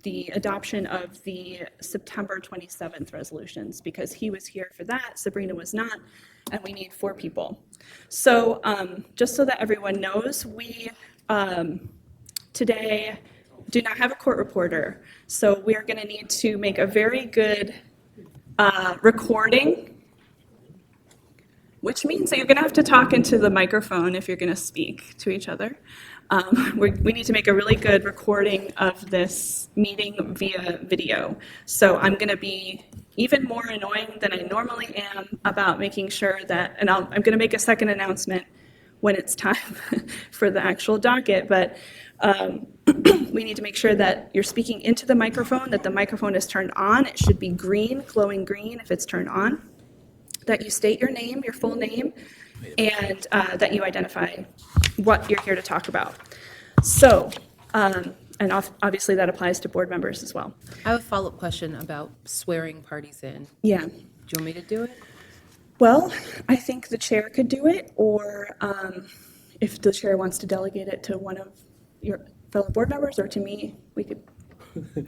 the adoption of the September 27th resolutions, because he was here for that, Sabrina was not, and we need 4 people. So just so that everyone knows, we today do not have a court reporter, so we are going to need to make a very good recording, which means that you're going to have to talk into the microphone if you're going to speak to each other. We need to make a really good recording of this meeting via video. So I'm going to be even more annoying than I normally am about making sure that, and I'm going to make a second announcement when it's time for the actual docket, but we need to make sure that you're speaking into the microphone, that the microphone is turned on. It should be green, glowing green if it's turned on, that you state your name, your full name, and that you identify what you're here to talk about. So, and obviously that applies to board members as well. I have a follow-up question about swearing parties in. Yeah. Do you want me to do it? Well, I think the chair could do it, or if the chair wants to delegate it to one of your fellow board members or to me, we could. You gonna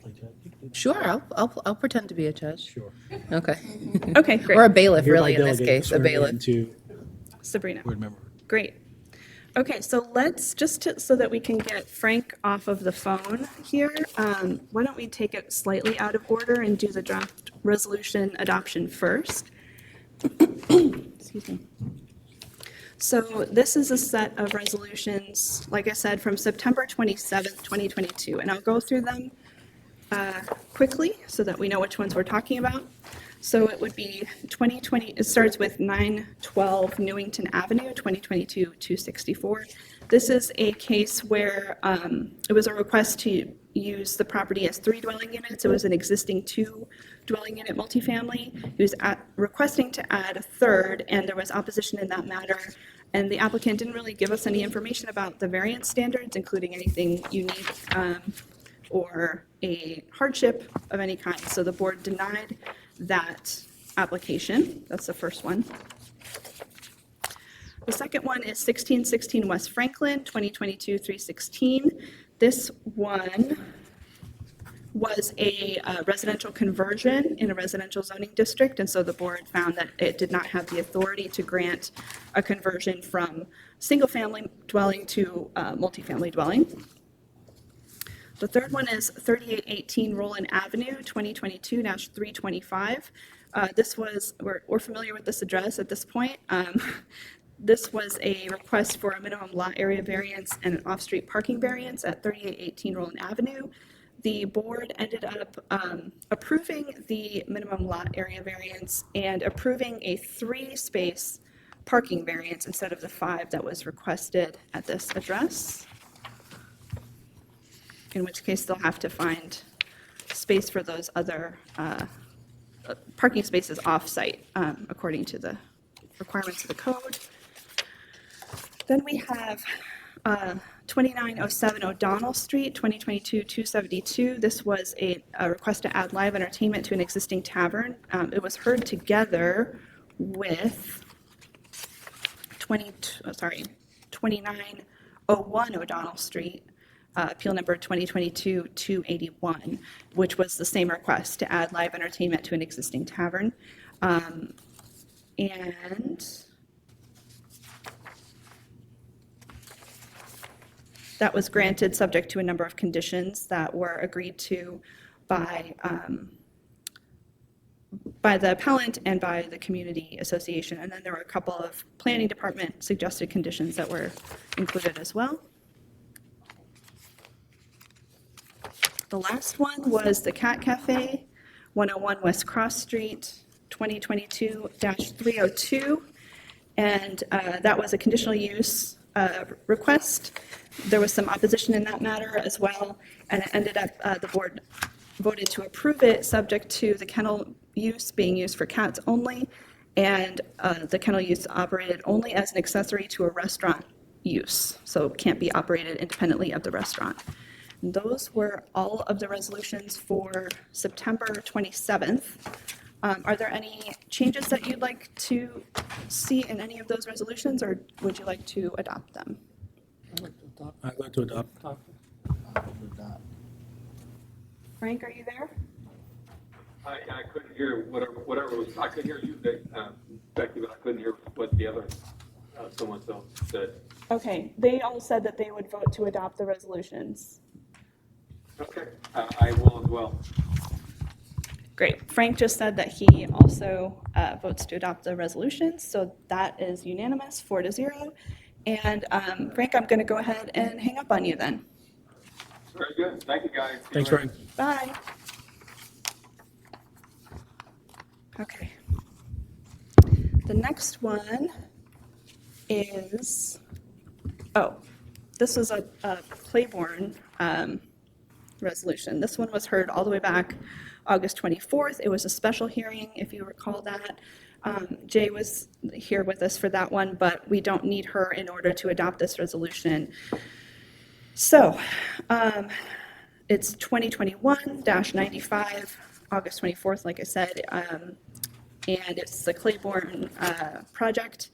play judge? You can do that. Sure, I'll pretend to be a judge. Sure. Okay. Okay, great. Or a bailiff, Hereby really, in this delegate case, a swearing bailiff. in to Sabrina. board member. Great. Okay, so let's so that we can get Frank off of the phone here, why don't we take it slightly out of order and do the draft resolution adoption first? Excuse me. So this is a set of resolutions, like I said, from September 27th, 2022, and I'll go through them quickly so that we know which ones we're talking about. So it would be 2020, it starts with 912 Newington Avenue, 2022-264. This is a case where it was a request to use the property as 3 dwelling units. It was an existing 2 dwelling unit multifamily. He was requesting to add a 3rd, and there was opposition in that matter. And the applicant didn't really give us any information about the variance standards, including anything unique or a hardship of any kind. So the board denied that application. That's the first one. The second one is 1616 West Franklin, 2022-316. This one was a residential conversion in a residential zoning district, and so the board found that it did not have the authority to grant a conversion from single-family dwelling to multifamily dwelling. The third one is 3818 Roland Avenue, 2022-325. This was, we're familiar with this address at this point. This was a request for a minimum lot area variance and an off-street parking variance at 3818 Roland Avenue. The board ended up approving the minimum lot area variance and approving a 3-space parking variance instead of the 5 that was requested at this address, in which case they'll have to find space for those other parking spaces off-site according to the requirements of the code. Then we have 2907 O'Donnell Street, 2022-272. This was a request to add live entertainment to an existing tavern. It was heard together with 2901 O'Donnell Street, appeal number 2022-281, which was the same request to add live entertainment to an existing tavern. And that was granted subject to a number of conditions that were agreed to by the appellant and by the community association. And then there were a couple of planning department suggested conditions that were included as well. The last one was the Cat Cafe, 101 West Cross Street, 2022-302. And that was a conditional use request. There was some opposition in that matter as well, and it ended up the board voted to approve it subject to the kennel use being used for cats only, and the kennel use operated only as an accessory to a restaurant use, so it can't be operated independently of the restaurant. And those were all of the resolutions for September 27th. Are there any changes that you'd like to see in any of those resolutions, or would you like to adopt them? I'd like to adopt. with that. Frank, are you there? I couldn't hear whatever was, I could hear you, Becky, but I couldn't hear what the other, someone else said. Okay, they all said that they would vote to adopt the resolutions. Okay, I will as well. Great. Frank just said that he also votes to adopt the resolutions, so that is unanimous, 4-0. And Frank, I'm going to go ahead and hang up on you then. Very good, thank you, guys. See you Thanks, later. Frank. Bye. Okay. The next one is, this was a Claiborne resolution. This one was heard all the way back August 24th. It was a special hearing, if you recall that. Jay was here with us for that one, but we don't need her in order to adopt this resolution. So it's 2021-95, August 24th, like I said, and it's the Claiborne project.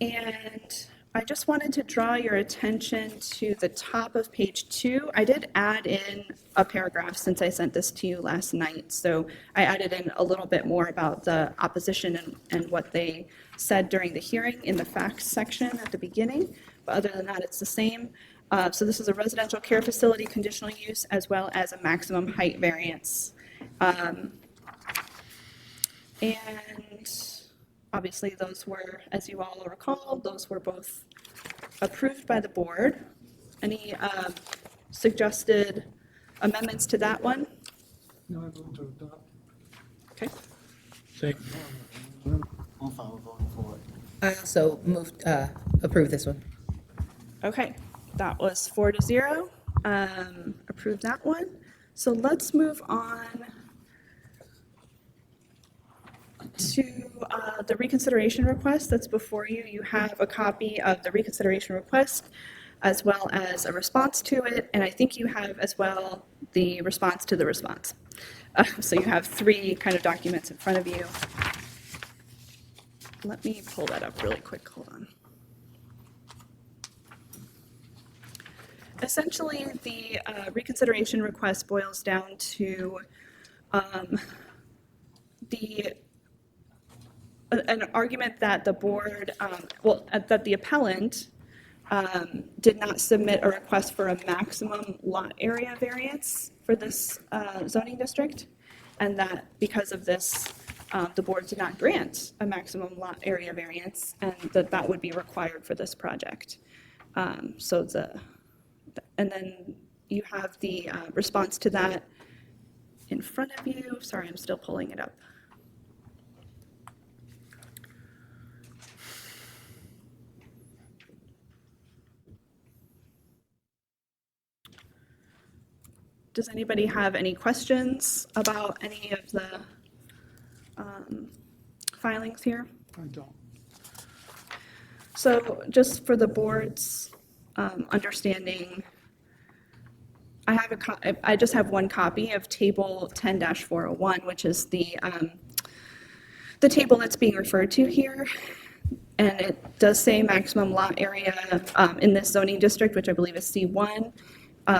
And I just wanted to draw your attention to the top of page 2. I did add in a paragraph since I sent this to you last night. So I added in a little bit more about the opposition and what they said during the hearing in the facts section at the beginning. But other than that, it's the same. So this is a residential care facility conditional use as well as a maximum height variance. And obviously those were, as you all recall, those were both approved by the board. Any suggested amendments to that one? No, I vote to adopt. Okay. Same. I'm fine with voting for it. I also moved, approve this one. Okay, that was 4-0. Approve that one. So let's move on to the reconsideration request that's before you. You have a copy of the reconsideration request as well as a response to it, and I think you have as well the response to the response. So you have 3 kind of documents in front of you. Let me pull that up really quick, hold on. Essentially, the reconsideration request boils down to an argument that the board, that the appellant did not submit a request for a maximum lot area variance for this zoning district, and that because of this, the board did not grant a maximum lot area variance, and that would be required for this project. And then you have the response to that in front of you. Sorry, I'm still pulling it up. Does anybody have any questions about any of the filings here? I don't. So just for the board's understanding, I just have one copy of table 10-401, which is the table that's being referred to here. And it does say maximum lot area in this zoning district, which I believe is C1.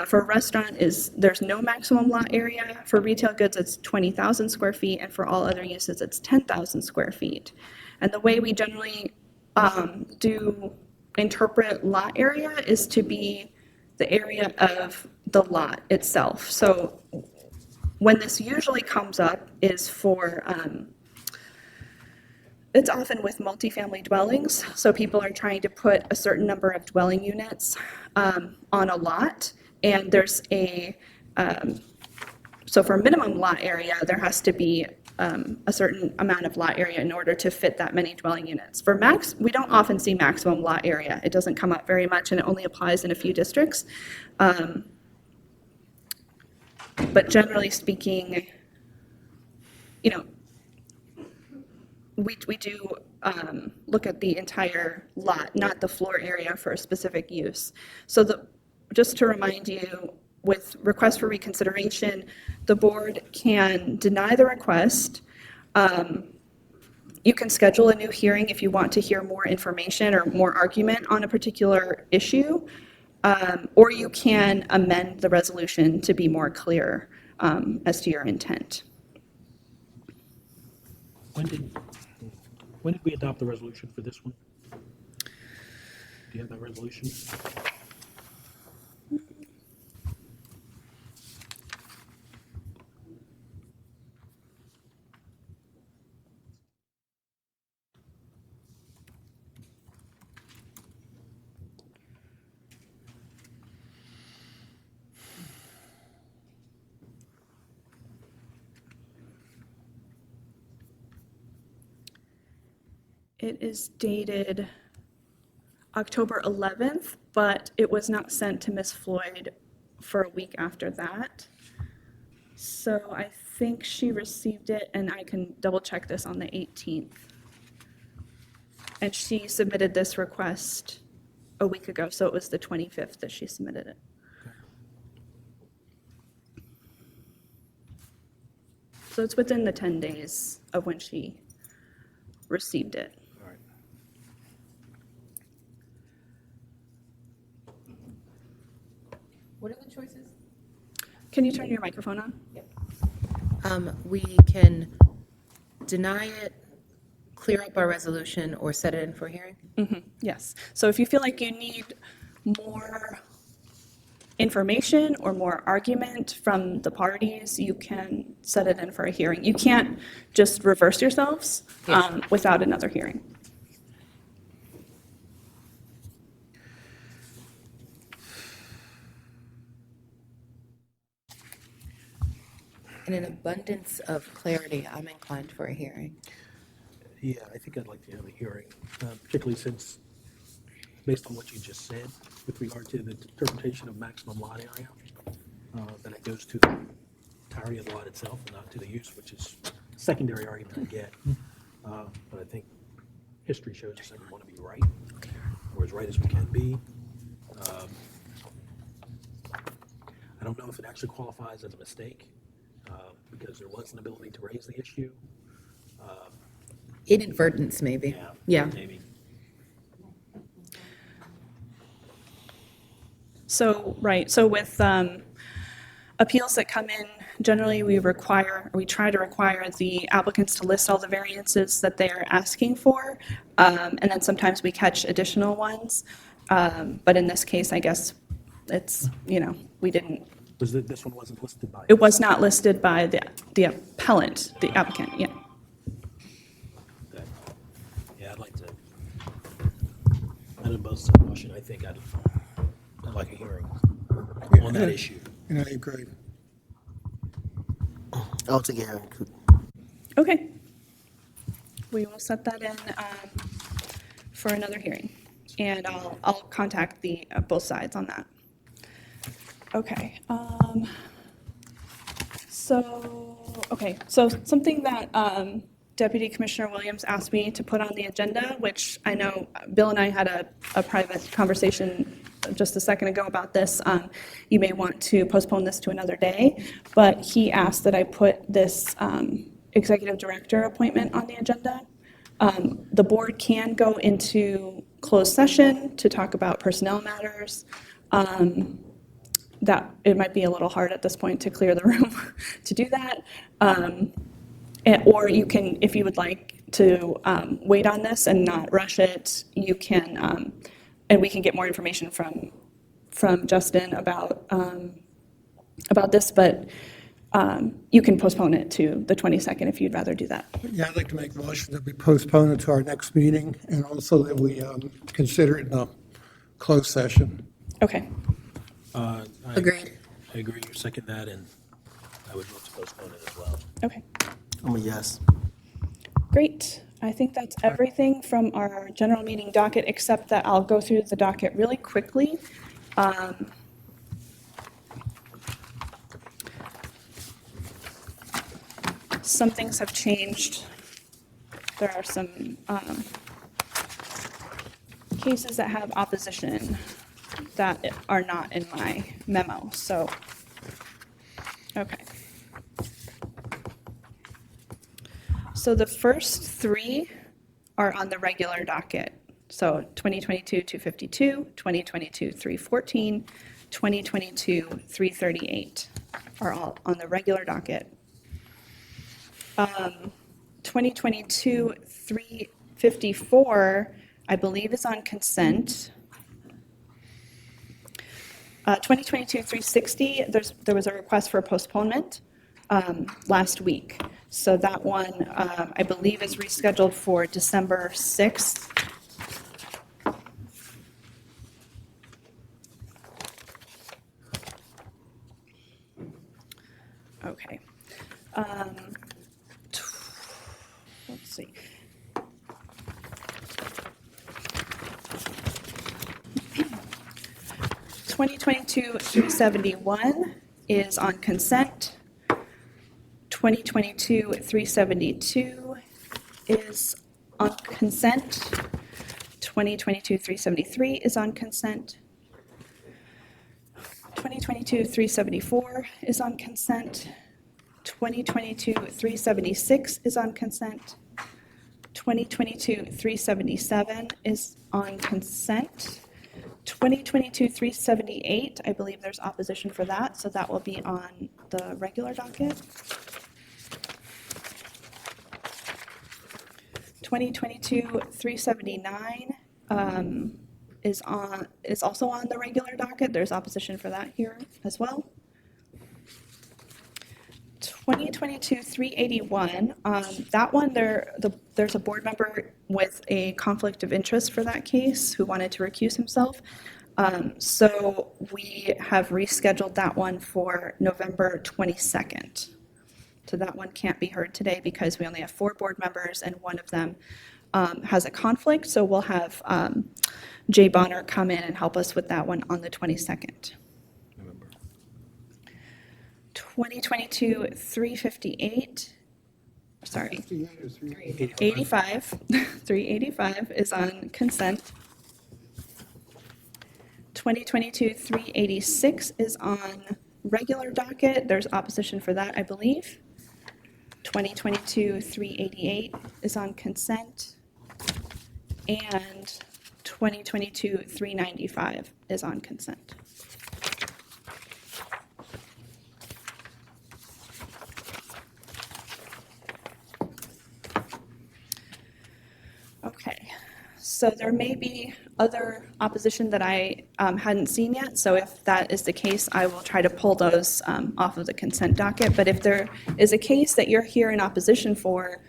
For a restaurant, there's no maximum lot area. For retail goods, it's 20,000 square feet, and for all other uses, it's 10,000 square feet. And the way we generally do interpret lot area is to be the area of the lot itself. So when this usually comes up is for, it's often with multifamily dwellings. So people are trying to put a certain number of dwelling units on a lot. And there's so for minimum lot area, there has to be a certain amount of lot area in order to fit that many dwelling units. For max, we don't often see maximum lot area. It doesn't come up very much, and it only applies in a few districts. But generally speaking, you know, we do look at the entire lot, not the floor area for a specific use. So just to remind you, with request for reconsideration, the board can deny the request. You can schedule a new hearing if you want to hear more information or more argument on a particular issue. Or you can amend the resolution to be more clear as to your intent. When did we adopt the resolution for this one? Do you have that resolution? It is dated October 11th, but it was not sent to Miss Floyd for a week after that. So I think she received it, and I can double check this on the 18th. And she submitted this request a week ago, so it was the 25th that she submitted it. So it's within the 10 days of when she received it. All right. What are the choices? Can you turn your microphone on? We can deny it, clear up our resolution, or set it in for hearing? Yes. So if you feel like you need more information or more argument from the parties, you can set it in for a hearing. You can't just reverse yourselves Yes. without another hearing. In an abundance of clarity, I'm inclined for a hearing. Yeah, I think I'd like to have a hearing, particularly since, based on what you just said, with regard to the interpretation of maximum lot area, that it goes to the entirety of the lot itself and not to the use, which is a secondary argument I get. But I think history shows us that we want to be right, or as right as we can be. I don't know if it actually qualifies as a mistake, because there was an ability to raise the issue. Inadvertence, maybe. Yeah. Maybe. So, right, so with appeals that come in, generally we try to require the applicants to list all the variances that they are asking for, and then sometimes we catch additional ones. But in this case, I guess it's, we didn't, This one wasn't listed by. it was not listed by the appellant, the applicant, yeah. Okay. Yeah, I'd like to, out of both some motion, I think I'd like a hearing on that issue. And I agree. I'll take it. Okay. We will set that in for another hearing, and I'll contact the both sides on that. Okay. So something that Deputy Commissioner Williams asked me to put on the agenda, which I know Bill and I had a private conversation just a second ago about this. You may want to postpone this to another day, but he asked that I put this executive director appointment on the agenda. The board can go into closed session to talk about personnel matters. That it might be a little hard at this point to clear the room to do that. Or you can, if you would like to wait on this and not rush it, you can, and we can get more information from Justin about this, but you can postpone it to the 22nd if you'd rather do that. Yeah, I'd like to make a motion that we postpone it to our next meeting and also that we consider it in a closed session. Okay. Agreed. I agree, you second that, and I would vote to postpone it as well. Okay. I'm a yes. Great. I think that's everything from our general meeting docket, except that I'll go through the docket really quickly. Some things have changed. There are some cases that have opposition that are not in my memo, so, okay. So the first three are on the regular docket. So 2022-252, 2022-314, 2022-338 are all on the regular docket. 2022-354, I believe, is on consent. 2022-360, there was a request for postponement last week. So that one, I believe, is rescheduled for December 6th. Okay. Let's see. Twenty 371 is on consent. 2022-372 is on consent. 2022-373 is on consent. 2022-374 is on consent. 2022-376 is on consent. 2022-377 is on consent. 2022-378, I believe there's opposition for that, so that will be on the regular docket. 2022-379 is also on the regular docket. There's opposition for that here as well. 2022-381, that one, there's a board member with a conflict of interest for that case who wanted to recuse himself. So we have rescheduled that one for November 22nd. So that one can't be heard today because we only have 4 board members and one of them has a conflict. So we'll have Jay Bonner come in and help us with that one on the 22nd. 2022-358, sorry, 85, 385 is on consent. 2022-386 is on regular docket. There's opposition for that, I believe. 2022-388 is on consent. And 2022-395 is on consent. Okay, so there may be other opposition that I hadn't seen yet, so if that is the case, I will try to pull those off of the consent docket. But if there is a case that you're here in opposition for,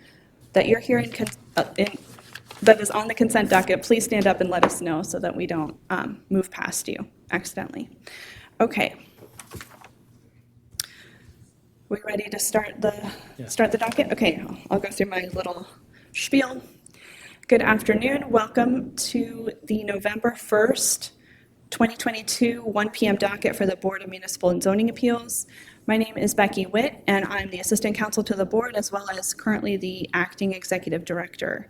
that you're here that is on the consent docket, please stand up and let us know so that we don't move past you accidentally. Okay. We ready to start the docket? Okay, I'll go through my little spiel. Good afternoon. Welcome to the November 1st, 2022, 1 p.m. docket for the Board of Municipal and Zoning Appeals. My name is Becky Witt, and I'm the Assistant Counsel to the Board, as well as currently the Acting Executive Director.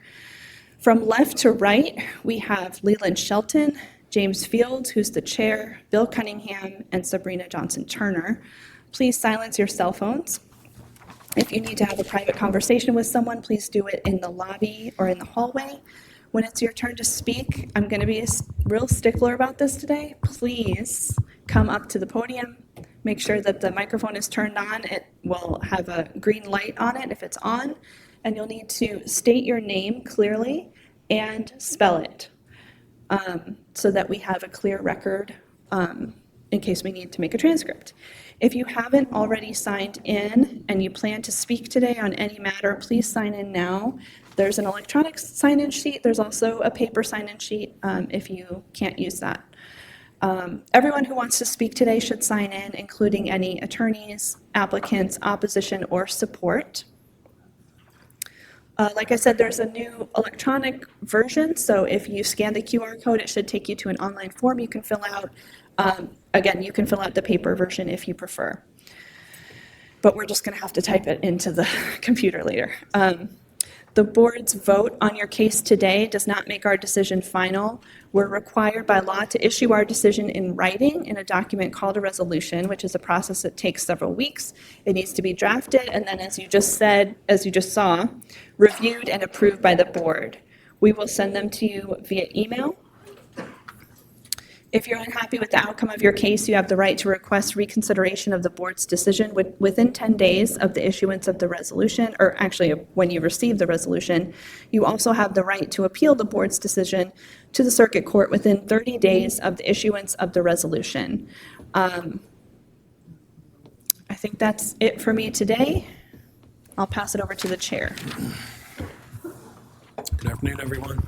From left to right, we have Leland Shelton, James Fields, who's the Chair, Bill Cunningham, and Sabrina Johnson-Turner. Please silence your cell phones. If you need to have a private conversation with someone, please do it in the lobby or in the hallway. When it's your turn to speak, I'm going to be a real stickler about this today. Please come up to the podium. Make sure that the microphone is turned on. It will have a green light on it if it's on. And you'll need to state your name clearly and spell it so that we have a clear record in case we need to make a transcript. If you haven't already signed in and you plan to speak today on any matter, please sign in now. There's an electronic sign-in sheet. There's also a paper sign-in sheet if you can't use that. Everyone who wants to speak today should sign in, including any attorneys, applicants, opposition, or support. Like I said, there's a new electronic version, so if you scan the QR code, it should take you to an online form you can fill out. Again, you can fill out the paper version if you prefer. But we're just going to have to type it into the computer later. The board's vote on your case today does not make our decision final. We're required by law to issue our decision in writing in a document called a resolution, which is a process that takes several weeks. It needs to be drafted and then, as you just saw, reviewed and approved by the board. We will send them to you via email. If you're unhappy with the outcome of your case, you have the right to request reconsideration of the board's decision within 10 days of the issuance of the resolution, or actually when you receive the resolution. You also have the right to appeal the board's decision to the circuit court within 30 days of the issuance of the resolution. I think that's it for me today. I'll pass it over to the chair. Good afternoon, everyone.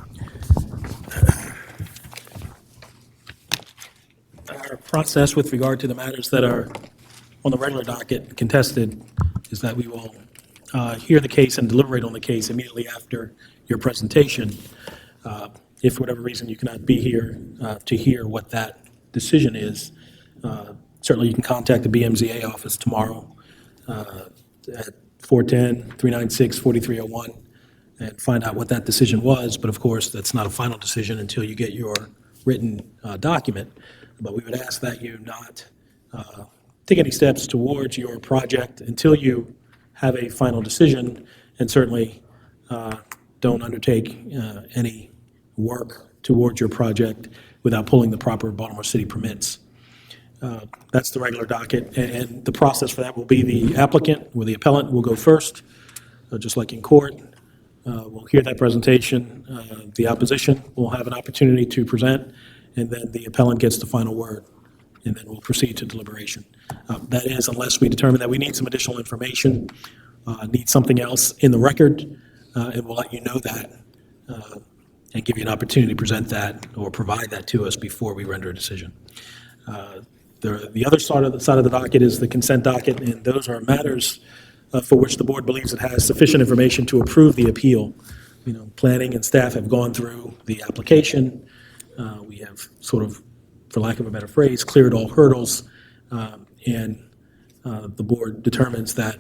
Our process with regard to the matters that are on the regular docket contested is that we will hear the case and deliberate on the case immediately after your presentation. If for whatever reason you cannot be here to hear what that decision is, certainly you can contact the BMZA office tomorrow at 410-396-4301 and find out what that decision was. But of course, that's not a final decision until you get your written document. But we would ask that you not take any steps towards your project until you have a final decision, and certainly don't undertake any work towards your project without pulling the proper Baltimore City permits. That's the regular docket, and the process for that will be the applicant or the appellant will go first, just like in court. We'll hear that presentation. The opposition will have an opportunity to present, and then the appellant gets the final word, and then we'll proceed to deliberation. That is, unless we determine that we need some additional information, need something else in the record, and we'll let you know that and give you an opportunity to present that or provide that to us before we render a decision. The other side of the docket is the consent docket, and those are matters for which the board believes it has sufficient information to approve the appeal. You know, planning and staff have gone through the application. We have sort of, for lack of a better phrase, cleared all hurdles, and the board determines that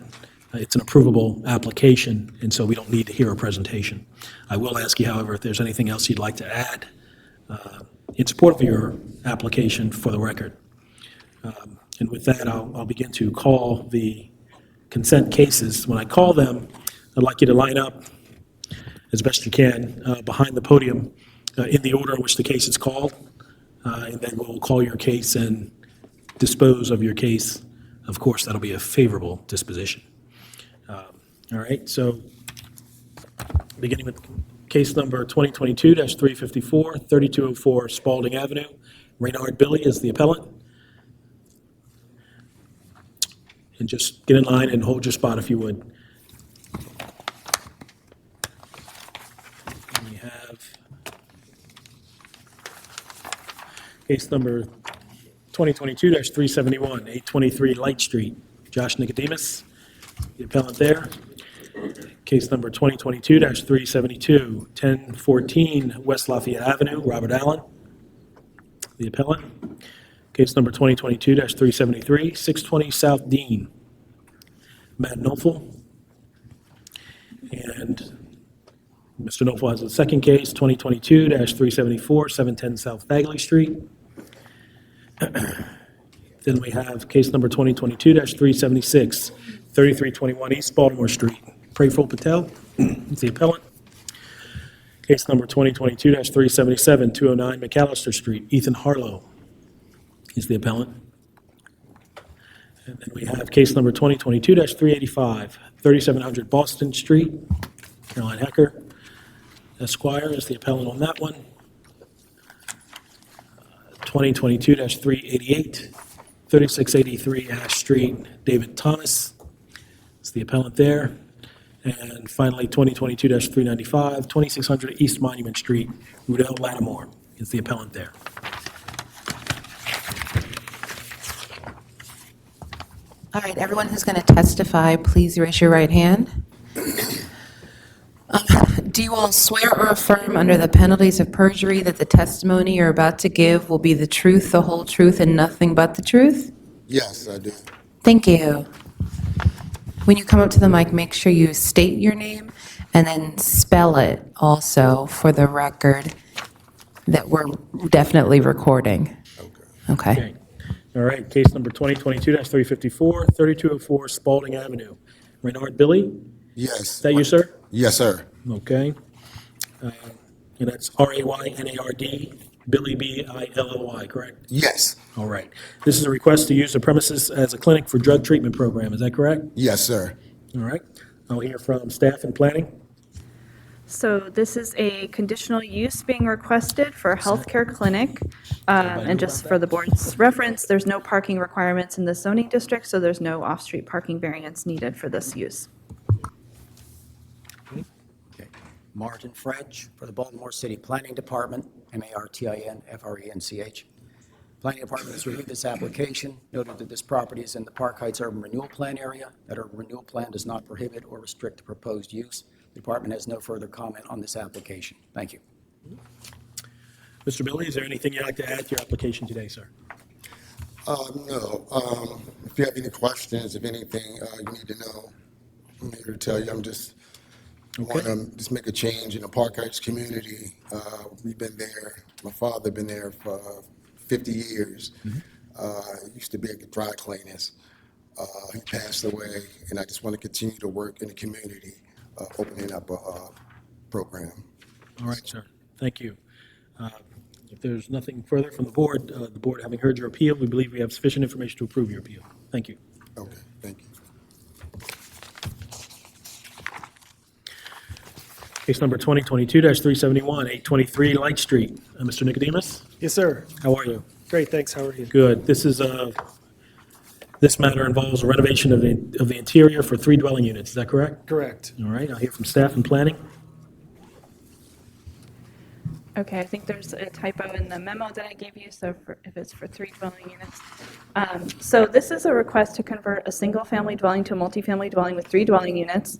it's an approvable application, and so we don't need to hear a presentation. I will ask you, however, if there's anything else you'd like to add in support of your application for the record. And with that, I'll begin to call the consent cases. When I call them, I'd like you to line up as best you can behind the podium in the order in which the case is called, and then we'll call your case and dispose of your case. Of course, that'll be a favorable disposition. All right, so beginning with case number 2022-354, 3204 Spalding Avenue. Raynard Billy is the appellant. And just get in line and hold your spot if you would. We have case number 2022-371, 823 Light Street. Josh Nicodemus, the appellant there. Case number 2022-372, 1014 West Lafayette Avenue, Robert Allen, the appellant. Case number 2022-373, 620 South Dean, Matt Knopfel. And Mr. Knopfel has a second case, 2022-374, 710 South Bagley Street. Then we have case number 2022-376, 3321 East Baltimore Street. Prayful Patel is the appellant. Case number 2022-377, 209 McAllister Street. Ethan Harlow is the appellant. And then we have case number 2022-385, 3700 Boston Street. Caroline Hecker, Esquire, is the appellant on that one. 2022-388, 3683 Ash Street. David Thomas is the appellant there. And finally, 2022-395, 2600 East Monument Street. Rudell Lattimore is the appellant there. All right, everyone who's going to testify, please raise your right hand. Do you all swear or affirm under the penalties of perjury that the testimony you're about to give will be the truth, the whole truth, and nothing but the truth? Yes, I do. Thank you. When you come up to the mic, make sure you state your name and then spell it also for the record that we're definitely recording. Okay. Okay. All right, case number 2022-354, 3204 Spalding Avenue. Raynard Billy, Yes. is that you, sir? Yes, sir. Okay. and that's R-A-Y-N-A-R-D, Billy, B-I-L-L-Y, correct? Yes. All right. This is a request to use the premises as a clinic for drug treatment program, is that correct? Yes, sir. All right. I'll hear from staff and planning. So this is a conditional use being requested for a healthcare clinic. Everybody know And just about for that? the board's reference, there's no parking requirements in this zoning district, so there's no off-street parking variance needed for this use. Okay. Martin French for the Baltimore City Planning Department, Martinfrench. Planning Department has reviewed this application, noted that this property is in the Park Heights Urban Renewal Plan area, that our renewal plan does not prohibit or restrict the proposed use. The department has no further comment on this application. Thank you. Mr. Billy, is there anything you'd like to add to your application today, sir? No. If you have any questions, if anything you need to know, I'm here to tell you. I'm just want to just make a change in the Park Heights community. We've been there. My father been there for 50 years. He used to be a dry cleaners. He passed away, and I just want to continue to work in the community, opening up a program. All right, sir. Thank you. If there's nothing further from the board having heard your appeal, we believe we have sufficient information to approve your appeal. Thank you. Okay, thank you. Case number 2022-371, 823 Light Street. Mr. Nicodemus, Yes, sir. how are you? Great, thanks. How are you? Good. This matter involves a renovation of the interior for 3 dwelling units. Is that correct? Correct. All right. I'll hear from staff and planning. Okay, I think there's a typo in the memo that I gave you, so if it's for 3 dwelling units. So this is a request to convert a single-family dwelling to a multifamily dwelling with 3 dwelling units.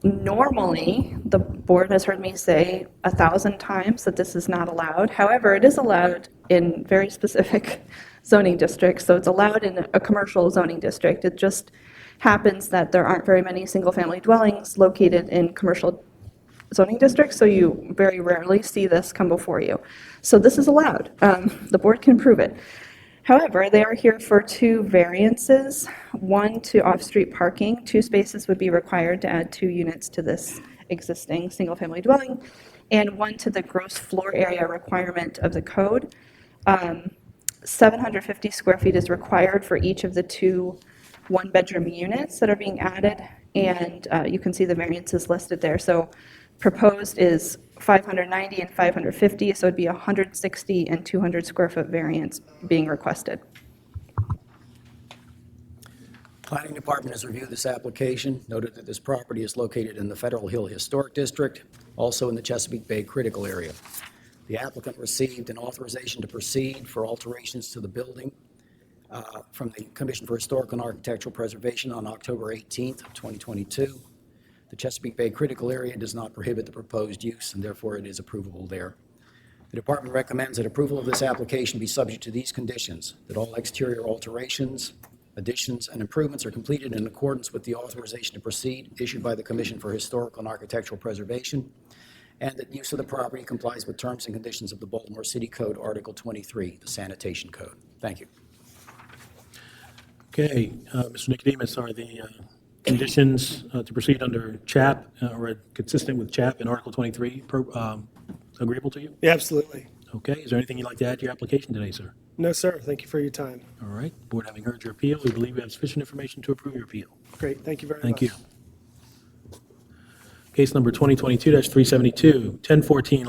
Normally, the board has heard me say 1,000 times that this is not allowed. However, it is allowed in very specific zoning districts, so it's allowed in a commercial zoning district. It just happens that there aren't very many single-family dwellings located in commercial zoning districts, so you very rarely see this come before you. So this is allowed. The board can prove it. However, they are here for 2 variances. One to off-street parking. 2 spaces would be required to add 2 units to this existing single-family dwelling, and 1 to the gross floor area requirement of the code. 750 square feet is required for each of the 2 one-bedroom units that are being added, and you can see the variances listed there. So proposed is 590 and 550, so it'd be 160 and 200 square foot variance being requested. Planning Department has reviewed this application, noted that this property is located in the Federal Hill Historic District, also in the Chesapeake Bay Critical Area. The applicant received an authorization to proceed for alterations to the building from the Commission for Historical and Architectural Preservation on October 18th, 2022. The Chesapeake Bay Critical Area does not prohibit the proposed use, and therefore it is approvable there. The department recommends that approval of this application be subject to these conditions: that all exterior alterations, additions, and improvements are completed in accordance with the authorization to proceed issued by the Commission for Historical and Architectural Preservation, and that use of the property complies with terms and conditions of the Baltimore City Code, Article 23, the Sanitation Code. Thank you. Okay, Mr. Nicodemus, are the conditions to proceed under CHAP or consistent with CHAP in Article 23 agreeable to you? Yeah, absolutely. Okay, is there anything you'd like to add to your application today, sir? No, sir. Thank you for your time. All right, board having heard your appeal, we believe we have sufficient information to approve your appeal. Great. Thank you very much. Thank you. Case number 2022-372, 1014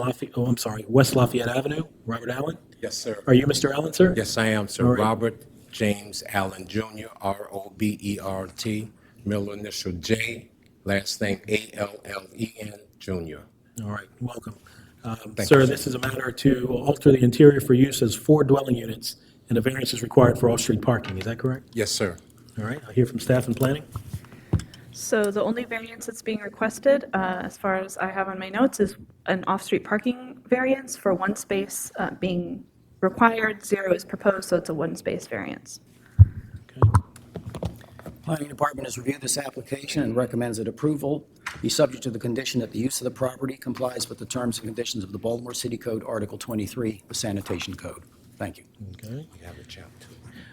West Lafayette Avenue, Robert Allen. Yes, sir. Are you Mr. Allen, sir? Yes, I am, sir. All right. Robert James Allen Jr., R-O-B-E-R-T, middle initial J, last name A-L-L-E-N, Jr. All right, welcome. Thank Sir, you, this is a matter to alter the interior for use as 4 dwelling units, and a variance is required for off-street parking. Is that correct? Yes, sir. All right, I'll hear from staff and planning. So the only variance that's being requested, as far as I have on my notes, is an off-street parking variance for 1 space being required, 0 is proposed, so it's a 1-space variance. Okay. Planning Department has reviewed this application and recommends that approval be subject to the condition that the use of the property complies with the terms and conditions of the Baltimore City Code, Article 23, the Sanitation Code. Thank you. Okay. We have a chapter.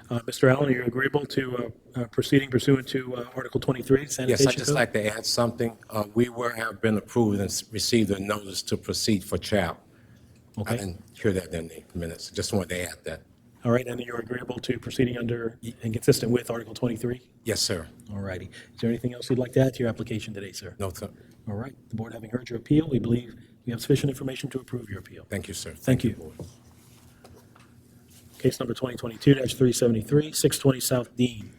Mr. Allen, are you agreeable to proceeding pursuant to Article 23, sanitation Yes, I'd just code? like to add something. Have been approved and received a notice to proceed for child. I Okay. didn't hear that in the minutes. Just wanted to add that. All right, and you're agreeable to proceeding under and consistent with Article 23? Yes, sir. All righty. Is there anything else you'd like to add to your application today, sir? No, sir. All right. The board having heard your appeal, we believe we have sufficient information to approve your appeal. Thank you, sir. Thank you. Board. Case number 2022-373, 620 South Dean.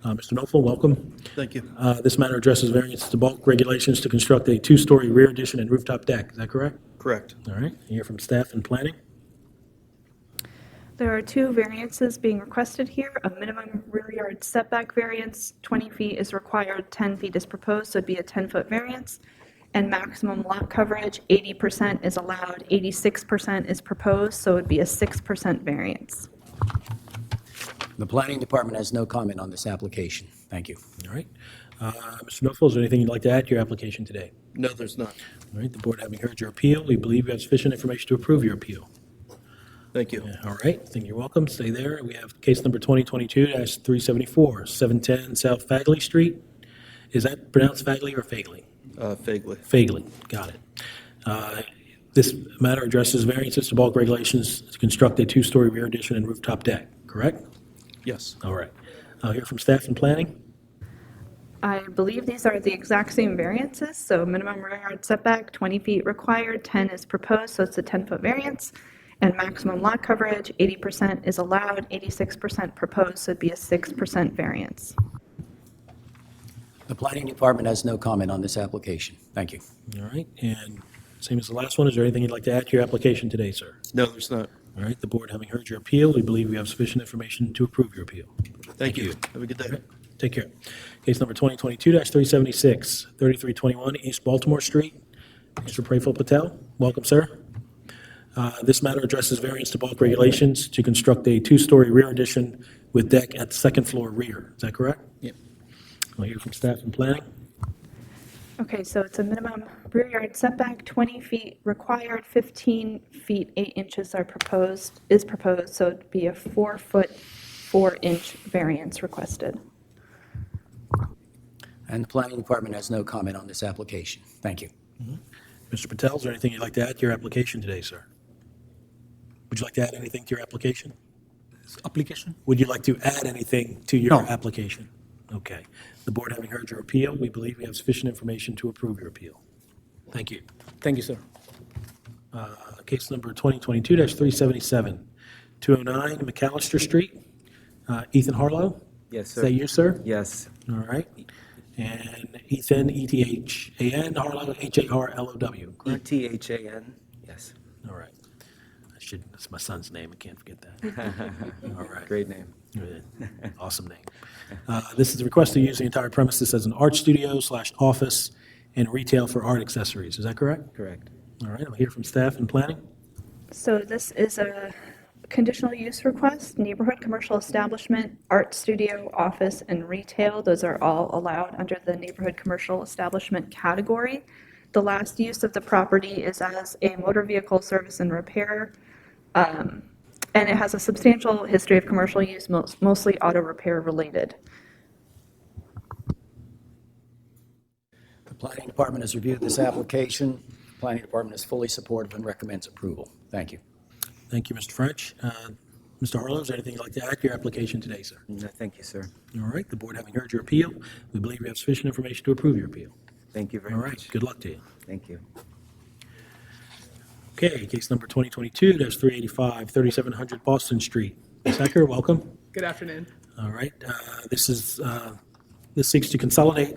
Mr. Knopfel, welcome. Thank you. This matter addresses variance to bulk regulations to construct a two-story rear addition and rooftop deck. Is that correct? Correct. All right. Hear from staff and planning. There are two variances being requested here. A minimum rear yard setback variance, 20 feet is required, 10 feet is proposed, so it'd be a 10-foot variance. And maximum lot coverage, 80% is allowed, 86% is proposed, so it'd be a 6% variance. The planning department has no comment on this application. Thank you. All right. Mr. Knopfel, is there anything you'd like to add to your application today? No, there's not. All right. The board having heard your appeal, we believe you have sufficient information to approve your appeal. Thank you. All right. I think you're welcome. Stay there. We have case number 2022-374, 710 South Fagley Street. Is that pronounced Fagley or Fagley? Vaguely. Fagley, got it. This matter addresses variances to bulk regulations to construct a two-story rear addition and rooftop deck, correct? Yes. All right. I'll hear from staff and planning. I believe these are the exact same variances, so minimum rear yard setback, 20 feet required, 10 is proposed, so it's a 10-foot variance. And maximum lot coverage, 80% is allowed, 86% proposed, so it'd be a 6% variance. The planning department has no comment on this application. Thank you. All right. And same as the last one, is there anything you'd like to add to your application today, sir? No, there's not. All right. The board having heard your appeal, we believe we have sufficient information to approve your appeal. Thank you. Have a good day. Take care. Case number 2022-376, 3321 East Baltimore Street. Mr. Praful Patel, welcome, sir. This matter addresses variance to bulk regulations to construct a two-story rear addition with deck at the second floor rear. Is that correct? Yep. I'll hear from staff and planning. Okay, so it's a minimum rear yard setback, 20 feet required, 15 feet 8 inches is proposed, so it'd be a 4-foot 4-inch variance requested. And the planning department has no comment on this application. Thank you. Mr. Patel, is there anything you'd like to add to your application today, sir? Would you like to add anything to your application? Application? Would you like to add anything to your No. application? Okay. The board having heard your appeal, we believe we have sufficient information to approve your appeal. Thank you. Thank you, sir. Case number 2022-377, 209 McAllister Street. Ethan Harlow? Yes, Is sir. that you, sir? Yes. All right. And Ethan, E-T-H-A-N, Harlow, H-A-R-L-O-W, correct? E-T-H-A-N, yes. All right. That's my son's name. I can't forget that. All right. Great name. Awesome name. This is a request to use the entire premises as an art studio / office and retail for art accessories. Is that correct? Correct. All right. I'll hear from staff and planning. So this is a conditional use request, neighborhood commercial establishment, art studio, office, and retail. Those are all allowed under the neighborhood commercial establishment category. The last use of the property is as a motor vehicle service and repair, and it has a substantial history of commercial use, mostly auto repair related. The planning department has reviewed this application. The planning department is fully supportive and recommends approval. Thank you. Thank you, Mr. French. Mr. Harlow, is there anything you'd like to add to your application today, sir? No, thank you, sir. All right. The board having heard your appeal, we believe we have sufficient information to approve your appeal. Thank you very All much. right. Good luck to you. Thank you. Okay. Case number 2022-385, 3700 Boston Street. Ms. Hecker, welcome. Good afternoon. All right. This seeks to consolidate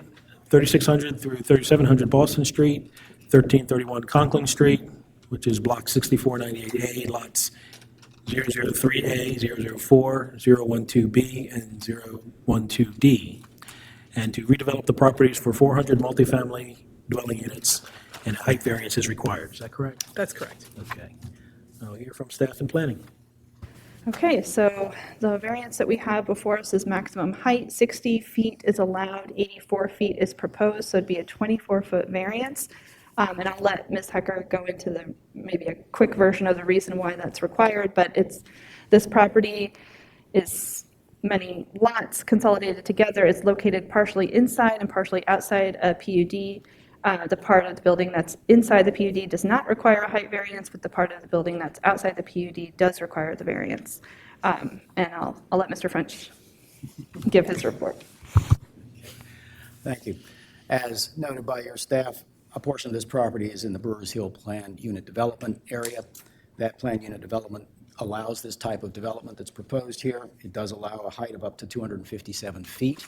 3600 through 3700 Boston Street, 1331 Conklin Street, which is block 6498A, lots 003A, 004, 012B, and 012D, and to redevelop the properties for 400 multifamily dwelling units, and height variance is required. Is that correct? That's correct. Okay. I'll hear from staff and planning. Okay, so the variance that we have before us is maximum height, 60 feet is allowed, 84 feet is proposed, so it'd be a 24-foot variance. And I'll let Ms. Hecker go into maybe a quick version of the reason why that's required, but this property is many lots consolidated together. It's located partially inside and partially outside a PUD. The part of the building that's inside the PUD does not require a height variance, but the part of the building that's outside the PUD does require the variance. And I'll let Mr. French give his report. Thank you. As noted by your staff, a portion of this property is in the Brewers Hill Planned Unit Development area. That planned unit development allows this type of development that's proposed here. It does allow a height of up to 257 feet.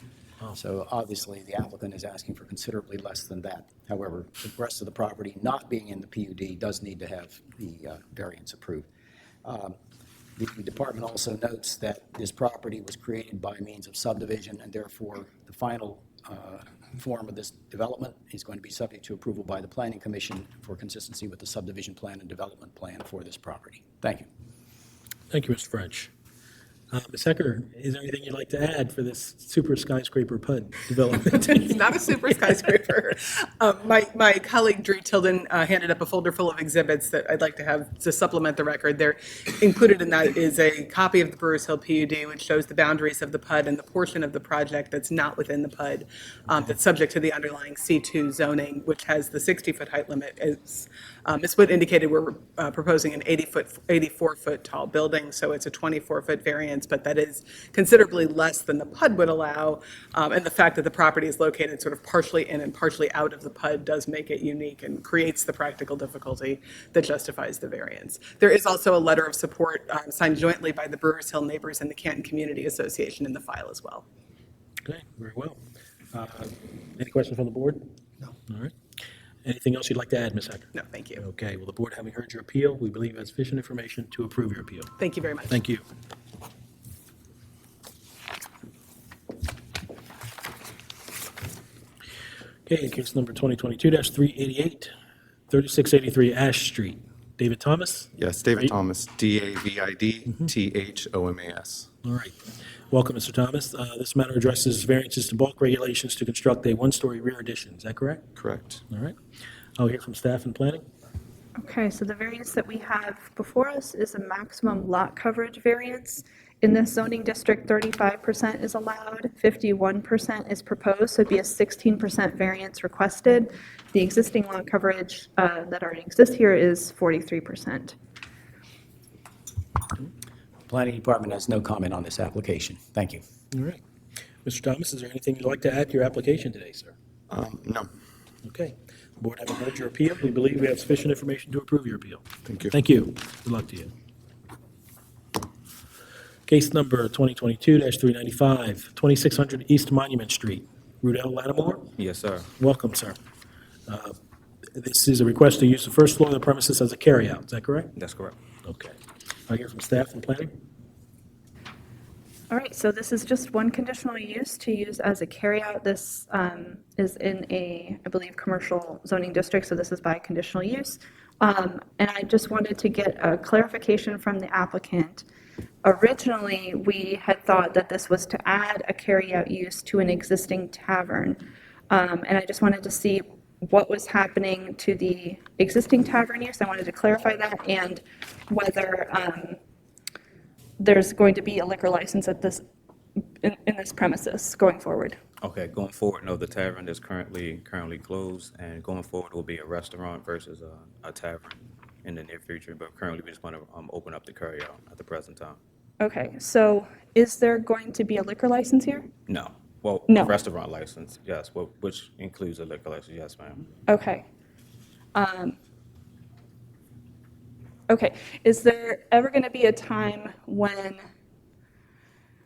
So obviously, the applicant is asking for considerably less than that. However, the rest of the property not being in the PUD does need to have the variance approved. The department also notes that this property was created by means of subdivision, and therefore, the final form of this development is going to be subject to approval by the Planning Commission for consistency with the subdivision plan and development plan for this property. Thank you. Thank you, Mr. French. Ms. Hecker, is there anything you'd like to add for this super skyscraper PUD development? It's not a super skyscraper. My colleague Drew Tilden handed up a folder full of exhibits that I'd like to have to supplement the record. There, included in that is a copy of the Brewers Hill PUD, which shows the boundaries of the PUD and the portion of the project that's not within the PUD, that's subject to the underlying C2 zoning, which has the 60-foot height limit. As Ms. Wood indicated, we're proposing an 84-foot tall building, so it's a 24-foot variance, but that is considerably less than the PUD would allow. And the fact that the property is located sort of partially in and partially out of the PUD does make it unique and creates the practical difficulty that justifies the variance. There is also a letter of support signed jointly by the Brewers Hill neighbors and the Canton Community Association in the file as well. Okay, very well. Any questions from the board? No. All right. Anything else you'd like to add, Ms. Hecker? No, thank you. Okay, well, the board, having heard your appeal, we believe has sufficient information to approve your appeal. Thank you very much. Thank you. Okay, case number 2022-388, 3683 Ash Street. David Thomas? Yes, David Right. Thomas, DAVID THOMAS. All right. Welcome, Mr. Thomas. This matter addresses variances to bulk regulations to construct a one-story rear addition. Is that correct? Correct. All right. I'll hear from staff and planning. Okay, so the variance that we have before us is a maximum lot coverage variance. In this zoning district, 35% is allowed, 51% is proposed, so it'd be a 16% variance requested. The existing lot coverage that already exists here is 43%. Planning Department has no comment on this application. Thank you. All right. Mr. Thomas, is there anything you'd like to add to your application today, sir? No. Okay. Board, having heard your appeal, we believe we have sufficient information to approve your appeal. Thank you. Thank you. Good luck to you. Case number 2022-395, 2600 East Monument Street. Rudell Lattimore? Yes, sir. Welcome, sir. This is a request to use the first floor of the premises as a carryout. Is that correct? That's correct. Okay. I'll hear from staff and planning. All right, so this is just one conditional use to use as a carryout. This is in a, I believe, commercial zoning district, so this is by conditional use. And I just wanted to get a clarification from the applicant. Originally, we had thought that this was to add a carryout use to an existing tavern. And I just wanted to see what was happening to the existing tavern use. I wanted to clarify that, and whether there's going to be a liquor license at this, in this premises going forward. Okay, going forward, no, the tavern is currently closed, and going forward will be a restaurant versus a tavern in the near future, but currently we just want to open up the carryout at the present time. Okay, so is there going to be a liquor license here? No. Well, No. restaurant license, yes, which includes a liquor license, yes, ma'am. Okay. Okay, is there ever going to be a time when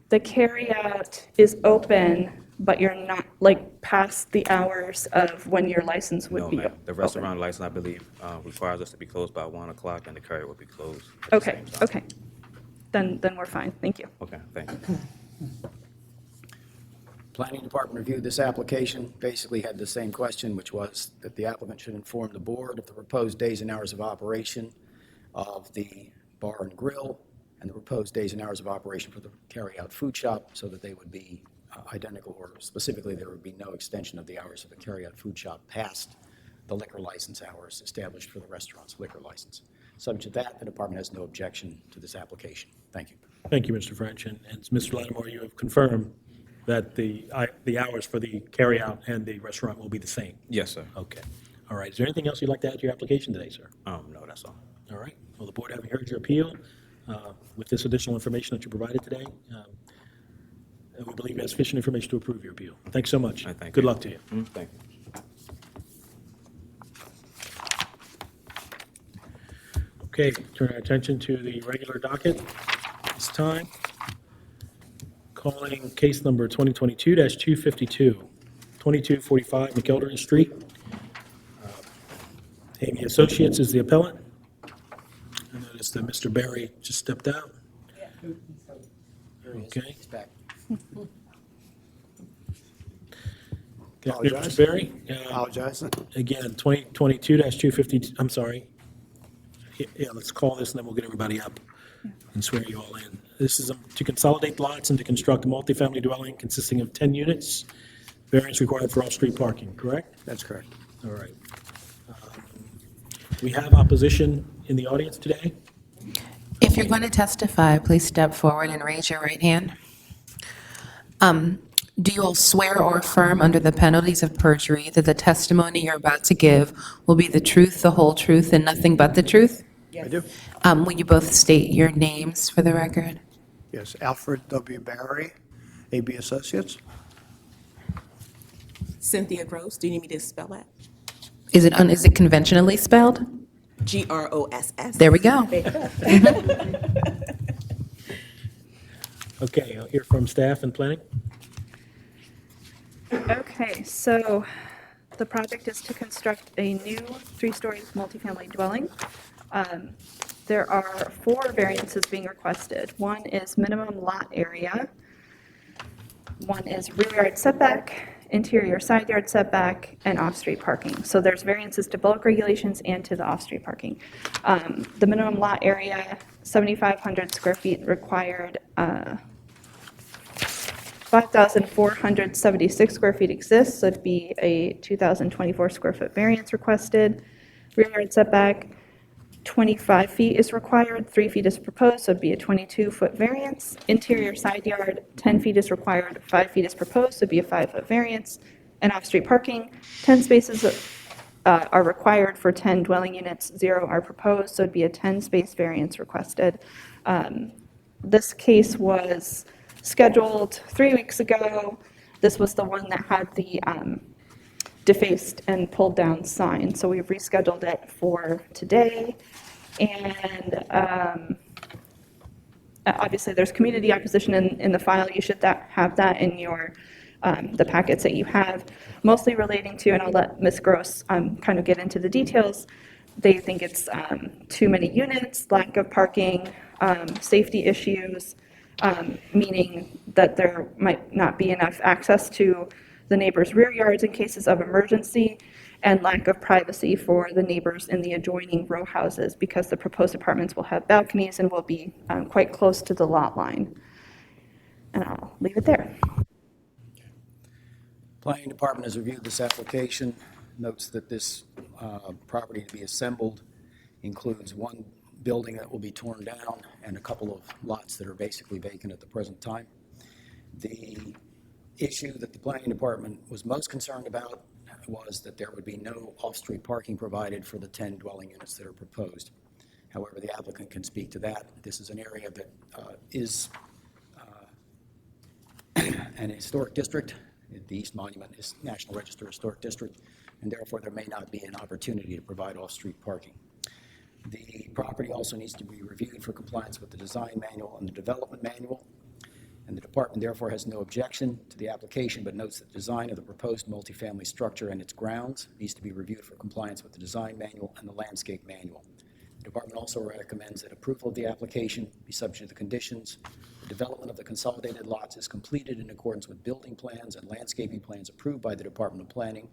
the carryout is open, but you're not, like, past the hours of when your license would No, be ma'am. open? The restaurant license, I believe, requires us to be closed by 1 o'clock, and the carryout will be closed at the Okay, same time. okay. Then we're fine, thank you. Okay, thank you. Planning Department reviewed this application, basically had the same question, which was that the applicant should inform the board of the proposed days and hours of operation of the bar and grill, and the proposed days and hours of operation for the carry-out food shop, so that they would be identical, or specifically, there would be no extension of the hours of the carry-out food shop past the liquor license hours established for the restaurant's liquor license. Subject to that, the department has no objection to this application. Thank you. Thank you, Mr. French. And Mr. Lattimore, you have confirmed that the hours for the carryout and the restaurant will be the same? Yes, sir. Okay. All right. Is there anything else you'd like to add to your application today, sir? No, that's all. All right. Well, the board, having heard your appeal, with this additional information that you provided today, we believe you have sufficient information to approve your appeal. Thanks so much. Thank Good you. luck to you. Thank you. Okay, turn our attention to the regular docket this time. Calling case number 2022-252, 2245 McElderry Street. Amy Associates is the appellant. I noticed that Mr. Berry just stepped out. Okay. He's back. Good afternoon, Apologize. Mr. Berry. Apologize. Again, 2022-252, I'm sorry. Yeah, let's call this and then we'll get everybody up and swear you all in. This is to consolidate lots and to construct a multifamily dwelling consisting of 10 units. Variance required for off-street parking, correct? That's correct. All right. We have opposition in the audience today. If you're going to testify, please step forward and raise your right hand. Do you all swear or affirm under the penalties of perjury that the testimony you're about to give will be the truth, the whole truth, and nothing but the truth? I do. Will you both state your names for the record? Yes, Alfred W. Barry, AB Associates. Cynthia Gross, do you need me to spell that? Is it conventionally spelled? Gross. There we go. Okay, I'll hear from staff and planning. Okay, so the project is to construct a new three-story multifamily dwelling. There are 4 variances being requested. One is minimum lot area. One is rear yard setback, interior side yard setback, and off-street parking. So there's variances to bulk regulations and to the off-street parking. The minimum lot area, 7,500 square feet required, 5,476 square feet exists, so it'd be a 2,024 square foot variance requested. Rear yard setback, 25 feet is required, 3 feet is proposed, so it'd be a 22-foot variance. Interior side yard, 10 feet is required, 5 feet is proposed, so it'd be a 5-foot variance. And off-street parking, 10 spaces are required for 10 dwelling units, 0 are proposed, so it'd be a 10-space variance requested. This case was scheduled 3 weeks ago. This was the one that had the defaced and pulled down sign. So we've rescheduled it for today. And obviously there's community opposition in the file. You should have that in your the packets that you have, mostly relating to, and I'll let Ms. Gross kind of get into the details. They think it's too many units, lack of parking, safety issues, meaning that there might not be enough access to the neighbors' rear yards in cases of emergency, and lack of privacy for the neighbors in the adjoining row houses because the proposed apartments will have balconies and will be quite close to the lot line. And I'll leave it there. Planning Department has reviewed this application, notes that this property to be assembled includes one building that will be torn down and a couple of lots that are basically vacant at the present time. The issue that the Planning Department was most concerned about was that there would be no off-street parking provided for the 10 dwelling units that are proposed. However, the applicant can speak to that. This is an area that is an historic district. The East Monument is National Register Historic District, and therefore there may not be an opportunity to provide off-street parking. The property also needs to be reviewed for compliance with the design manual and the development manual, and the department therefore has no objection to the application, but notes that the design of the proposed multifamily structure and its grounds needs to be reviewed for compliance with the design manual and the landscape manual. The department also recommends that approval of the application be subject to the conditions. The development of the consolidated lots is completed in accordance with building plans and landscaping plans approved by the Department of Planning,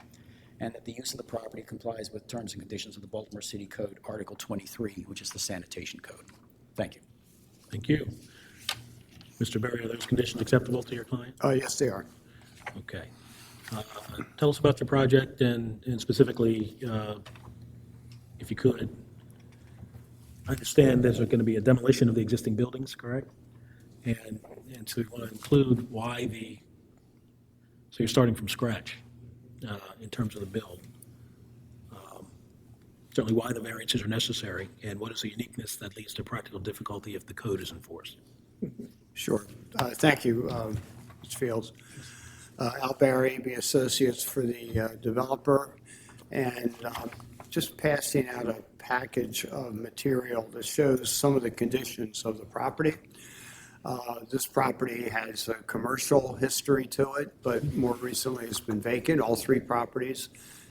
and that the use of the property complies with terms and conditions of the Baltimore City Code, Article 23, which is the sanitation code. Thank you. Thank you. Mr. Berry, are those conditions acceptable to your client? Yes, they are. Okay. Tell us about the project and specifically, if you could, I understand there's going to be a demolition of the existing buildings, correct? And so we want to include so you're starting from scratch in terms of the build. Certainly why the variances are necessary, and what is the uniqueness that leads to practical difficulty if the code is enforced. Sure. Thank you, Mr. Fields. Al Barry, AB Associates for the developer, and just passing out a package of material that shows some of the conditions of the property. This property has a commercial history to it, but more recently it's been vacant, all three properties.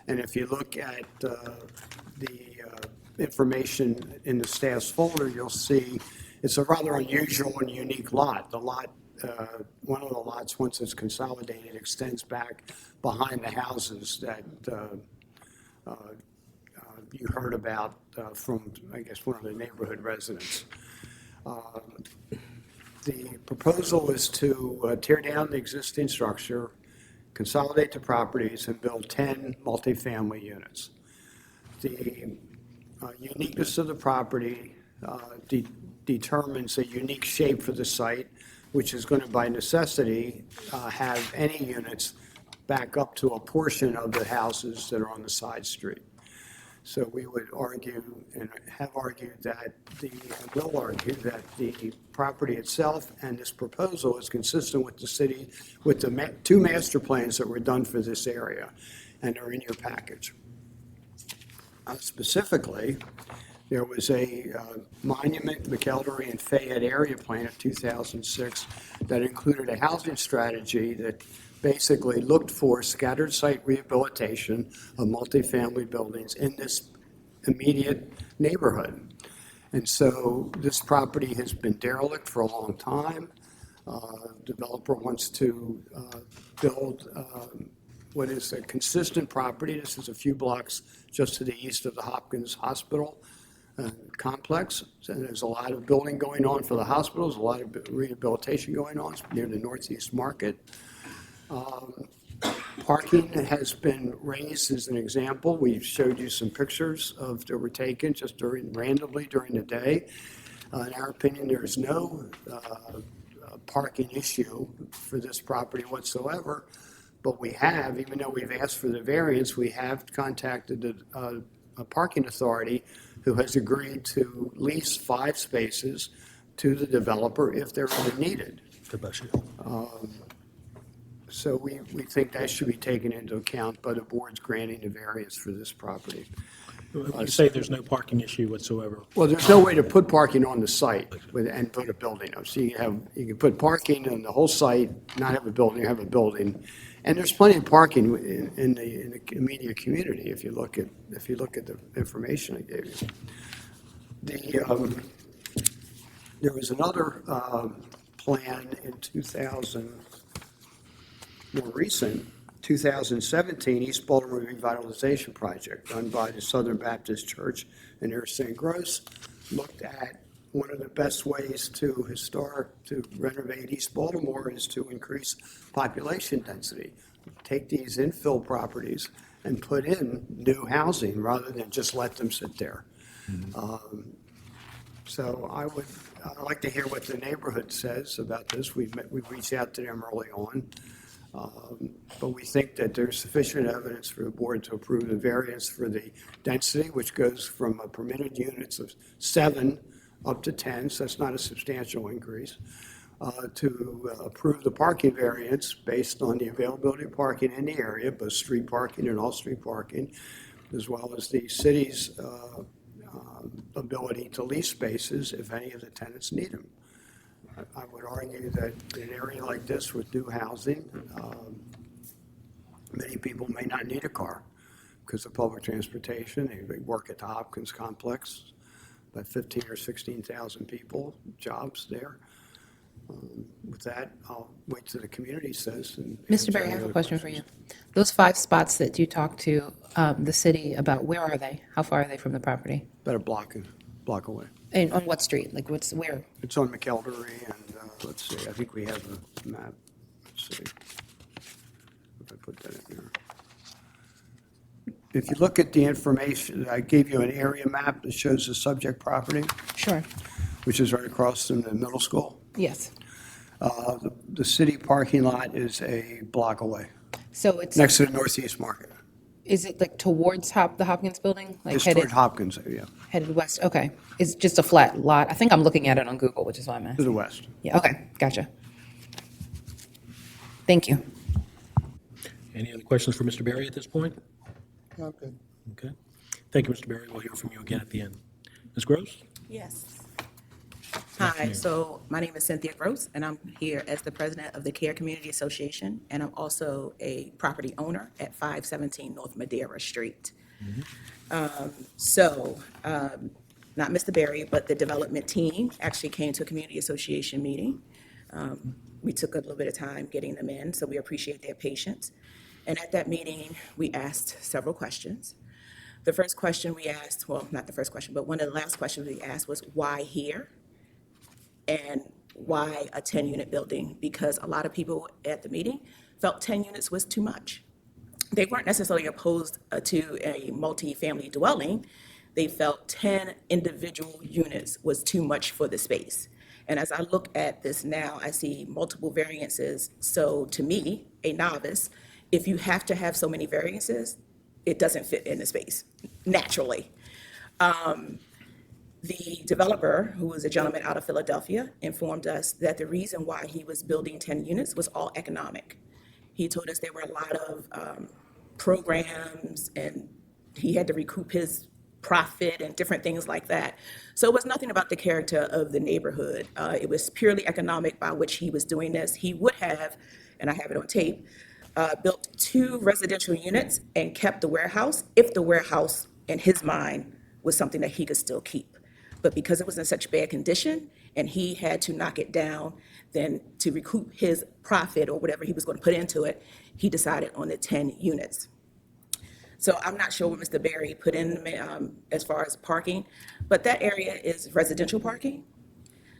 And if you look at the information in the staff's folder, you'll see it's a rather unusual and unique lot. The lot, one of the lots, once it's consolidated, extends back behind the houses that you heard about from, I guess, one of the neighborhood residents. The proposal is to tear down the existing structure, consolidate the properties, and build 10 multifamily units. The uniqueness of the property determines a unique shape for the site, which is going to, by necessity, have any units back up to a portion of the houses that are on the side street. So we would argue, and have argued that will argue that the property itself and this proposal is consistent with the city, with the two master plans that were done for this area and are in your package. Specifically, there was a Monument, McElderry, and Fayette area plan of 2006 that included a housing strategy that basically looked for scattered site rehabilitation of multifamily buildings in this immediate neighborhood. And so this property has been derelict for a long time. Developer wants to build what is a consistent property. This is a few blocks just to the east of the Hopkins Hospital complex. And there's a lot of building going on for the hospitals, a lot of rehabilitation going on near the Northeast Market. Parking has been raised as an example. We showed you some pictures that were taken just randomly during the day. In our opinion, there is no parking issue for this property whatsoever. But we have, even though we've asked for the variance, we have contacted a parking authority who has agreed to lease 5 spaces to the developer if they're ever needed. So we think that should be taken into account by the board's granting the variance for this property. You say there's no parking issue whatsoever. Well, there's no way to put parking on the site and put a building up. So you can put parking on the whole site, not have a building, have a building. And there's plenty of parking in the immediate community if you look at the information I gave you. There was another plan in 2017 East Baltimore Revitalization Project done by the Southern Baptist Church in near St. Gross, looked at one of the best ways to renovate East Baltimore is to increase population density. Take these infill properties and put in new housing rather than just let them sit there. So I would like to hear what the neighborhood says about this. We've reached out to them early on. But we think that there's sufficient evidence for the board to approve the variance for the density, which goes from a permitted units of 7 up to 10, so that's not a substantial increase, to approve the parking variance based on the availability of parking in the area, both street parking and off-street parking, as well as the city's ability to lease spaces if any of the tenants need them. I would argue that in an area like this with new housing, many people may not need a car because of public transportation. They work at the Hopkins complex, about 15 or 16,000 people, jobs there. With that, I'll wait till the community says. Mr. Barry, I have a question for you. Those 5 spots that you talked to the city about, where are they? How far are they from the property? About a block away. And on what street? Like where? It's on McElderry, and let's see, I think we have a map. Let's see if I put that in there. If you look at the information, I gave you an area map that shows the subject property. Sure. Which is right across from the middle school. Yes. The city parking lot is a block away, So it's, next to the Northeast Market. is it like towards the Hopkins building? Like It's headed, toward Hopkins, yeah, headed west? Okay. It's just a flat lot. I think I'm looking at it on Google, which is why I'm to asking. the west. Yeah, okay, gotcha. Thank you. Any other questions for Mr. Berry at this point? Okay. Okay. Thank you, Mr. Berry. We'll hear from you again at the end. Ms. Gross? Yes. Hi, so my name is Cynthia Gross, and I'm here as the president of the Care Community Association, and I'm also a property owner at 517 North Madeira Street. Not Mr. Berry, but the development team actually came to a community association meeting. We took a little bit of time getting them in, so we appreciate their patience. And at that meeting, we asked several questions. The first question we asked, well, not the first question, but one of the last questions we asked was, why here? And why a 10-unit building? Because a lot of people at the meeting felt 10 units was too much. They weren't necessarily opposed to a multi-family dwelling. They felt 10 individual units was too much for the space. And as I look at this now, I see multiple variances. So to me, a novice, if you have to have so many variances, it doesn't fit in the space naturally. The developer, who was a gentleman out of Philadelphia, informed us that the reason why he was building 10 units was all economic. He told us there were a lot of programs, and he had to recoup his profit and different things like that. So it was nothing about the character of the neighborhood. It was purely economic by which he was doing this. He would have, and I have it on tape, built 2 residential units and kept the warehouse if the warehouse, in his mind, was something that he could still keep. But because it was in such bad condition and he had to knock it down, then to recoup his profit or whatever he was going to put into it, he decided on the 10 units. So I'm not sure what Mr. Berry put in as far as parking, but that area is residential parking.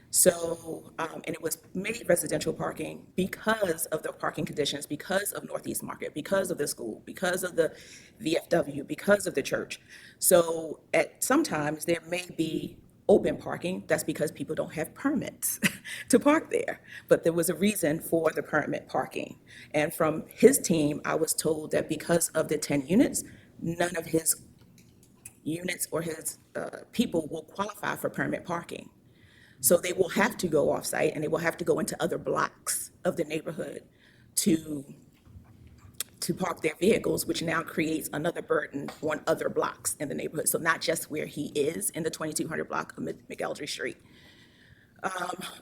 So, and it was made residential parking because of the parking conditions, because of Northeast Market, because of the school, because of the VFW, because of the church. So at sometimes there may be open parking. That's because people don't have permits to park there. But there was a reason for the permit parking. And from his team, I was told that because of the 10 units, none of his units or his people will qualify for permit parking. So they will have to go off-site and they will have to go into other blocks of the neighborhood to park their vehicles, which now creates another burden on other blocks in the neighborhood. So not just where he is in the 2200 block of McElderry Street.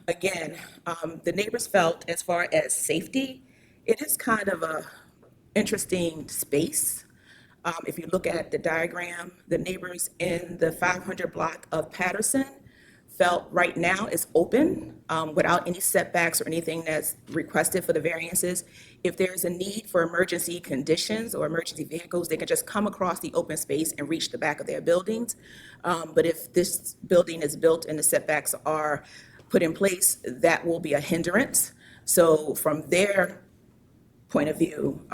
The neighbors felt as far as safety, it is kind of a interesting space. If you look at the diagram, the neighbors in the 500 block of Patterson felt right now is open without any setbacks or anything that's requested for the variances. If there's a need for emergency conditions or emergency vehicles, they can just come across the open space and reach the back of their buildings. But if this building is built and the setbacks are put in place, that will be a hindrance. So from their point of view,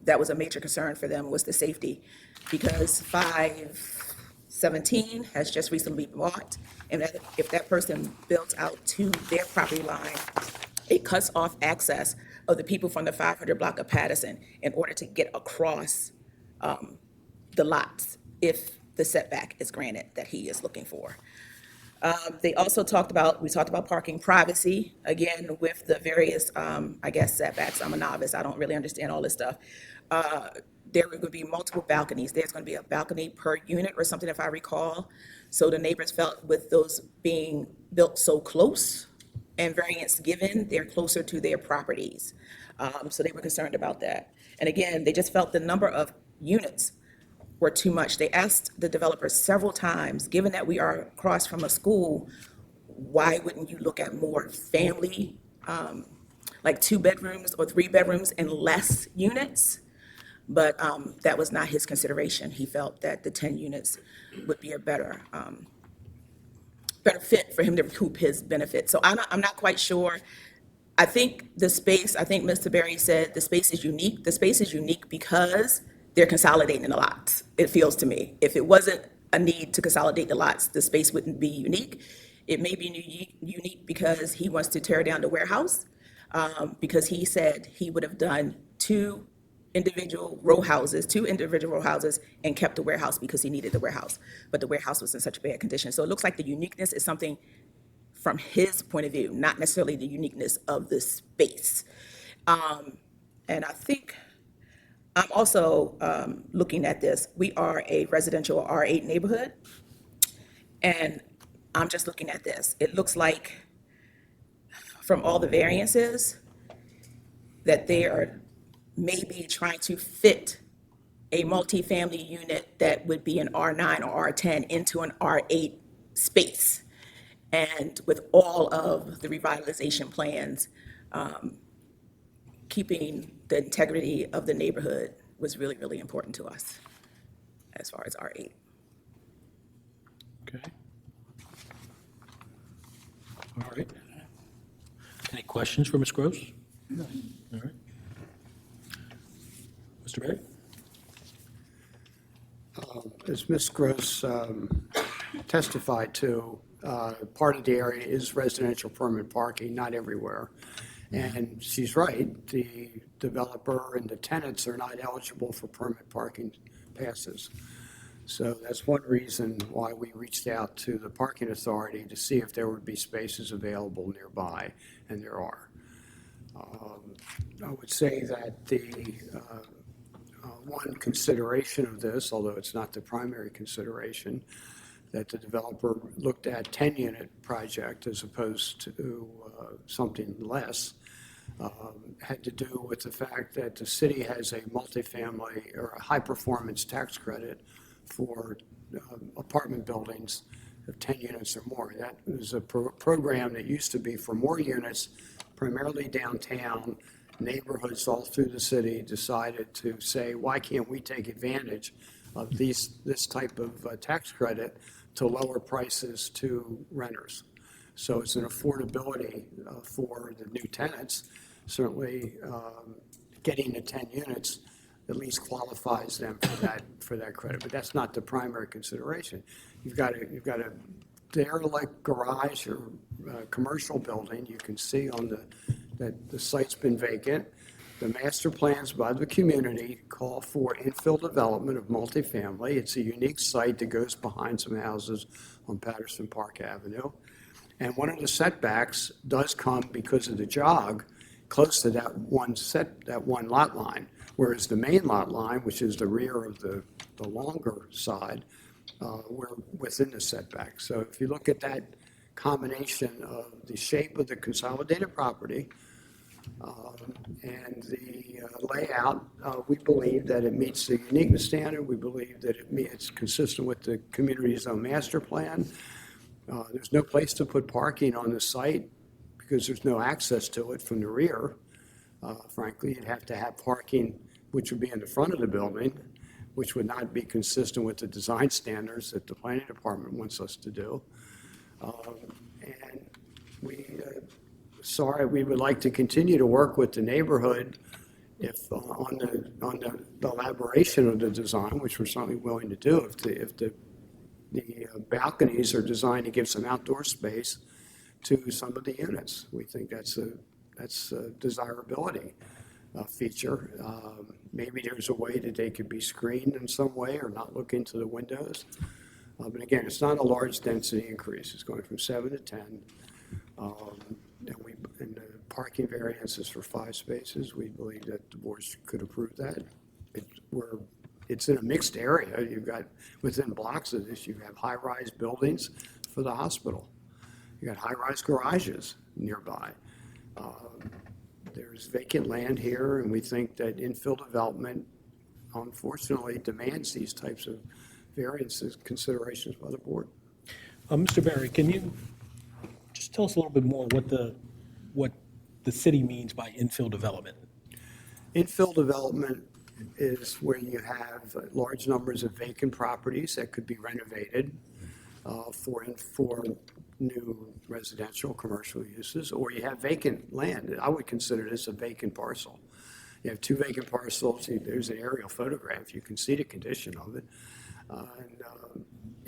that was a major concern for them, was the safety, because 517 has just recently been bought, and that if that person built out to their property line, it cuts off access of the people from the 500 block of Patterson in order to get across the lots if the setback is granted that he is looking for. We talked about parking privacy, again, with the various, setbacks. I'm a novice, I don't really understand all this stuff. There are going to be multiple balconies. There's going to be a balcony per unit or something, if I recall. So the neighbors felt with those being built so close and variance given, they're closer to their properties. So they were concerned about that. And again, they just felt the number of units were too much. They asked the developers several times, given that we are across from a school, why wouldn't you look at more family, like 2 bedrooms or 3 bedrooms and less units? But that was not his consideration. He felt that the 10 units would be a better fit for him to recoup his benefit. So I'm not quite sure. I think Mr. Berry said the space is unique. The space is unique because they're consolidating the lots, it feels to me. If it wasn't a need to consolidate the lots, the space wouldn't be unique. It may be unique because he wants to tear down the warehouse. because he said he would have done two individual row houses, and kept the warehouse because he needed the warehouse. But the warehouse was in such bad condition. So it looks like the uniqueness is something from his point of view, not necessarily the uniqueness of the space. And I think I'm also looking at this. We are a residential R8 neighborhood. And I'm just looking at this. It looks like from all the variances that they are maybe trying to fit a multifamily unit that would be an R9 or R10 into an R8 space. And with all of the revitalization plans, keeping the integrity of the neighborhood was really, really important to us as far as R8. Okay. All right. Any questions for Ms. Gross? No. All right. Mr. Berry? As Ms. Gross testified to, part of the area is residential permanent parking, not everywhere. And she's right, the developer and the tenants are not eligible for permanent parking passes. So that's one reason why we reached out to the parking authority to see if there would be spaces available nearby, and there are. I would say that the one consideration of this, although it's not the primary consideration, that the developer looked at 10-unit project as opposed to something less, had to do with the fact that the city has a multifamily or a high-performance tax credit for apartment buildings of 10 units or more. That was a program that used to be for more units, primarily downtown. Neighborhoods all through the city decided to say, why can't we take advantage of this type of tax credit to lower prices to renters? So it's an affordability for the new tenants. Certainly, getting to 10 units at least qualifies them for that credit, but that's not the primary consideration. You've got a derelict garage or commercial building. You can see on that the site's been vacant. The master plans by the community call for infill development of multifamily. It's a unique site that goes behind some houses on Patterson Park Avenue. And one of the setbacks does come because of the jog close to that one lot line, whereas the main lot line, which is the rear of the longer side, we're within the setback. So if you look at that combination of the shape of the consolidated property and the layout, we believe that it meets the uniqueness standard. We believe that it's consistent with the community zone master plan. There's no place to put parking on the site because there's no access to it from the rear. Frankly, you'd have to have parking which would be in the front of the building, which would not be consistent with the design standards that the planning department wants us to do. And we would like to continue to work with the neighborhood if on the elaboration of the design, which we're certainly willing to do, if the balconies are designed to give some outdoor space to some of the units. We think that's a desirability feature. Maybe there's a way that they could be screened in some way or not look into the windows. But again, it's not a large density increase. It's going from 7 to 10. And the parking variance is for 5 spaces. We believe that the board could approve that. It's in a mixed area. You've got, within blocks of this, you have high-rise buildings for the hospital. You got high-rise garages nearby. There's vacant land here, and we think that infill development, unfortunately, demands these types of variances considerations by the board. Mr. Berry, can you just tell us a little bit more what the city means by infill development? Infill development is where you have large numbers of vacant properties that could be renovated for new residential, commercial uses, or you have vacant land. I would consider this a vacant parcel. You have 2 vacant parcels. There's an aerial photograph. You can see the condition of it.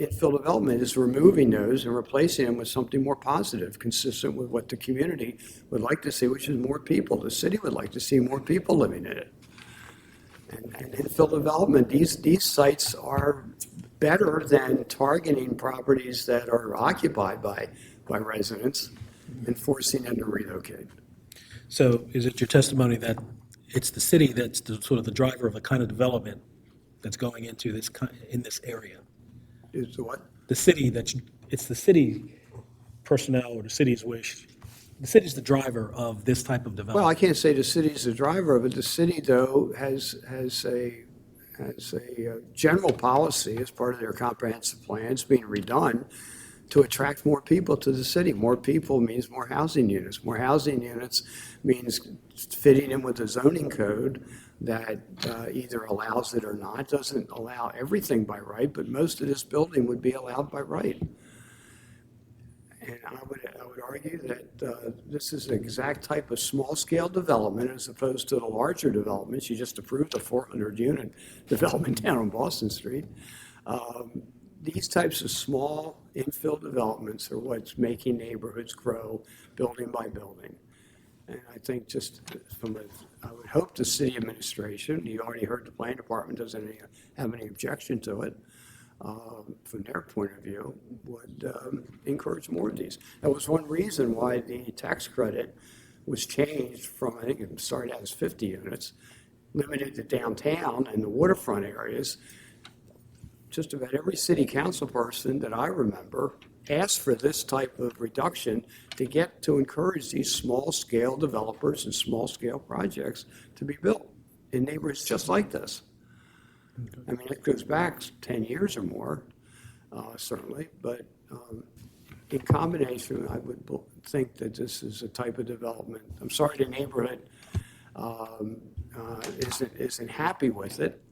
infill development is removing those and replacing them with something more positive, consistent with what the community would like to see, which is more people. The city would like to see more people living in it. And infill development, these sites are better than targeting properties that are occupied by residents and forcing them to relocate. So is it your testimony that it's the city that's sort of the driver of the kind of development that's going into this, in this area? Is the what? The city it's the city personnel or the city's wish. The city's the driver of this type of development. Well, I can't say the city's the driver of it. The city, though, has a general policy as part of their comprehensive plans being redone to attract more people to the city. More people means more housing units. More housing units means fitting in with the zoning code that either allows it or not. Doesn't allow everything by right, but most of this building would be allowed by right. And I would argue that this is the exact type of small-scale development as opposed to the larger developments. You just approved a 400-unit development down on Boston Street. These types of small infill developments are what's making neighborhoods grow building by building. And I think just I would hope the city administration, you already heard the planning department doesn't have any objection to it, from their point of view, would encourage more of these. That was one reason why the tax credit was changed from, I think it started out as 50 units, limited to downtown and the waterfront areas. Just about every city council person that I remember asked for this type of reduction to encourage these small-scale developers and small-scale projects to be built in neighborhoods just like this. I mean, it goes back 10 years or more, certainly, but in combination, I would think that this is a type of development. I'm sorry the neighborhood isn't happy with it,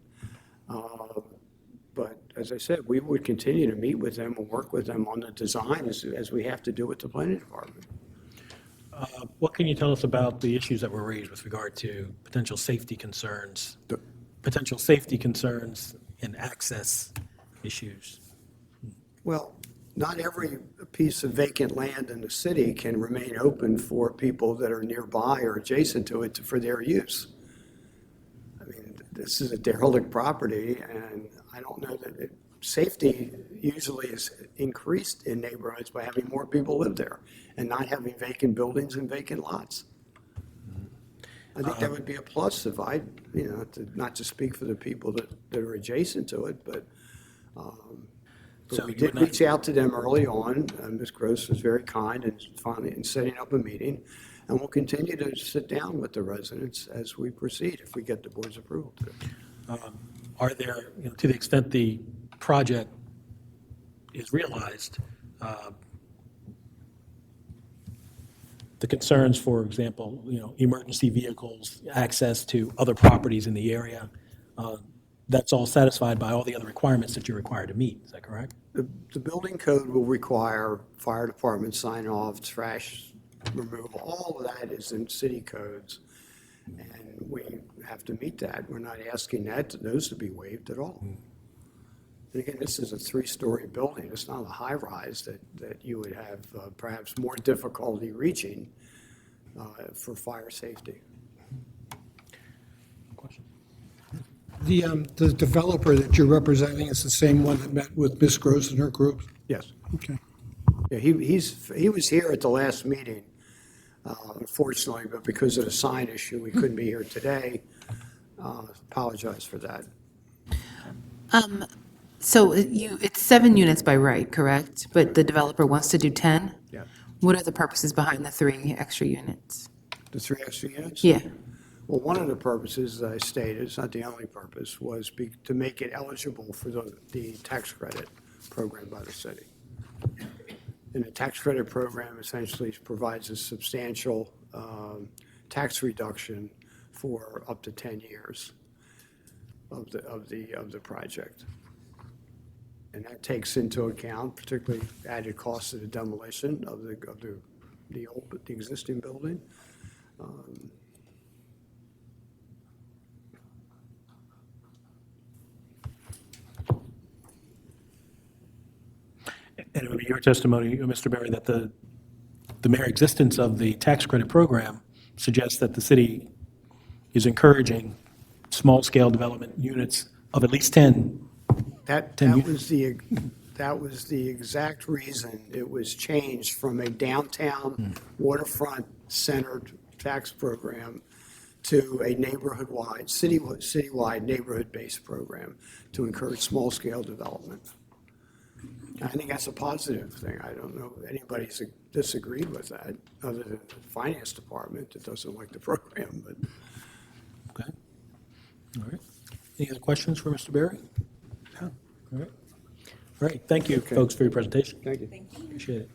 but as I said, we would continue to meet with them and work with them on the design as we have to do with the planning department. What can you tell us about the issues that were raised with regard to potential safety concerns and access issues? Well, not every piece of vacant land in the city can remain open for people that are nearby or adjacent to it for their use. I mean, this is a derelict property, and I don't know that safety usually is increased in neighborhoods by having more people live there and not having vacant buildings and vacant lots. I think that would be a plus if not to speak for the people that are adjacent to it, but So we you did would not- reach out to them early on. Ms. Gross was very kind in setting up a meeting, and we'll continue to sit down with the residents as we proceed if we get the board's approval to it. Are there, to the extent the project is realized, the concerns, for example, emergency vehicles, access to other properties in the area, that's all satisfied by all the other requirements that you're required to meet, is that correct? The building code will require fire department sign-off, trash removal, all of that is in city codes. And we have to meet that. We're not asking those to be waived at all. And again, this is a 3-story building. It's not a high-rise that you would have perhaps more difficulty reaching for fire safety. Question? The developer that you're representing is the same one that met with Ms. Gross and her group? Yes. Okay. Yeah, he was here at the last meeting, unfortunately, but because of the sign issue, we couldn't be here today. Apologize for that. So it's 7 units by right, correct? But the developer wants to do 10? Yeah. What are the purposes behind the 3 extra units? The 3 extra units? Yeah. Well, one of the purposes, as I stated, it's not the only purpose, was to make it eligible for the tax credit program by the city. And the tax credit program essentially provides a substantial tax reduction for up to 10 years of the project. And that takes into account particularly added costs of the demolition of the existing building. your testimony, Mr. Berry, that the mere existence of the tax credit program suggests that the city is encouraging small-scale development units of at least 10. That 10 was the exact reason it was changed from a downtown waterfront-centered tax program to a neighborhood-wide, citywide neighborhood-based program to encourage small-scale development. I think that's a positive thing. I don't know if anybody's disagreed with that, other than the finance department that doesn't like the program, but. Okay. All right. Any other questions for Mr. Berry? No. All right. All right. Thank you, folks, for your presentation. Thank you. Appreciate it.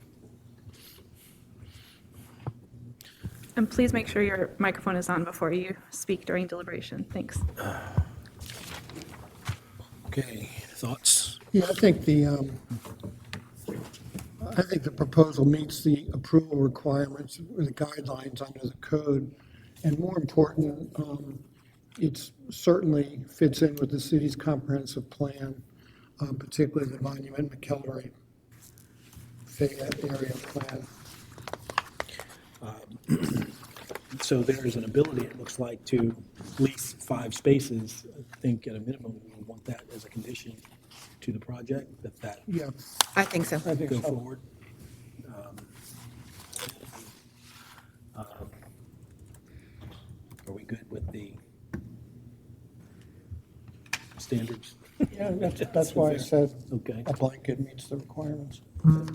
And please make sure your microphone is on before you speak during deliberation. Thanks. Okay. Thoughts? Yeah, I think the proposal meets the approval requirements or the guidelines under the code. And more important, it certainly fits in with the city's comprehensive plan, particularly the Monument McElderry Fayette area plan. So there's an ability, it looks like, to lease 5 spaces. I think at a minimum, we want that as a condition to the project, that Yeah, I think so. I think go so. forward. Are we good with the standards? Yeah, that's why I said Okay. a blanket meets the requirements. All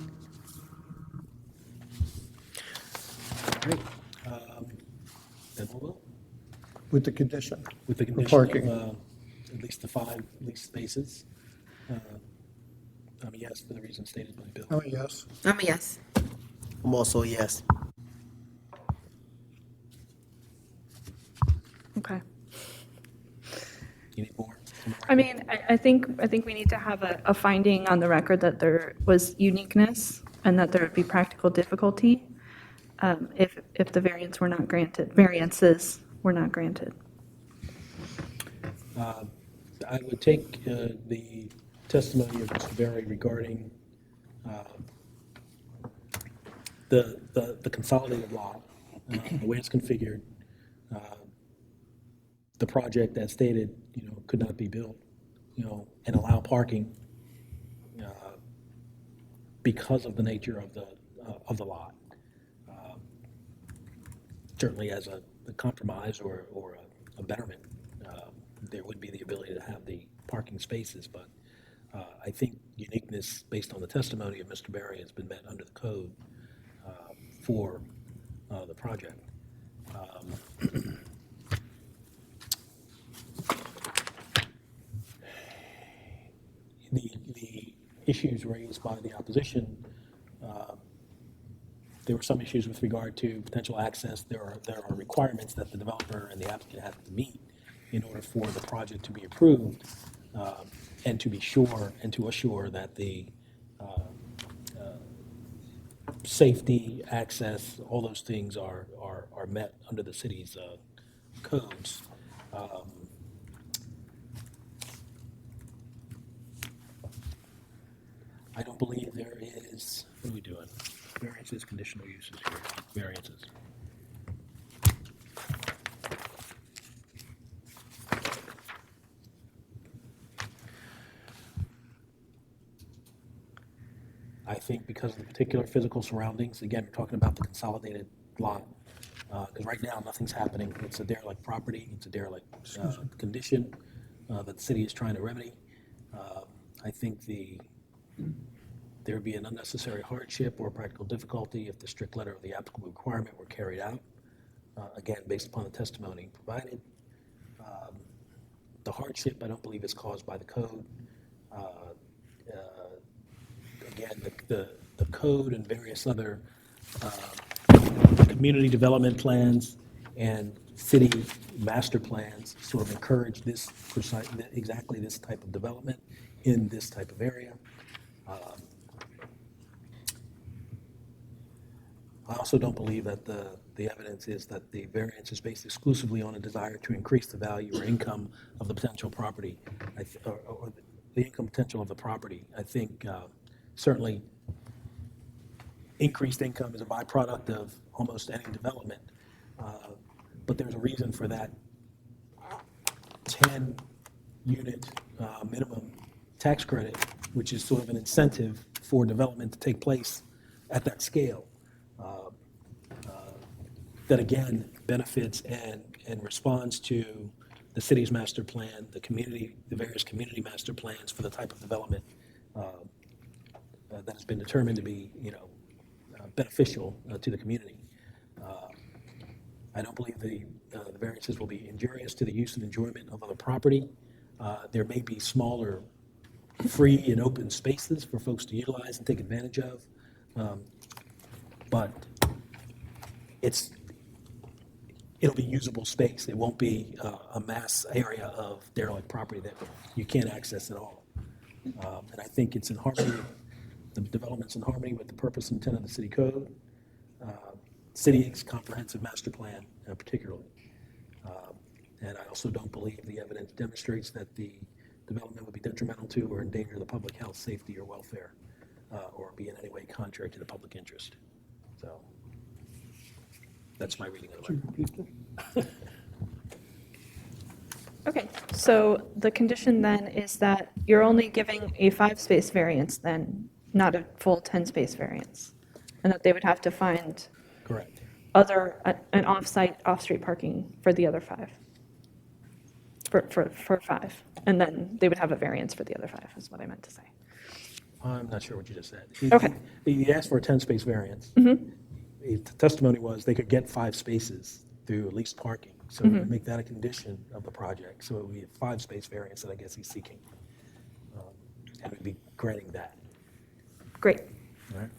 right. Then we'll vote With the condition. with the For condition parking. of at least the 5 leased spaces. I'm a yes for the reason stated by Bill. Oh, yes. I'm a yes. I'm also a yes. Okay. You need more? I mean, I think we need to have a finding on the record that there was uniqueness and that there would be practical difficulty if the variances were not granted. I would take the testimony of Mr. Berry regarding the consolidated lot, the way it's configured. The project as stated, could not be built, and allow parking because of the nature of the lot. Certainly as a compromise or a betterment, there would be the ability to have the parking spaces, but I think uniqueness based on the testimony of Mr. Berry has been met under the code for the project. The issues raised by the opposition, there were some issues with regard to potential access. There are requirements that the developer and the applicant have to meet in order for the project to be approved, and to be sure and to assure that the safety, access, all those things are met under the city's codes. I don't believe there is, what are we doing? Variances, conditional uses here, variances. I think because of the particular physical surroundings, again, we're talking about the consolidated lot, because right now, nothing's happening. It's a derelict property, it's a derelict condition that the city is trying to remedy. I think there would be an unnecessary hardship or practical difficulty if the strict letter of the applicable requirement were carried out, again, based upon the testimony provided. The hardship, I don't believe, is caused by the code. Again, the code and various other community development plans and city master plans sort of encourage this exactly this type of development in this type of area. I also don't believe that the evidence is that the variance is based exclusively on a desire to increase the value or income of the potential property, or the income potential of the property. I think certainly increased income is a byproduct of almost any development. But there's a reason for that 10-unit minimum tax credit, which is sort of an incentive for development to take place at that scale. That again benefits and responds to the city's master plan, the various community master plans for the type of development that has been determined to be, beneficial to the community. I don't believe the variances will be injurious to the use and enjoyment of other property. There may be smaller, free and open spaces for folks to utilize and take advantage of, but it'll be usable space. It won't be a mass area of derelict property that you can't access at all. And I think it's in harmony, the development's in harmony with the purpose and intent of the city code, city's comprehensive master plan particularly. And I also don't believe the evidence demonstrates that the development would be detrimental to or endanger the public health, safety, or welfare, or be in any way contrary to the public interest. So that's my reading of it. Okay, so the condition then is that you're only giving a 5-space variance then, not a full 10-space variance, and that they would have to find Correct. an off-street parking for the other 5. For 5, and then they would have a variance for the other 5, is what I meant to say. I'm not sure what you just said. Okay. He asked for a 10-space variance. The testimony was they could get 5 spaces through leased parking. So we would make that a condition of the project. So it would be a 5-space variance that I guess he's seeking. And we'd be granting that. Great. All right.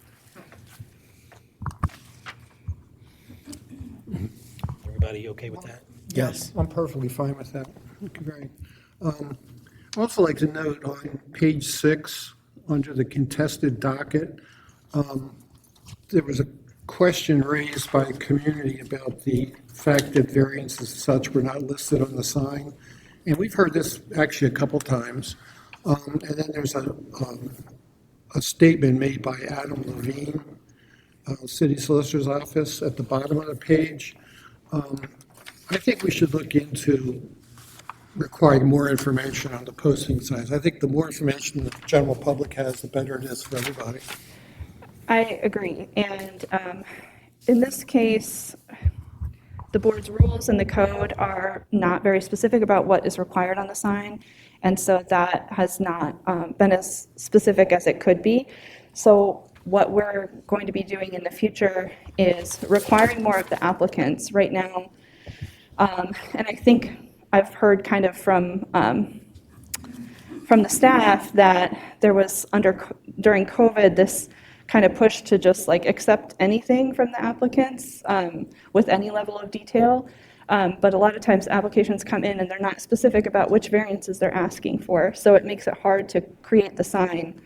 Everybody okay with that? Yes. I'm perfectly fine with that. Okay, great. I'd also like to note on page 6, under the contested docket, there was a question raised by the community about the fact that variances and such were not listed on the sign. And we've heard this actually a couple times. And then there's a statement made by Adam Levine, City Solicitor's Office, at the bottom of the page. I think we should look into requiring more information on the posting signs. I think the more information the general public has, the better it is for everybody. I agree, and in this case, the board's rules and the code are not very specific about what is required on the sign, and so that has not been as specific as it could be. So what we're going to be doing in the future is requiring more of the applicants right now. And I think I've heard kind of from the staff that there was during COVID, this kind of push to just like accept anything from the applicants with any level of detail. But a lot of times applications come in and they're not specific about which variances they're asking for. So it makes it hard to create the sign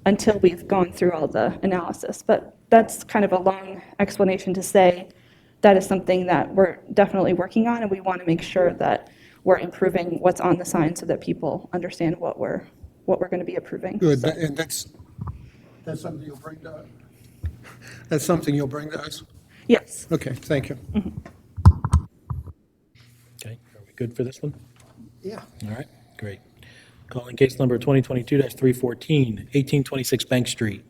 until we've gone through all the analysis. But that's kind of a long explanation to say that is something that we're definitely working on, and we want to make sure that we're improving what's on the sign so that people understand what we're going to be approving. Good, So, and that's something you'll bring to us? That's something you'll bring to us? yes. Okay, thank you. Okay, are we good for this one? Yeah. All right, great. Calling case number 2022-314, 1826 Bank Street.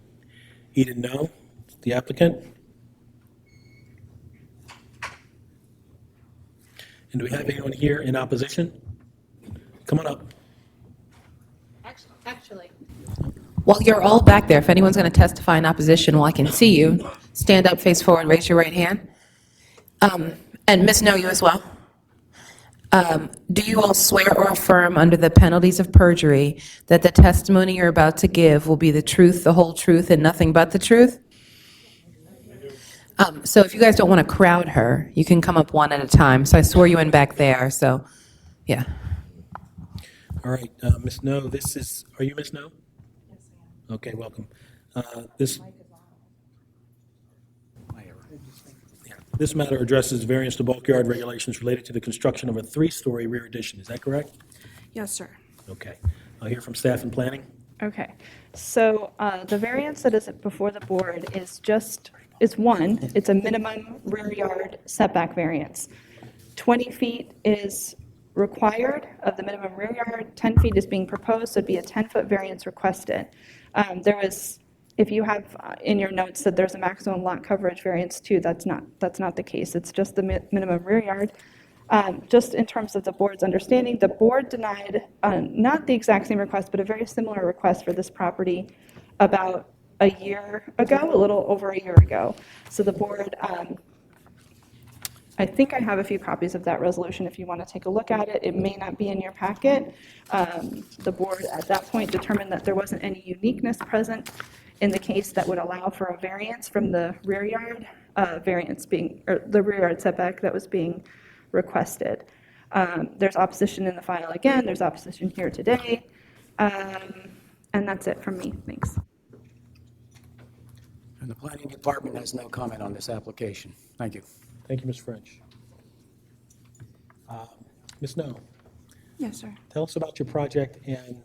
Eden No, the applicant. And do we have anyone here in opposition? Come on up. Actually. While you're all back there, if anyone's going to testify in opposition, well, I can see you. Stand up, face forward, raise your right hand. And Ms. No, you as well. Do you all swear or affirm under the penalties of perjury that the testimony you're about to give will be the truth, the whole truth, and nothing but the truth? So if you guys don't want to crowd her, you can come up one at a time. So I swore you in back there, so, yeah. All right, Ms. No, are you Ms. No? Yes, I am. Okay, welcome. This matter addresses variance to bulk yard regulations related to the construction of a 3-story rear addition. Is that correct? Yes, sir. Okay. I'll hear from staff and planning. Okay, so the variance that is before the board is one, it's a minimum rear yard setback variance. 20 feet is required of the minimum rear yard, 10 feet is being proposed, so it'd be a 10-foot variance requested. There is, if you have in your notes that there's a maximum lot coverage variance too, that's not the case. It's just the minimum rear yard. Just in terms of the board's understanding, the board denied not the exact same request, but a very similar request for this property about a year ago, a little over a year ago. So the board, I think I have a few copies of that resolution if you want to take a look at it. It may not be in your packet. The board at that point determined that there wasn't any uniqueness present in the case that would allow for a variance from the rear yard the rear yard setback that was being requested. There's opposition in the file again, there's opposition here today, and that's it from me, thanks. And the planning department has no comment on this application. Thank you. Thank you, Ms. French. Ms. No, Yes, sir. tell us about your project, and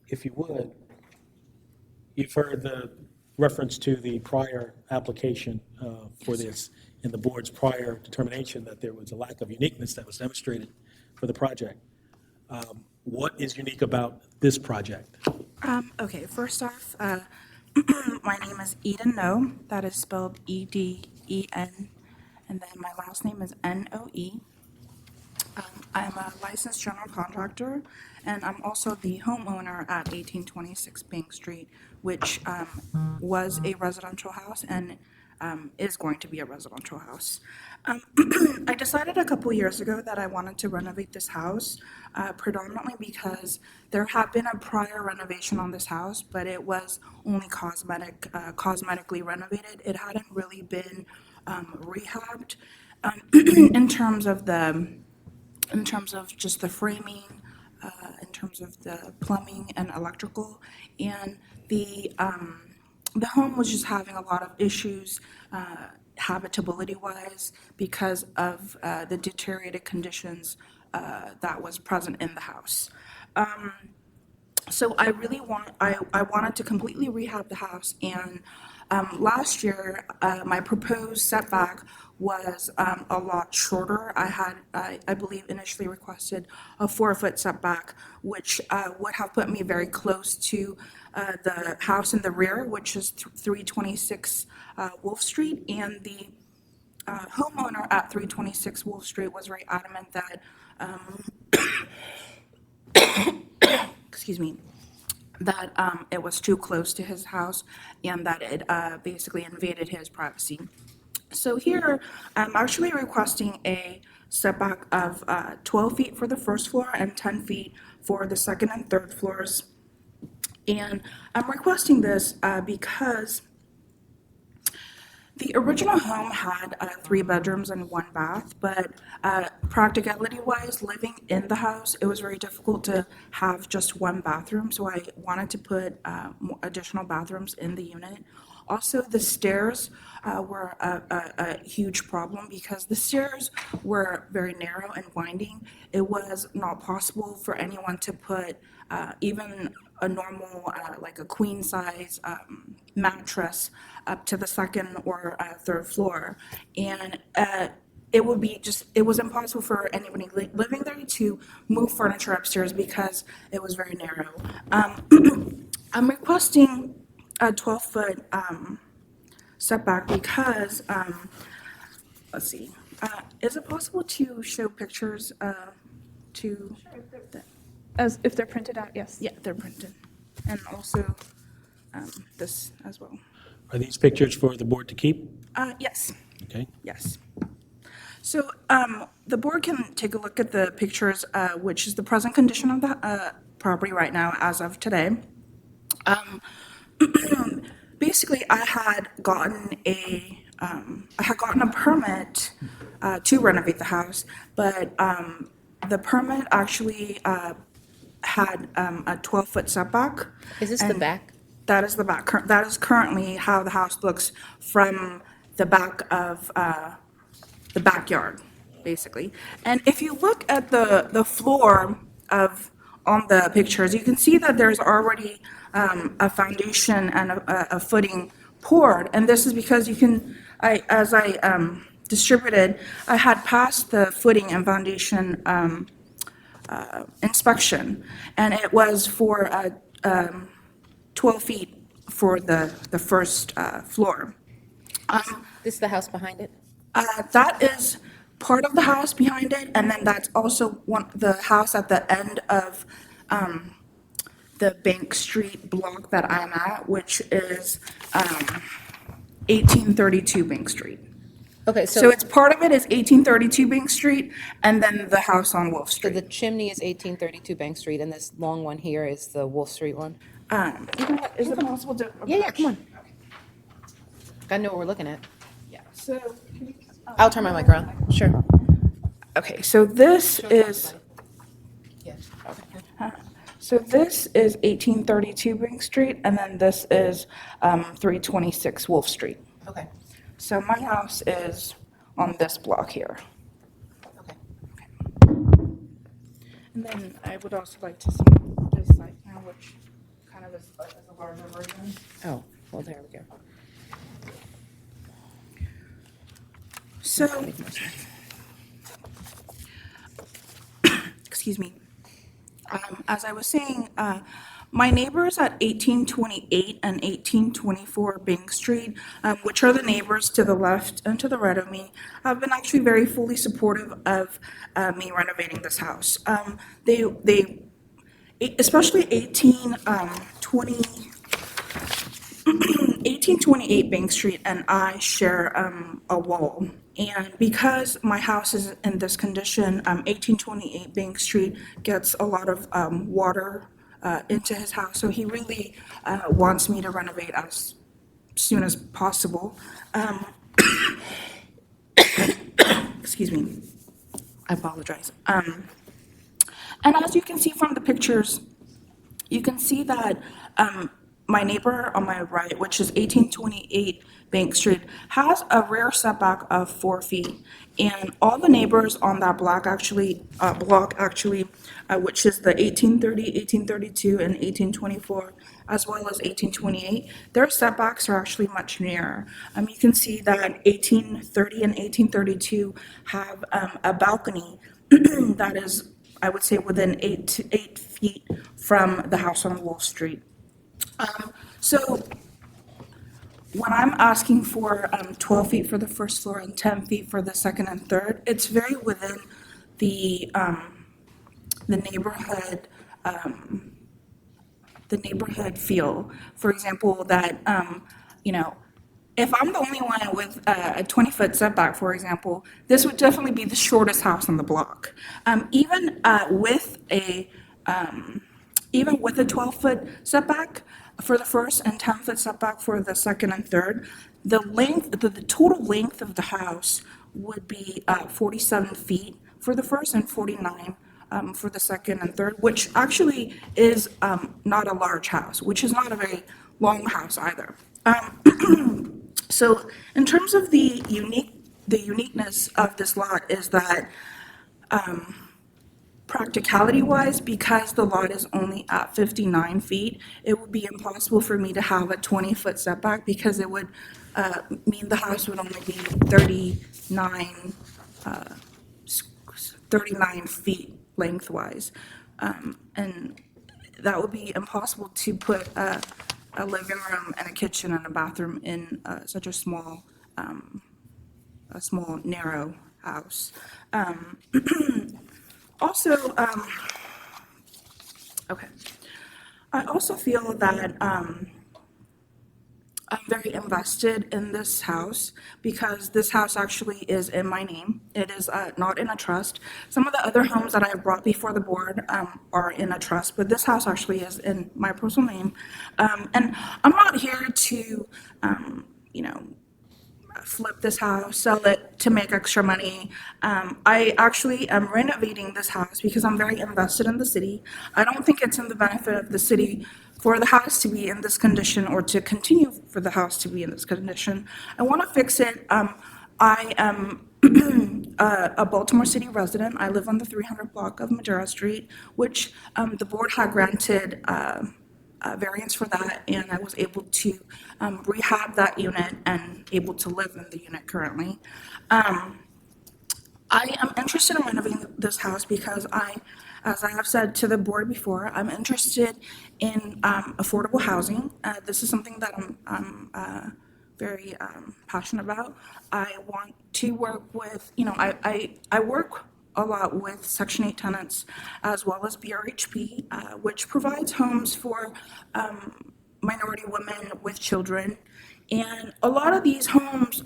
if you would, you've heard the reference to the prior application for this and the board's prior determination that there was a lack of uniqueness that was demonstrated for the project. What is unique about this project? Okay, first off, my name is Eden No. That is spelled E-D-E-N. And then my last name is N-O-E. I'm a licensed general contractor, and I'm also the homeowner at 1826 Bank Street, which was a residential house and is going to be a residential house. I decided a couple years ago that I wanted to renovate this house, predominantly because there had been a prior renovation on this house, but it was only cosmetically renovated. It hadn't really been rehabbed in terms of just the framing, in terms of the plumbing and electrical, and the home was just having a lot of issues habitability-wise because of the deteriorated conditions that was present in the house. So I wanted to completely rehab the house, and last year, my proposed setback was a lot shorter. I had, I believe, initially requested a 4-foot setback, which would have put me very close to the house in the rear, which is 326 Wolf Street, and the homeowner at 326 Wolf Street was very adamant that, excuse me, that it was too close to his house and that it basically invaded his privacy. So here, I'm actually requesting a setback of 12 feet for the first floor and 10 feet for the second and third floors. And I'm requesting this because the original home had 3 bedrooms and 1 bath, but practicality-wise, living in the house, it was very difficult to have just 1 bathroom, so I wanted to put additional bathrooms in the unit. Also, the stairs were a huge problem because the stairs were very narrow and winding. It was not possible for anyone to put even a normal, like a queen size mattress up to the second or third floor. And it was impossible for anybody living there to move furniture upstairs because it was very narrow. I'm requesting a 12-foot setback because, let's see, is it possible to show pictures to? As if they're printed out, yes. Yeah, they're printed. And also this as well. Are these pictures for the board to keep? Yes. Okay. Yes. So the board can take a look at the pictures, which is the present condition of the property right now as of today. Basically, I had gotten a permit to renovate the house, but the permit actually had a 12-foot setback. Is this the back? That is the back. That is currently how the house looks from the back of the backyard, basically. And if you look at the floor of on the pictures, you can see that there's already a foundation and a footing poured. And this is because as I distributed, I had passed the footing and foundation inspection, and it was for 12 feet for the first floor. This is the house behind it? That is part of the house behind it, and then that's also the house at the end of the Bank Street block that I'm at, which is 1832 Bank Street. Okay, So it's part of it is 1832 Bank Street, and then the house on Wolf So Street. the chimney is 1832 Bank Street, and this long one here is the Wolf Street one? Is it possible to? Yeah, come on. I know what we're looking at. Yeah, so. I'll turn my mic around. Sure. Okay, so this is. Yeah. So this is 1832 Bank Street, and then this is 326 Wolf Street. Okay. So my house is on this block here. Okay. And then I would also like to see this site now, which kind of is a larger version. Oh, well, there we go. So, excuse me. As I was saying, my neighbors at 1828 and 1824 Bank Street, which are the neighbors to the left and to the right of me, have been actually very fully supportive of me renovating this house. They especially 1828 Bank Street and I share a wall. And because my house is in this condition, 1828 Bank Street gets a lot of water into his house. So he really wants me to renovate as soon as possible. Excuse me. I apologize. And as you can see from the pictures, you can see that my neighbor on my right, which is 1828 Bank Street, has a rear setback of 4 feet. And all the neighbors on that block actually, which is the 1830, 1832, and 1824, as well as 1828, their setbacks are actually much nearer. You can see that 1830 and 1832 have a balcony that is, I would say, within 8 feet from the house on Wolf Street. So when I'm asking for 12 feet for the first floor and 10 feet for the second and third, it's very within the neighborhood feel. For example, that if I'm the only one with a 20-foot setback, for example, this would definitely be the shortest house on the block. Even with a 12-foot setback for the first and 10-foot setback for the second and third, the total length of the house would be 47 feet for the first and 49 for the second and third, which actually is not a large house, which is not a very long house either. So in terms of the uniqueness of this lot is that practicality-wise, because the lot is only at 59 feet, it would be impossible for me to have a 20-foot setback because it would mean the house would only be 39 feet lengthwise. And that would be impossible to put a living room and a kitchen and a bathroom in such a small, narrow house. Also, okay, I also feel that I'm very invested in this house because this house actually is in my name. It is not in a trust. Some of the other homes that I've brought before the board are in a trust, but this house actually is in my personal name. And I'm not here to, flip this house, sell it to make extra money. I actually am renovating this house because I'm very invested in the city. I don't think it's in the benefit of the city for the house to be in this condition or to continue for the house to be in this condition. I want to fix it I am a Baltimore City resident. I live on the 300 block of Madera Street, which the board had granted variance for that, and I was able to rehab that unit and able to live in the unit currently. I am interested in renovating this house because as I have said to the board before, I'm interested in affordable housing. This is something that I'm very passionate about. I want to work with, I work a lot with Section 8 tenants as well as BRHP, which provides homes for minority women with children. And a lot of these homes,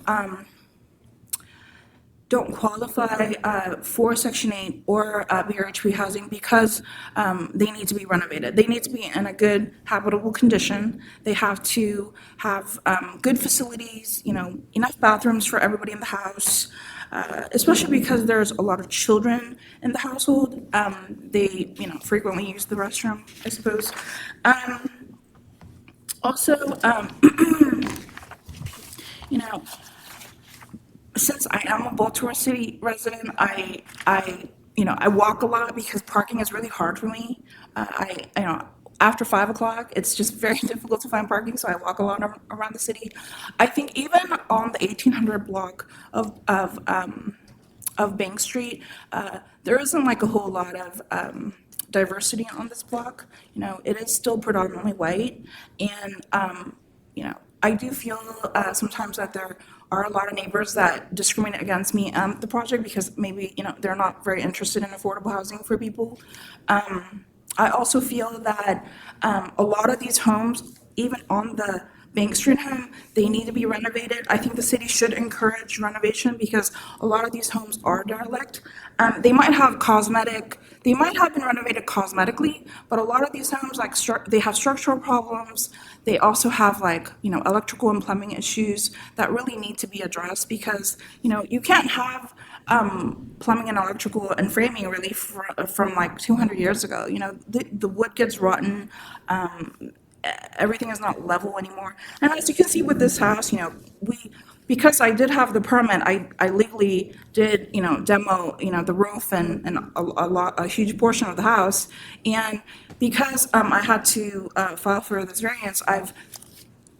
don't qualify for Section 8 or BRHP housing because they need to be renovated. They need to be in a good habitable condition. They have to have good facilities, enough bathrooms for everybody in the house, especially because there's a lot of children in the household. They, frequently use the restroom, I suppose. Also, since I am a Baltimore City resident, I walk a lot because parking is really hard for me. After 5 o'clock, it's just very difficult to find parking, so I walk a lot around the city. I think even on the 1800 block of Bank Street, there isn't like a whole lot of diversity on this block. It is still predominantly white, and I do feel sometimes that there are a lot of neighbors that discriminate against me and the project because maybe, they're not very interested in affordable housing for people. I also feel that a lot of these homes, even on the Bank Street home, they need to be renovated. I think the city should encourage renovation because a lot of these homes are derelict. They might have been renovated cosmetically, but a lot of these homes, they have structural problems. They also have electrical and plumbing issues that really need to be addressed because, you can't have plumbing and electrical and framing really from 200 years ago. The wood gets rotten. Everything is not level anymore. And as you can see with this house, because I did have the permit, I legally did, demo, the roof and a huge portion of the house. And because I had to file for this variance, I've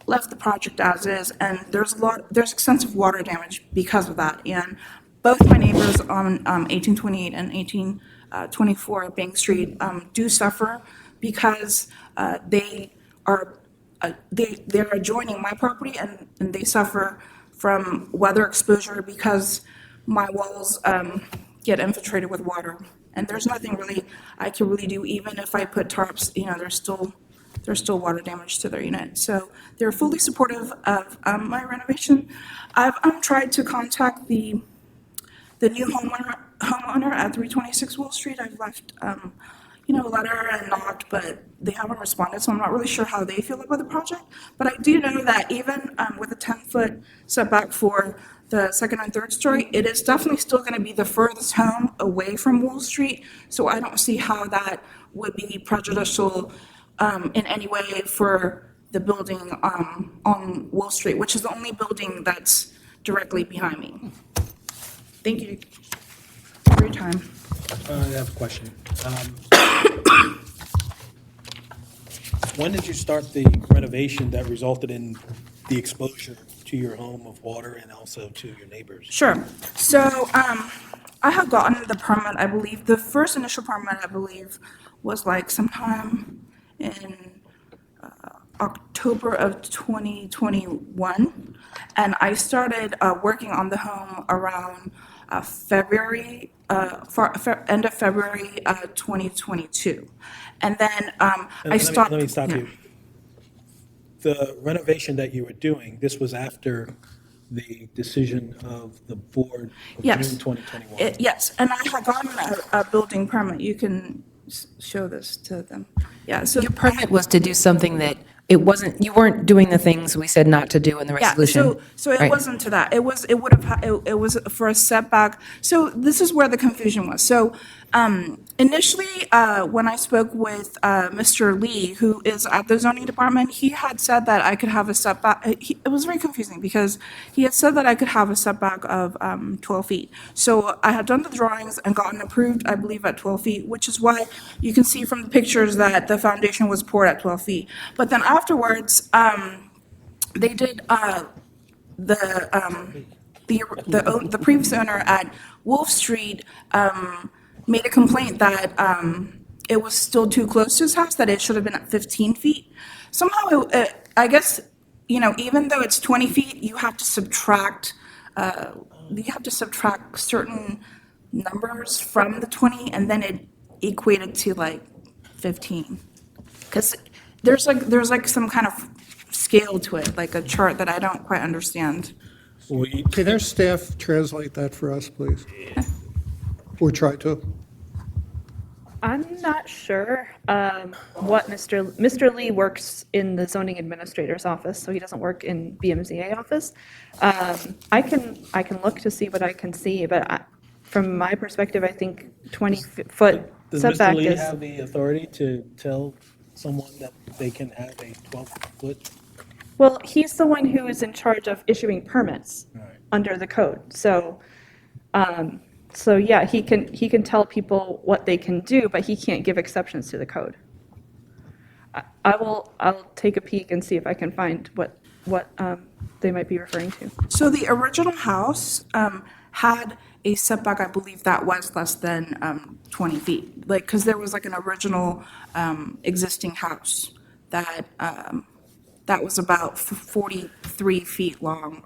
left the project as is, and there's extensive water damage because of that. And both my neighbors on 1828 and 1824 Bank Street do suffer because they're adjoining my property and they suffer from weather exposure because my walls get infiltrated with water. And there's nothing really I can really do, even if I put tarps, there's still water damage to their unit. So they're fully supportive of my renovation. I've tried to contact the new homeowner at 326 Wall Street. I've left a letter and knocked, but they haven't responded, so I'm not really sure how they feel about the project. But I do know that even with a 10-foot setback for the second and third story, it is definitely still going to be the furthest home away from Wall Street, so I don't see how that would be prejudicial in any way for the building on Wall Street, which is the only building that's directly behind me. Thank you for your time. I have a question. When did you start the renovation that resulted in the exposure to your home of water and also to your neighbors? Sure. So I have gotten the permit, I believe, the first initial permit, I believe, was sometime in October of 2021. And I started working on the home around February, end of February 2022. And then I stopped. Let me stop you. The renovation that you were doing, this was after the decision of the board of Yes. June 2021? Yes, and I had gotten a building permit. You can show this to them. Yeah, so. Your permit was to do something that you weren't doing the things we said not to do in the resolution. Yeah, so it Right. wasn't to that. It was for a setback. So this is where the confusion was. So Initially, when I spoke with Mr. Lee, who is at the zoning department, he had said that I could have a setback. It was very confusing because he had said that I could have a setback of 12 feet. So I had done the drawings and gotten approved, I believe, at 12 feet, which is why you can see from the pictures that the foundation was poured at 12 feet. But then afterwards, they did the previous owner at Wolf Street made a complaint that it was still too close to his house, that it should have been at 15 feet. Somehow, I guess, even though it's 20 feet, you have to subtract certain numbers from the 20, and then it equated to like 15. Because there's some kind of scale to it, like a chart that I don't quite understand. Can our staff translate that for us, please? Or try to? I'm not sure what Mr. Lee works in the zoning administrator's office, so he doesn't work in BMZA office. I can look to see what I can see, but from my perspective, I think 20-foot Does setback Mr. Lee is. have the authority to tell someone that they can have a 12-foot? Well, he's the one who is in charge of issuing permits under the code. So, yeah, he can tell people what they can do, but he can't give exceptions to the code. I'll take a peek and see if I can find what they might be referring to. So the original house had a setback, I believe, that was less than 20 feet. Like, because there was like an original existing house that was about 43 feet long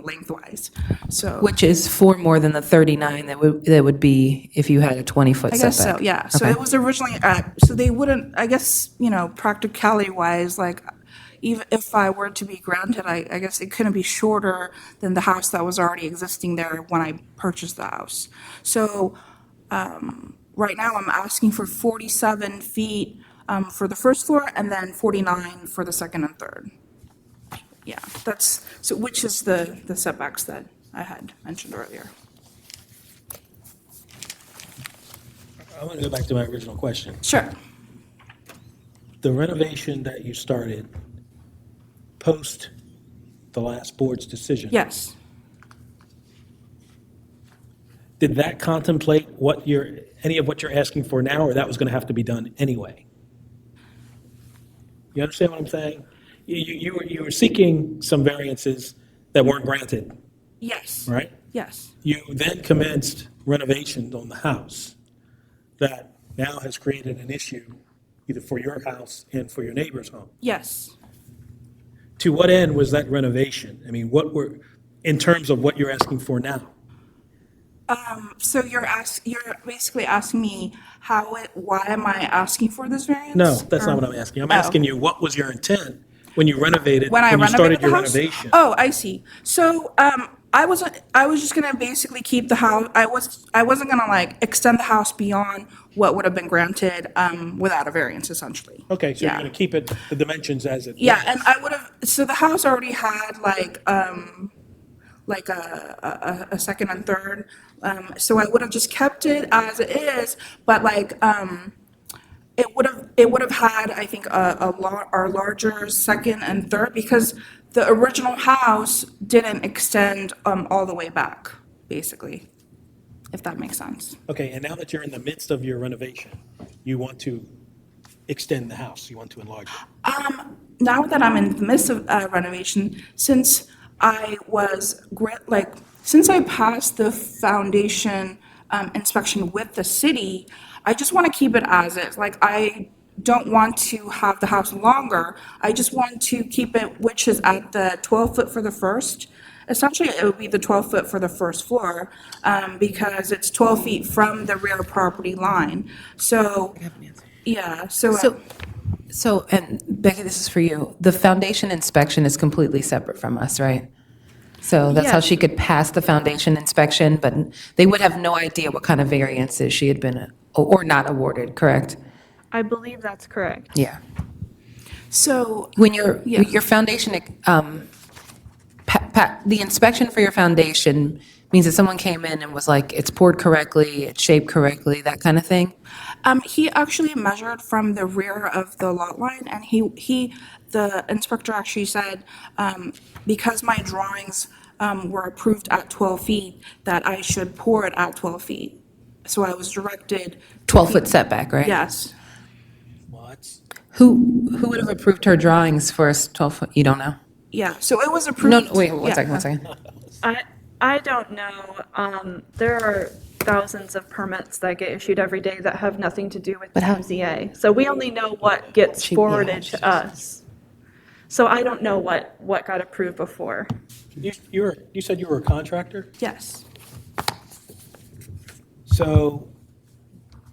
lengthwise. So Which is 4 more than the 39 that would be if you had a 20-foot setback. I guess so, yeah. So Okay. it was originally, so they wouldn't, I guess, practicality wise, like, even if I were to be granted, I guess it couldn't be shorter than the house that was already existing there when I purchased the house. So right now I'm asking for 47 feet for the first floor and then 49 for the second and third. Yeah, which is the setbacks that I had mentioned earlier. I want to go back to my original question. Sure. The renovation that you started post the last board's decision. Yes. Did that contemplate any of what you're asking for now, or that was going to have to be done anyway? You understand what I'm saying? You were seeking some variances that weren't granted, Yes. right? Yes. You then commenced renovations on the house that now has created an issue either for your house and for your neighbor's home. Yes. To what end was that renovation? I mean, in terms of what you're asking for now? So you're basically asking me why am I asking for this variance? No, that's not what I'm asking. I'm asking you, what was your intent when you renovated, When you started the your house? renovation? Oh, I see. So I was just gonna basically keep the house. I wasn't gonna like extend the house beyond what would have been granted without a variance, essentially. Okay, so Yeah. you're going to keep the dimensions as it Yeah, was. and I would have. So the house already had like a second and third. So I would have just kept it as it is, but like it would have had, I think, our larger second and third, because the original house didn't extend all the way back, basically, if that makes sense. Okay, and now that you're in the midst of your renovation, you want to extend the house, you want to enlarge it? Now that I'm in the midst of renovation, since I passed the foundation inspection with the city, I just want to keep it as is. Like, I don't want to have the house longer. I just want to keep it, which is at the 12 foot for the first. Essentially, it would be the 12 foot for the first floor because it's 12 feet from the rear property line. So, yeah, So, and Becky, this is for you. The foundation inspection is completely separate from us, right? So that's how Yeah. she could pass the foundation inspection, but they would have no idea what kind of variances she had been or not awarded, correct? I believe that's correct. Yeah. so When your Yeah. your foundation, the inspection for your foundation Means that someone came in and was like, it's poured correctly, it's shaped correctly, that kind of thing? He actually measured from the rear of the lot line, and the inspector actually said, because my drawings, were approved at 12 feet, that I should pour it at 12 feet. So I was directed. 12-foot setback, right? Yes. What? Who would have approved her drawings for a 12-foot, you don't know? Yeah, so it was No, approved. no, wait, one Yeah. second, one second. I don't know. There are thousands of permits that get issued every day that have nothing to do with But how- BMZA. So we only know what gets forwarded to us. So I don't know what got approved before. You said you were a contractor? Yes. So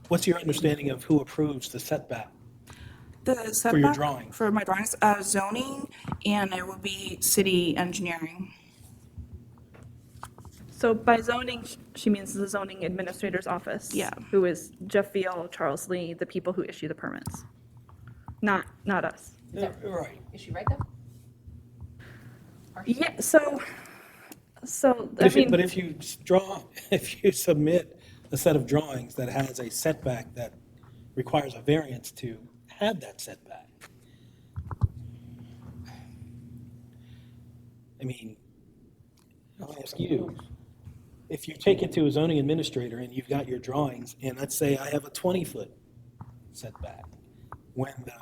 what's your understanding of who approves the setback? The setback. drawing. For my drawings, zoning, and it would be city engineering. So by zoning, she means the zoning administrator's office. Yeah. Who is Jeff Veal, Charles Lee, the people who issue the permits. Not us. Right. Is she right though? Yeah, so, But if you submit a set of drawings that has a setback that requires a variance to have that setback, I mean, I'll ask you, if you take it to a zoning administrator and you've got your drawings, and let's say I have a 20-foot setback, when the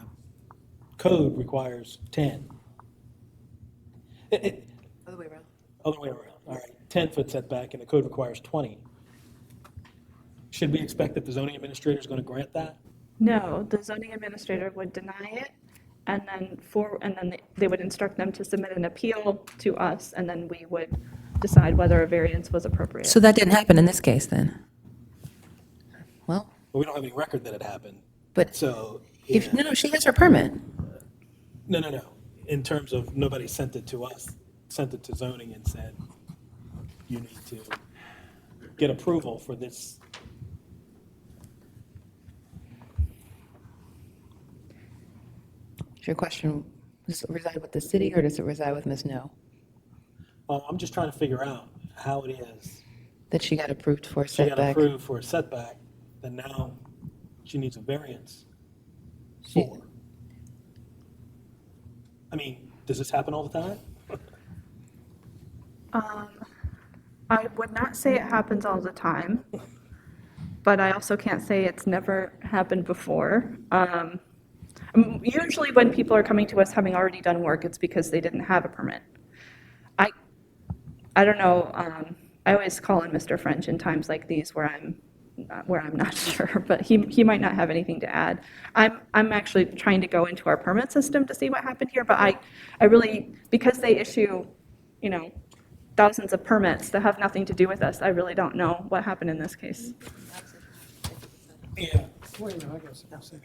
code requires 10. Other way around. Other way around, all right, 10-foot setback and the code requires 20. Should we expect that the zoning administrator is going to grant that? no, the zoning administrator would deny it, and then they would instruct them to submit an appeal to us, and then we would decide whether a variance was appropriate. So that didn't happen in this case then? Well, But we don't have any record that it happened, but so. if, no, she has her permit. No. In terms of nobody sent it to us, sent it to zoning and said, you need to get approval for this. Is your question, does it reside with the city or does it reside with Ms. No? I'm just trying to figure out how it is That she got approved for a she got setback? approved for a setback, then now she needs a variance for. I mean, does this happen all the time? I would not say it happens all the time, but I also can't say it's never happened before. Usually when people are coming to us having already done work, it's because they didn't have a permit. I don't know, I always call in Mr. French in times like these where I'm not sure, but he might not have anything to add. I'm actually trying to go into our permit system to see what happened here, but I really, because they issue, thousands of permits that have nothing to do with us, I really don't know what happened in this case. Yeah. Wait, no, I guess I'll say.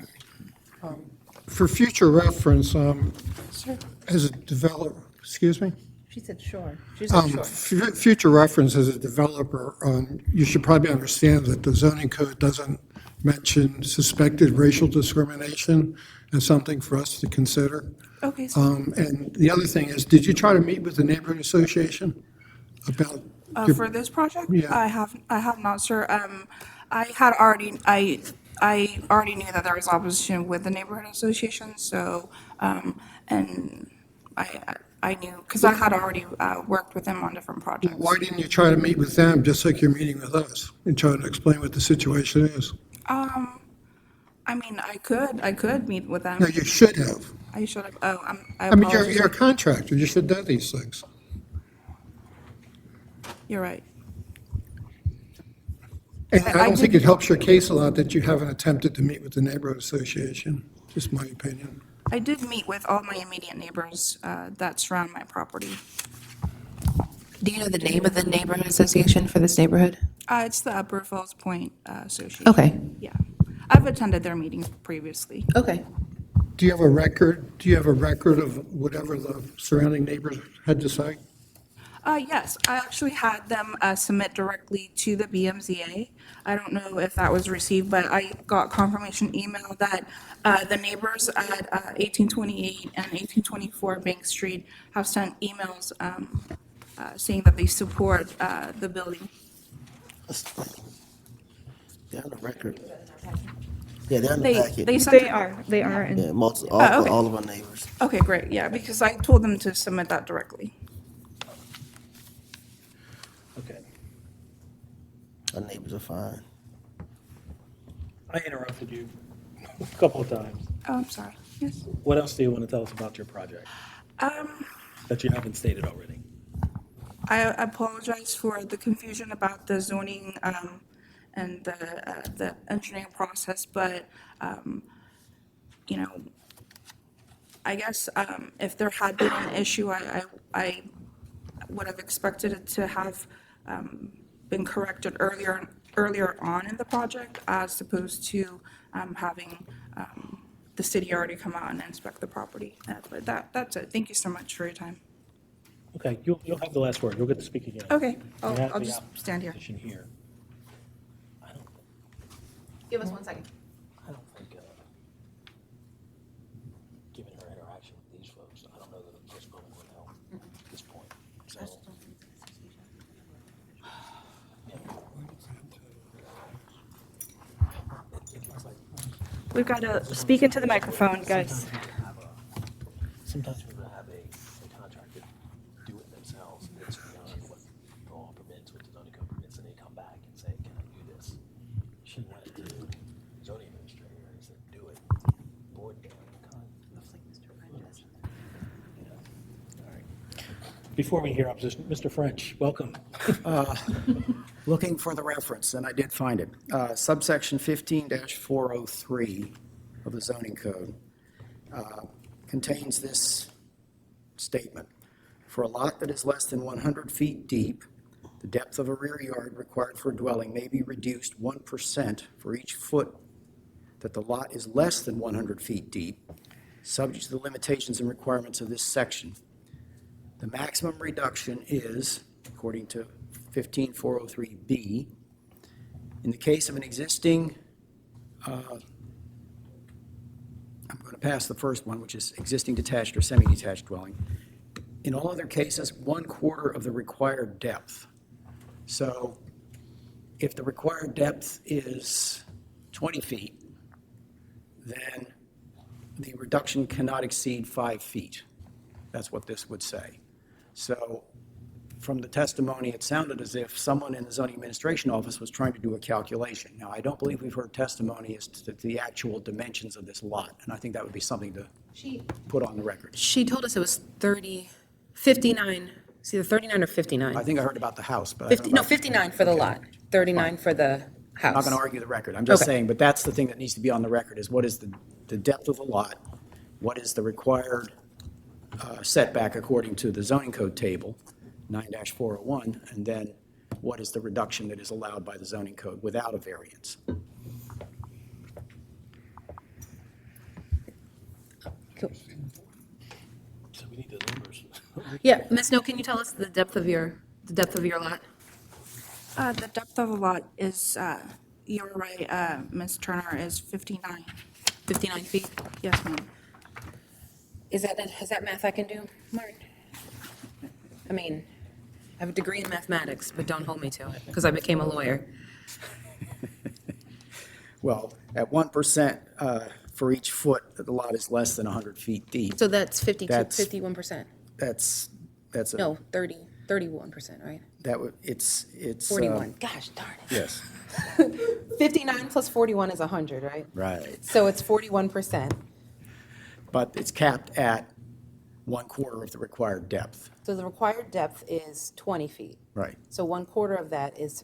For future reference, as a developer, excuse me? She said sure. Future reference as a developer, you should probably understand that the zoning code doesn't mention suspected racial discrimination as something for us to consider. Okay, so And the other thing is, did you try to meet with the neighborhood association about? for this project, Yeah. I have not, sir. I already knew that there was opposition with the neighborhood association, so, and I knew, because I had already worked with them on different projects. Why didn't you try to meet with them, just like you're meeting with us, and try to explain what the situation is? I mean, I could meet with them. No, you should have. I should have, I I mean, apologize. you're a contractor, you should know these things. You're right. And I I don't think did- it helps your case a lot that you haven't attempted to meet with the neighborhood association, just my opinion. I did meet with all my immediate neighbors that surround my property. Do you know the name of the neighborhood association for this neighborhood? It's the Upper Falls Point Association. Okay, Yeah. I've attended their meetings previously. okay. Do you have a record of whatever the surrounding neighbors had to say? Yes, I actually had them submit directly to the BMZA. I don't know if that was received, but I got confirmation email that the neighbors at 1828 and 1824 Bank Street have sent emails saying that they support the building. They're on the record. Yeah, they're in the packet. They sent They are, Yeah, and most, okay. all of our neighbors. Okay, great, yeah, because I told them to submit that directly. Okay. Our neighbors are fine. I interrupted you a couple of times. Oh, I'm sorry, yes. What else do you want to tell us about your project that you haven't stated already? I apologize for the confusion about the zoning and the engineering process, but, you know, I guess if there had been an issue, I would have expected it to have been corrected earlier on in the project as opposed to having the city already come out and inspect the property. But that's it. Thank you so much for your time. Okay, you'll have the last word. You'll get to speak again. Okay, You have I'll the just stand here. opposition here. Give us 1 second. I don't think, given her interaction with these folks, I don't know that a postponement would help at this point. So, we've got to speak into the microphone, guys. sometimes we're going to have a contractor do it themselves. It's beyond what the law permits, what the zoning code permits, and they come back and say, can I do this? She went to the zoning administrator and said, do it. Board down. Before we hear opposition, Mr. French, welcome. Looking for the reference, and I did find it. Subsection 15-403 of the zoning code contains this statement. For a lot that is less than 100 feet deep, the depth of a rear yard required for a dwelling may be reduced 1% for each foot that the lot is less than 100 feet deep, subject to the limitations and requirements of this section. The maximum reduction is, according to 15403B, in the case of an existing, I'm going to pass the first one, which is existing detached or semi-detached dwelling. In all other cases, 1/4 of the required depth. So if the required depth is 20 feet, then the reduction cannot exceed 5 feet. That's what this would say. So from the testimony, it sounded as if someone in the zoning administration office was trying to do a calculation. Now, I don't believe we've heard testimony as to the actual dimensions of this lot, and I think that would be something to put on the record. She told us it was 59, it's either 39 or 59. I think I heard about the house, but I don't know. 59 for the lot, 39 for the house. I'm not going to argue the record. I'm just Okay. saying, but that's the thing that needs to be on the record, is what is the depth of the lot? What is the required setback according to the zoning code table, 9-401, and then what is the reduction that is allowed by the zoning code without a variance? Cool. So we need the numbers. Yeah, Ms. Snow, can you tell us the depth of your lot? The depth of the lot is, you're right, Ms. Turner, is 59. 59 feet? Yes, ma'am. Is that math I can do, Martin? I mean, I have a degree in mathematics, but don't hold me to it, because I became a lawyer. Well, at 1% for each foot that the lot is less than 100 feet deep, So that's 51%. that's a, No, 31%, right? that would, it's. 41, gosh darn it. Yes, 59 plus 41 is 100, right? right. So it's 41%. But it's capped at 1/4 of the required depth. So the required depth is 20 feet. Right, So 1/4 of that is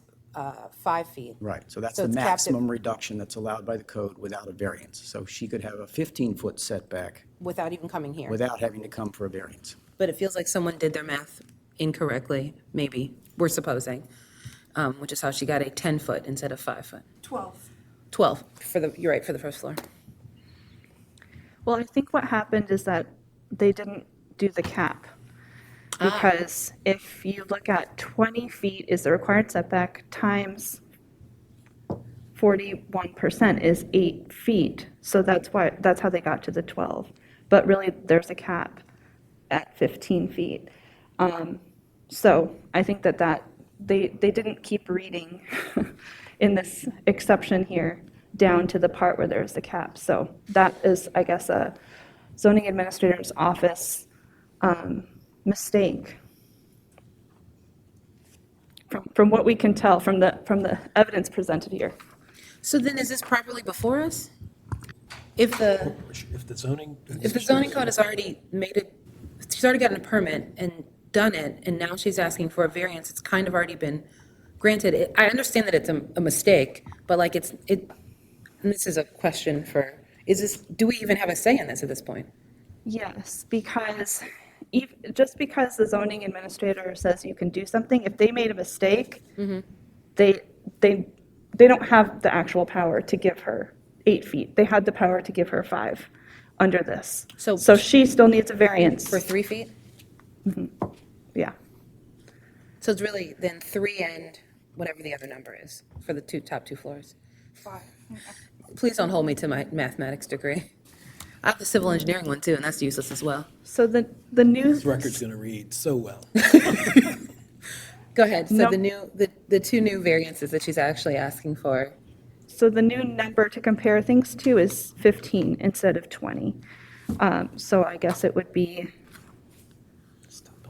5 feet. right. So that's So the it's capped at- maximum reduction that's allowed by the code without a variance. So she could have a 15-foot setback Without even coming here. without having to come for a variance. But it feels like someone did their math incorrectly, maybe, we're supposing, which is how she got a 10-foot instead of 5-foot. 12. 12, you're right, for the first floor. Well, I think what happened is that they didn't do the cap. Because if you look at 20 feet is the required setback times 41% is 8 feet. So that's how they got to the 12. But really, there's a cap at 15 feet. So I think that they didn't keep reading in this exception here down to the part where there's the cap. So that is, I guess, a zoning administrator's office mistake. From what we can tell from the evidence presented here. So then is this properly before us? If the If the zoning. code has already made it, she's already gotten a permit and done it, and now she's asking for a variance, it's kind of already been granted. I understand that it's a mistake, but like and this is a question for, do we even have a say in this at this point? Yes, because just because the zoning administrator says you can do something, if they made a mistake, they don't have the actual power to give her 8 feet. They had the power to give her 5 under this. So she still needs a variance. For 3 feet? Yeah. So it's really then 3 and whatever the other number is for the top two floors. 5. Please don't hold me to my mathematics degree. I have the civil engineering one too, and that's useless as well. So the new. This record's going to read so well. Go ahead. So No. the 2 new variances that she's actually asking for. So the new number to compare things to is 15 instead of 20. So I guess it would be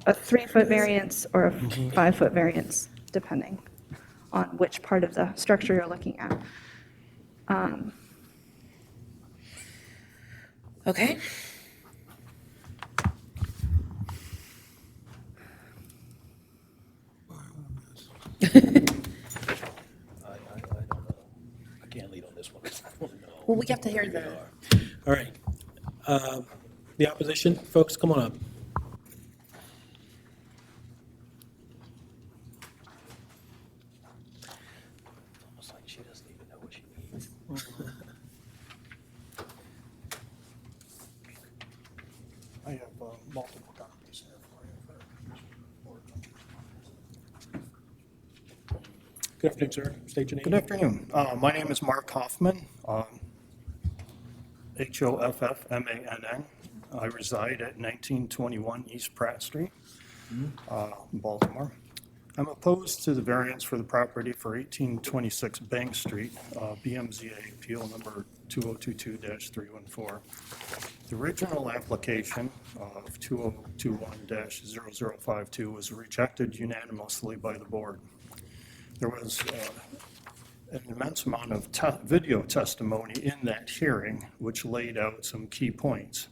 a 3-foot variance or a 5-foot variance, depending on which part of the structure you're looking at. Okay. I can't lead on this one because I don't know. Well, we have to hear the. All right. The opposition, folks, come on up. It's almost like she doesn't even know what she needs. I have multiple copies here for you. Good afternoon, sir. State your name. Good afternoon. My name is Mark Hoffman, Hoffmann. I reside at 1921 East Pratt Street, Baltimore. I'm opposed to the variance for the property for 1826 Bank Street, BMZA appeal number 2022-314. The original application of 2021-0052 was rejected unanimously by the board. There was an immense amount of video testimony in that hearing, which laid out some key points.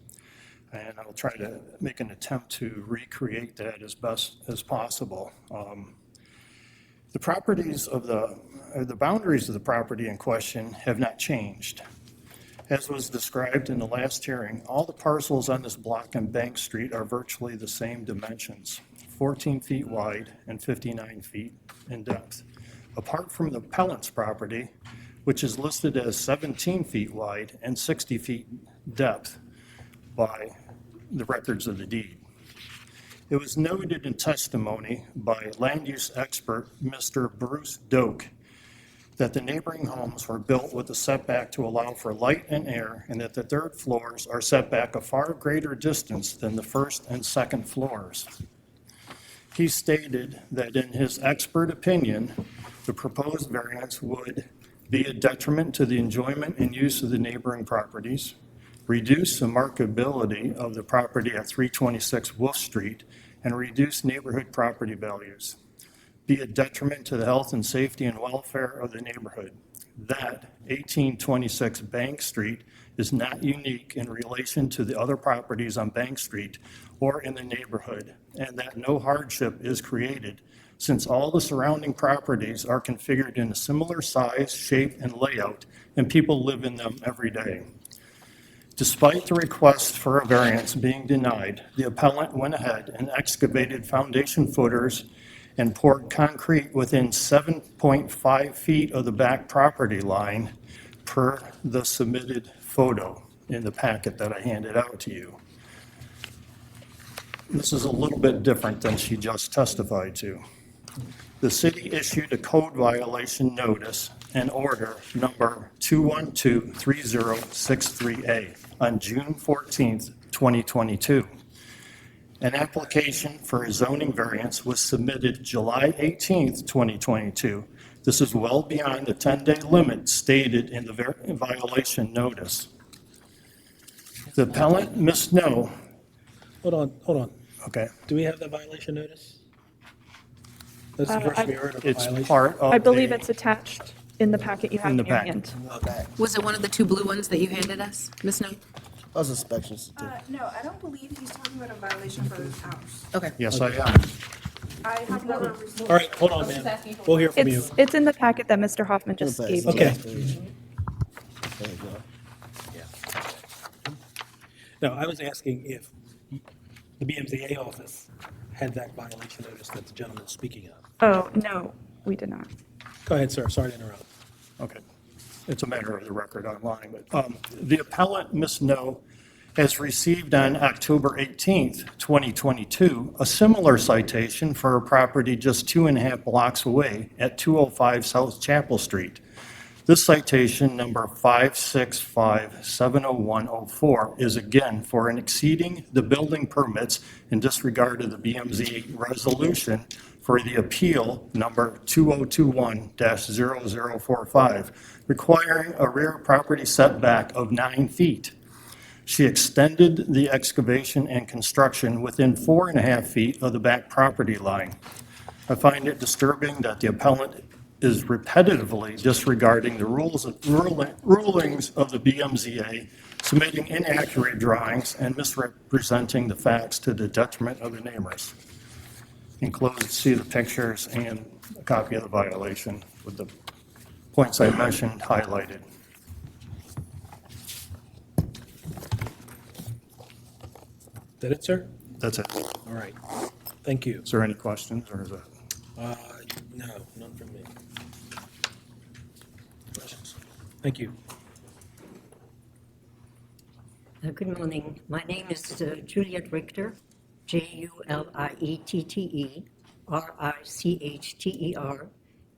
And I'll try to make an attempt to recreate that as best as possible. The properties of the boundaries of the property in question have not changed. As was described in the last hearing, all the parcels on this block on Bank Street are virtually the same dimensions, 14 feet wide and 59 feet in depth. Apart from the appellant's property, which is listed as 17 feet wide and 60 feet depth by the records of the deed. It was noted in testimony by land use expert Mr. Bruce Doak that the neighboring homes were built with a setback to allow for light and air, and that the third floors are set back a far greater distance than the first and second floors. He stated that in his expert opinion, the proposed variance would be a detriment to the enjoyment and use of the neighboring properties, reduce the marketability of the property at 326 Wolf Street, and reduce neighborhood property values, be a detriment to the health and safety and welfare of the neighborhood. That 1826 Bank Street is not unique in relation to the other properties on Bank Street or in the neighborhood, and that no hardship is created since all the surrounding properties are configured in a similar size, shape, and layout, and people live in them every day. Despite the request for a variance being denied, the appellant went ahead and excavated foundation footers and poured concrete within 7.5 feet of the back property line per the submitted photo in the packet that I handed out to you. This is a little bit different than she just testified to. The city issued a code violation notice and order number 2123063A on June 14th, 2022. An application for a zoning variance was submitted July 18th, 2022. This is well beyond the 10-day limit stated in the violation notice. The appellant, Ms. Snow. Hold on. Okay. Do we have the violation notice? That's the first we heard of the It's violation. part of I believe the- it's attached in the packet you have In in the your packet. hand. Was it one of the two blue ones that you handed us, Ms. Snow? Those inspections. No, I don't believe he's talking about a violation for his house. Okay. Yes, I am. I have never received. All right, hold on, man. We'll hear from you. It's in the packet that Mr. Hoffman just gave you. Okay. There you go. No, I was asking if the BMZA office had that violation notice that the gentleman's speaking of. Oh, no, we did not. Go ahead, sir. Sorry to interrupt. Okay. It's a matter of the record online, but the appellant, Ms. Snow, has received on October 18th, 2022, a similar citation for a property just 2.5 blocks away at 205 South Chapel Street. This citation, number 565-70104, is again for an exceeding the building permits in disregard of the BMZ resolution for the appeal number 2021-0045, requiring a rear property setback of 9 feet. She extended the excavation and construction within 4.5 feet of the back property line. I find it disturbing that the appellant is repetitively disregarding the rulings of the BMZA, submitting inaccurate drawings, and misrepresenting the facts to the detriment of the neighbors. Enclosed, see the pictures and a copy of the violation with the points I mentioned highlighted. Is that it, sir? That's it. All right. Thank you. Is there any questions, or is that? No, none from me. Questions? Thank you. Good morning. My name is Juliet Richter, JulietRichter,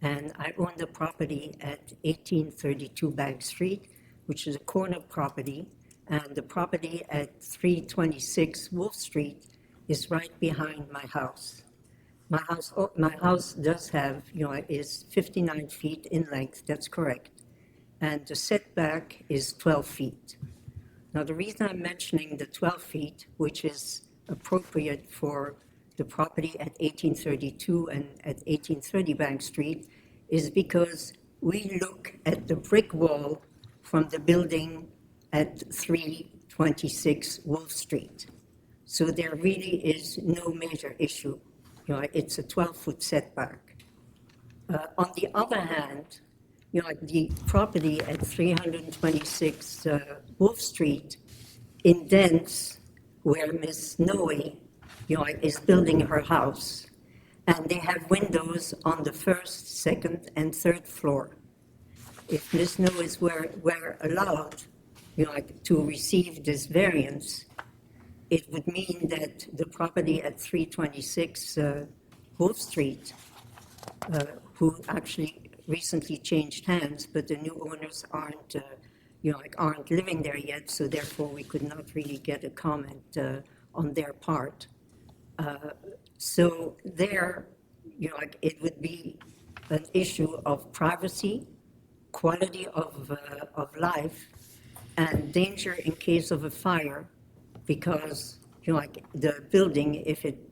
and I own the property at 1832 Bank Street, which is a corner property, and the property at 326 Wolf Street is right behind my house. My house does have, is 59 feet in length, that's correct, and the setback is 12 feet. Now, the reason I'm mentioning the 12 feet, which is appropriate for the property at 1832 and at 1830 Bank Street, is because we look at the brick wall from the building at 326 Wolf Street. So there really is no major issue. It's a 12-foot setback. On the other hand, the property at 326 Wolf Street indents where Ms. Noe, is building her house. And they have windows on the first, second, and third floor. If Ms. Noe were allowed, to receive this variance, it would mean that the property at 326 Wolf Street, who actually recently changed hands, but the new owners aren't living there yet, so therefore we could not really get a comment on their part. So there, it would be an issue of privacy, quality of life, and danger in case of a fire, because the building,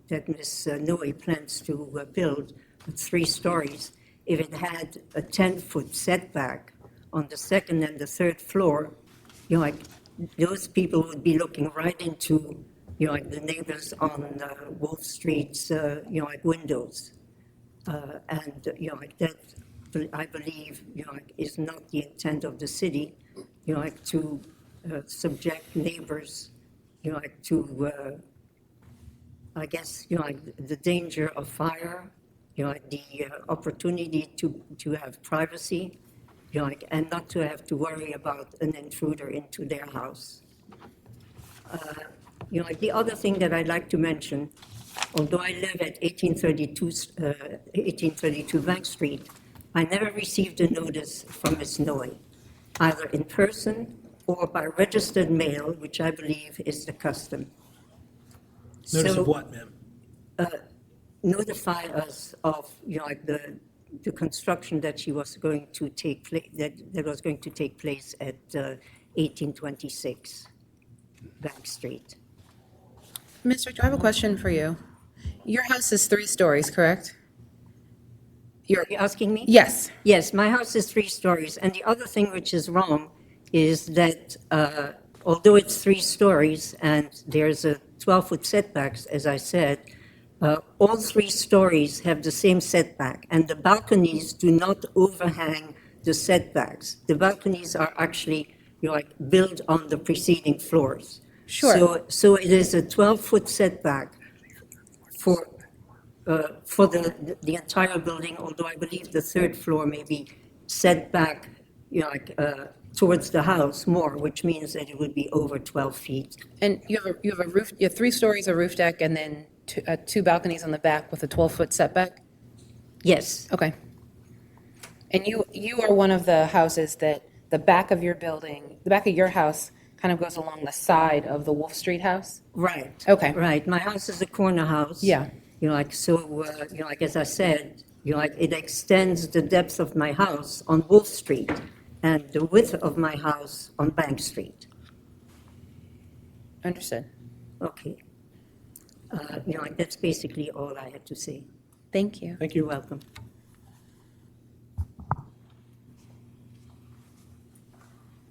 that Ms. Noe plans to build with 3 stories, if it had a 10-foot setback on the second and the third floor, those people would be looking right into, the neighbors on Wolf Street's, windows. And, that, I believe, is not the intent of the city, to subject neighbors, to, I guess, the danger of fire, the opportunity to have privacy, and not to have to worry about an intruder into their house. The other thing that I'd like to mention, although I live at 1832 Bank Street, I never received a notice from Ms. Noe, either in person or by registered mail, which I believe is the custom. Notice So- of what, ma'am? Notify us of, like the construction that she was going to take place, that was going to take place at 1826 Bank Street. Ms. Rich, I have a question for you. Your house is 3 stories, correct? You're asking me? Yes. Yes, my house is 3 stories, and the other thing which is wrong is that although it's 3 stories and there's a 12-foot setbacks, as I said, all 3 stories have the same setback, and the balconies do not overhang the setbacks. The balconies are actually, built on the preceding floors. Sure. So it is a 12-foot setback for the entire building, although I believe the 3rd floor may be set back, towards the house more, which means that it would be over 12 feet. And you have a roof, you have 3 stories, a roof deck, and then 2 balconies on the back with a 12-foot setback? Yes. Okay. And you are one of the houses that the back of your building, the back of your house kind of goes along the side of the Wolf Street house? Right. Okay. Right. My house is a corner house. Yeah. As I said, it extends the depth of my house on Wolf Street and the width of my house on Bank Street. Understood. Okay. That's basically all I had to say. Thank you. Thank you. You're welcome.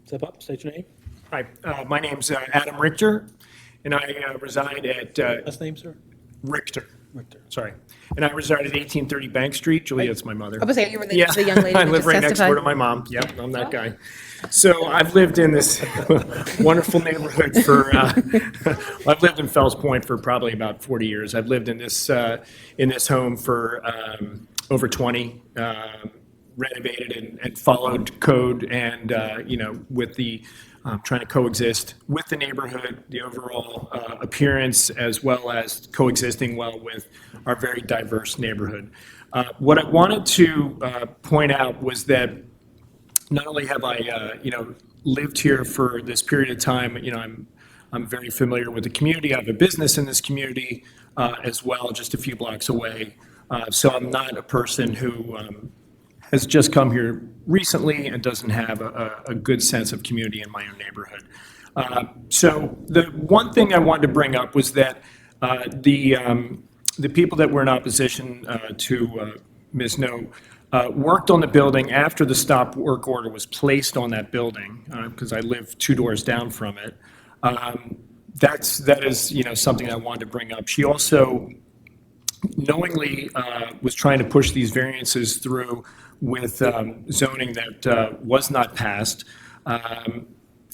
Step up, state your name. Hi, my name's Adam Richter, and I reside at Last name, sir? Richter. Richter. Sorry. And I reside at 1830 Bank Street. Juliet's my mother. I was saying you were the Yeah, young lady I who live just right next door testified. to my mom. Yep, I'm that guy. So I've lived in this wonderful neighborhood for, I've lived in Fells Point for probably about 40 years. I've lived in this home for over 20, renovated and followed code and, with the trying to coexist with the neighborhood, the overall appearance, as well as coexisting well with our very diverse neighborhood. What I wanted to point out was that not only have I, lived here for this period of time, I'm very familiar with the community. I have a business in this community as well, just a few blocks away. So I'm not a person who has just come here recently and doesn't have a good sense of community in my own neighborhood. So the one thing I wanted to bring up was that the people that were in opposition to Ms. No worked on the building after the stop work order was placed on that building, because I live 2 doors down from it. That is something I wanted to bring up. She also knowingly was trying to push these variances through with zoning that was not passed.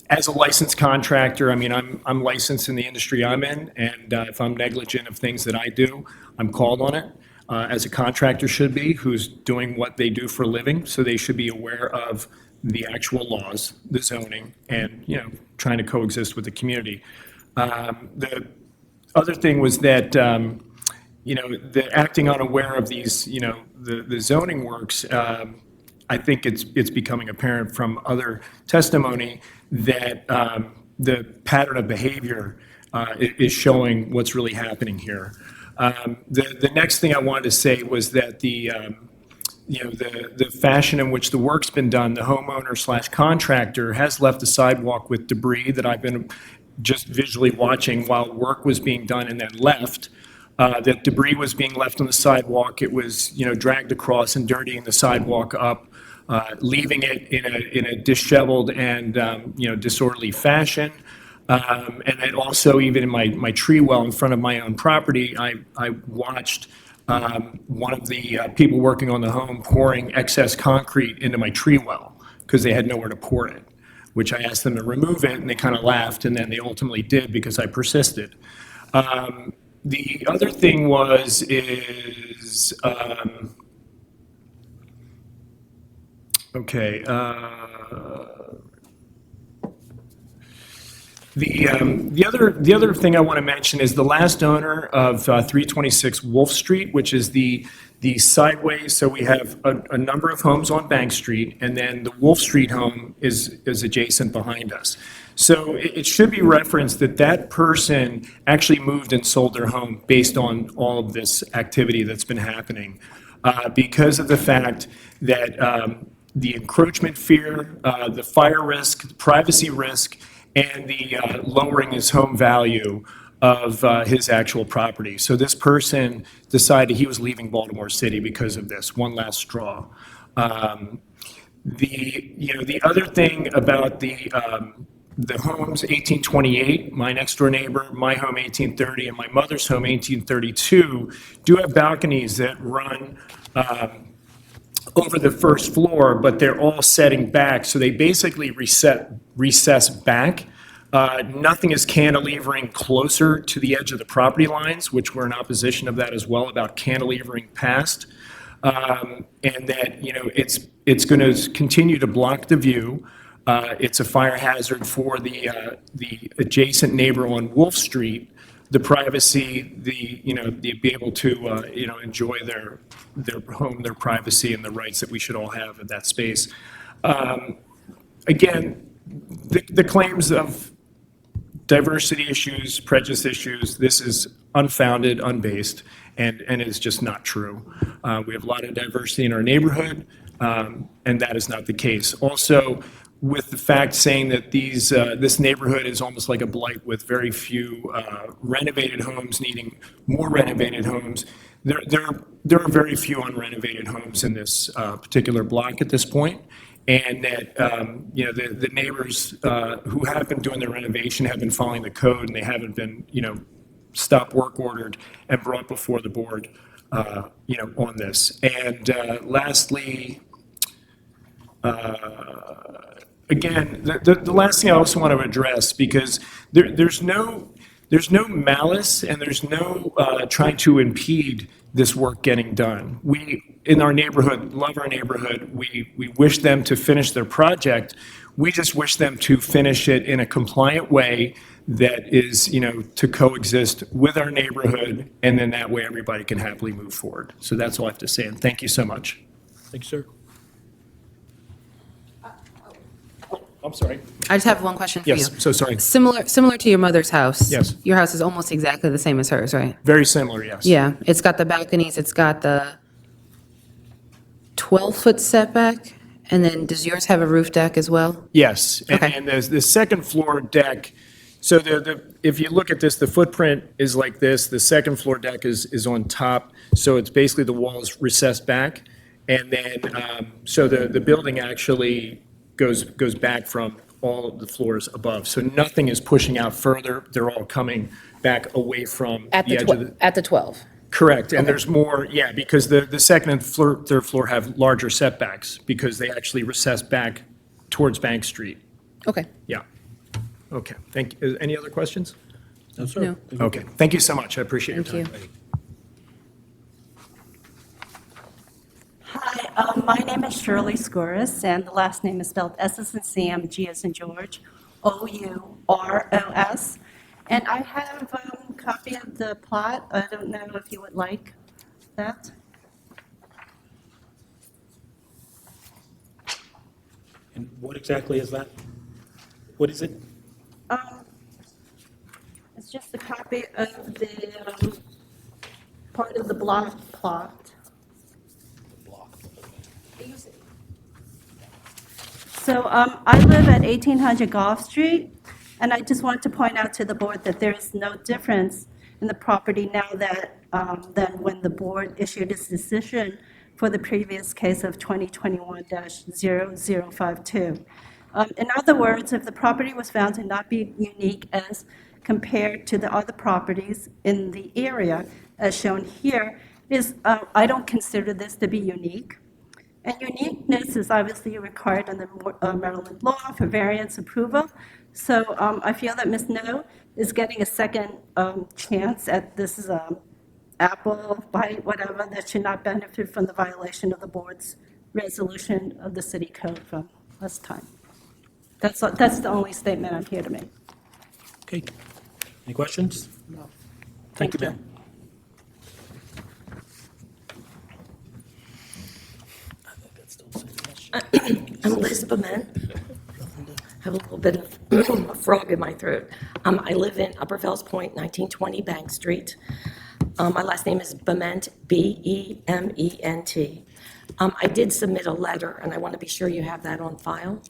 As a licensed contractor, I'm licensed in the industry I'm in, and if I'm negligent of things that I do, I'm called on it, as a contractor should be, who's doing what they do for a living, so they should be aware of the actual laws, the zoning, and, trying to coexist with the community. The other thing was that, the acting unaware of these, the zoning works, I think it's becoming apparent from other testimony that the pattern of behavior is showing what's really happening here. The next thing I wanted to say was that the fashion in which the work's been done, the homeowner / contractor has left the sidewalk with debris that I've been just visually watching while work was being done and then left. That debris was being left on the sidewalk. It was, dragged across and dirtying the sidewalk up, leaving it in a disheveled and, disorderly fashion. And then also even in my tree well in front of my own property, I watched one of the people working on the home pouring excess concrete into my tree well because they had nowhere to pour it, which I asked them to remove it, and they kind of laughed, and then they ultimately did because I persisted. The other thing the other thing I want to mention is the last owner of 326 Wolf Street, which is the sideways. So we have a number of homes on Bank Street, and then the Wolf Street home is adjacent behind us. So it should be referenced that that person actually moved and sold their home based on all of this activity that's been happening. Because of the fact that the encroachment fear, the fire risk, the privacy risk, and the lowering his home value of his actual property. So this person decided he was leaving Baltimore City because of this, one last straw. The other thing about the homes, 1828, my next door neighbor, my home 1830, and my mother's home 1832, do have balconies that run over the first floor, but they're all setting back, so they basically recess back. Nothing is cantilevering closer to the edge of the property lines, which we're in opposition of that as well, about cantilevering past. And that, it's going to continue to block the view. It's a fire hazard for the adjacent neighbor on Wolf Street, the privacy, the be able to, enjoy their home, their privacy, and the rights that we should all have in that space. Again, the claims of diversity issues, prejudice issues, this is unfounded, unbased, and is just not true. We have a lot of diversity in our neighborhood, and that is not the case. Also, with the fact saying that this neighborhood is almost like a blight with very few renovated homes needing more renovated homes, there are very few unrenovated homes in this particular block at this point. And that, the neighbors who have been doing the renovation have been following the code, and they haven't been, stop work ordered and brought before the board, on this. And lastly, again, the last thing I also want to address, because there's no malice and there's no trying to impede this work getting done. We, in our neighborhood, love our neighborhood. We wish them to finish their project. We just wish them to finish it in a compliant way that is, to coexist with our neighborhood, and then that way everybody can happily move forward. So that's all I have to say, and thank you so much. Thank you, sir. I'm sorry. I just have one question for you. Yes, so sorry. Similar to your mother's house. Yes. Your house is almost exactly the same as hers, right? Very similar, yes. Yeah, it's got the balconies, it's got the 12-foot setback, and then does yours have a roof deck as well? Yes, Okay. and the second floor deck, so if you look at this, the footprint is like this, the second floor deck is on top, so it's basically the walls recessed back, and then, so the building actually goes back from all of the floors above, so nothing is pushing out further, they're all coming back away from the edge of the... At the 12? Correct, and there's more, yeah, because the second and third floor have larger setbacks, because they actually recess back towards Bank Street. Okay. Yeah. Okay, thank you. Any other questions? No, sir. No. Okay, thank you so much. I appreciate your Thank time. you. Hi, my name is Shirley Skouras, and the last name is spelled S as in Sam, G as in George, Ouros. And I have a copy of the plot. I don't know if you would like that. And what exactly is that? What is it? It's just a copy of the part of the block plot. So I live at 1800 Gulf Street, and I just want to point out to the board that there is no difference in the property now than when the board issued its decision for the previous case of 2021-0052. In other words, if the property was found to not be unique as compared to the other properties in the area, as shown here, I don't consider this to be unique. And uniqueness is obviously required under Maryland law for variance approval. So I feel that Ms. No is getting a second chance at this apple, bite, whatever, that should not benefit from the violation of the board's resolution of the city code from last time. That's the only statement I'm here to make. Okay. Any questions? No. Thank you, ma'am. I'm Liz Bement. have a little bit of a frog in my throat. I live in Upper Fells Point, 1920 Bank Street. My last name is Bement, B-E-M-E-N-T. I did submit a letter, and I want to be sure you have that on file.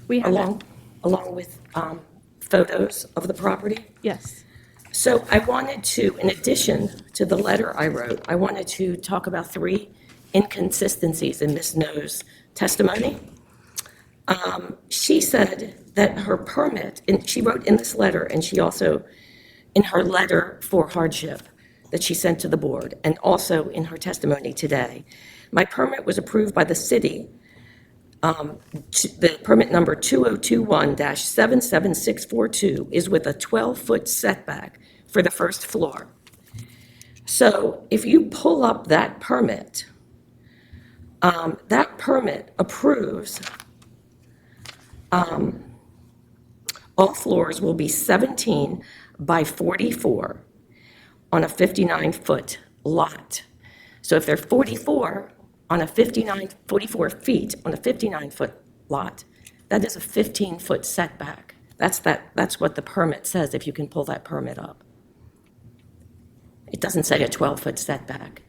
We have Along with photos of the property. Yes. So I wanted to, in addition to the letter I wrote, I wanted to talk about 3 inconsistencies in Ms. No's testimony. She said that her permit, and she wrote in this letter, and she also, in her letter for hardship that she sent to the board, and also in her testimony today, my permit was approved by the city. The permit number 2021-77642 is with a 12-foot setback for the first floor. So if you pull up that permit approves all floors will be 17 by 44 on a 59-foot lot. So if they're 44 feet on a 59-foot lot, that is a 15-foot setback. That's what the permit says, if you can pull that permit up. It doesn't say a 12-foot setback.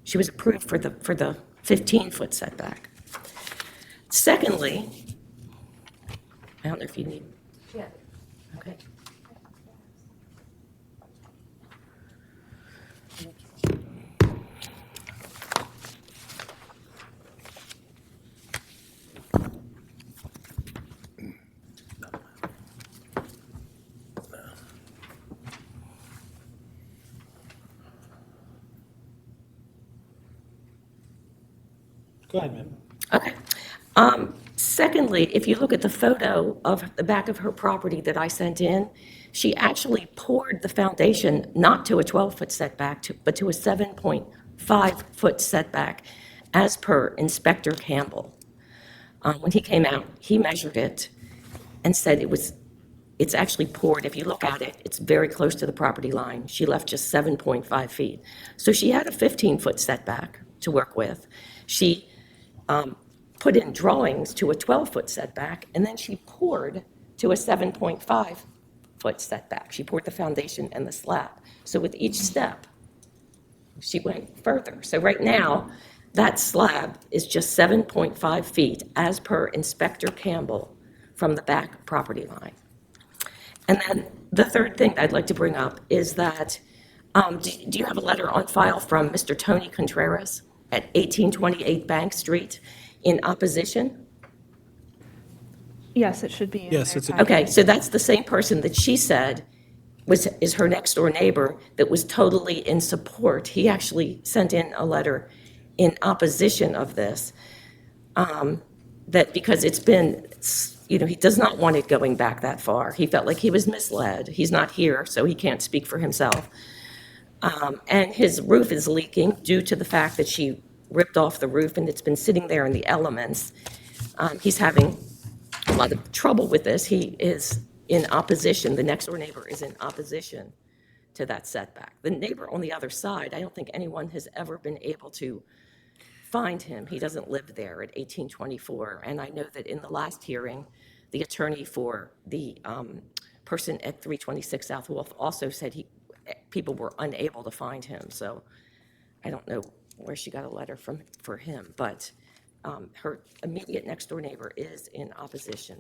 She was approved for the 15-foot setback. Secondly, I don't know if you need. Yeah. Okay. Go ahead, ma'am. Okay. Secondly, if you look at the photo of the back of her property that I sent in, she actually poured the foundation not to a 12-foot setback, but to a 7.5-foot setback, as per Inspector Campbell. When he came out, he measured it and said it's actually poured. If you look at it, it's very close to the property line. She left just 7.5 feet. So she had a 15-foot setback to work with. She put in drawings to a 12-foot setback, and then she poured to a 7.5-foot setback. She poured the foundation and the slab. So with each step, she went further. So right now, that slab is just 7.5 feet, as per Inspector Campbell, from the back property line. And then the third thing I'd like to bring up is that, do you have a letter on file from Mr. Tony Contreras at 1828 Bank Street in opposition? Yes, it should be in Yes, there. it's a- Okay, so that's the same person that she said is her next door neighbor that was totally in support. He actually sent in a letter in opposition of this, that because it's been, he does not want it going back that far. He felt like he was misled. He's not here, so he can't speak for himself. And his roof is leaking due to the fact that she ripped off the roof and it's been sitting there in the elements. He's having a lot of trouble with this. He is in opposition. The next door neighbor is in opposition to that setback. The neighbor on the other side, I don't think anyone has ever been able to find him. He doesn't live there at 1824. And I know that in the last hearing, the attorney for the person at 326 South Wolf also said people were unable to find him. So I don't know where she got a letter for him, but her immediate next door neighbor is in opposition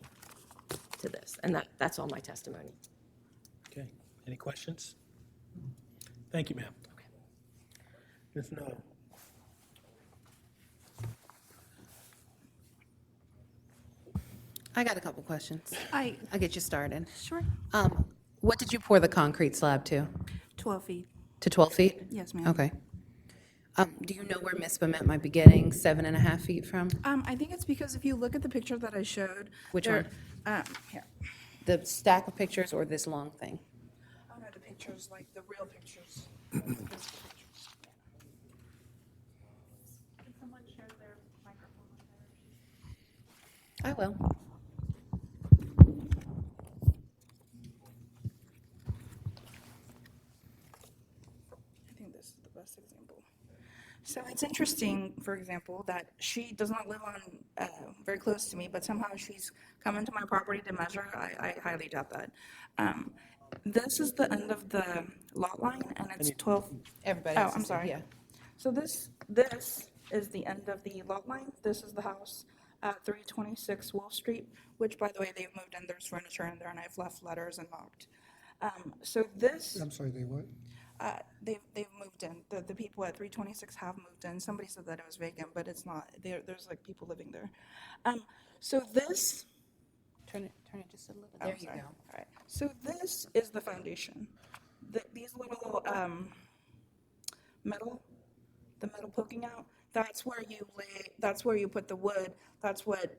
to this. And that's all my testimony. Okay, any questions? Thank you, ma'am. Ms. No. I got a couple questions. I'll get you started. Sure. What did you pour the concrete slab to? 12 feet. To 12 feet? Yes, ma'am. Okay. Do you know where Ms. Bement might be getting 7.5 feet from? I think it's because if you look at the picture that I showed. Which there- one? Here. The stack of pictures or this long thing? Oh, no, the pictures, like the real pictures. Mm-hmm. Can someone share their microphone with her? I will. I think this is the best example. So it's interesting, for example, that she does not live on very close to me, but somehow she's come into my property to measure. I highly doubt that. This is the end of the lot line, and it's 12. Everybody Oh, has to I'm see, sorry. yeah. So this is the end of the lot line. This is the house at 326 Wolf Street, which, by the way, they've moved in. There's furniture in there, and I've left letters and knocked. So this. I'm sorry, they what? They've moved in. The people at 326 have moved in. Somebody said that it was vacant, but it's not. There's like people living there. So this. Turn it just a little. Oh, There you sorry. go. All right. So this is the foundation. These little metal, the metal poking out. That's where you lay. That's where you put the wood. That's what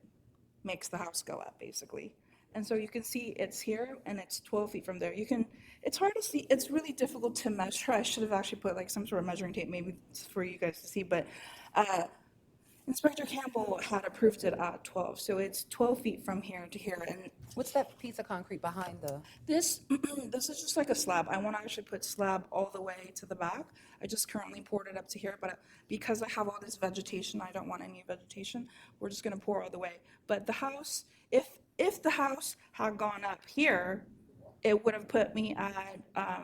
makes the house go up, basically. And so you can see it's here and it's 12 feet from there. It's hard to see. It's really difficult to measure. I should have actually put like some sort of measuring tape maybe for you guys to see, but Inspector Campbell had approved it at 12. So it's 12 feet from here to here. And What's that piece of concrete behind the? this is just like a slab. I want to actually put slab all the way to the back. I just currently poured it up to here, but because I have all this vegetation, I don't want any vegetation. We're just going to pour all the way. But the house, if the house had gone up here, it would have put me at, I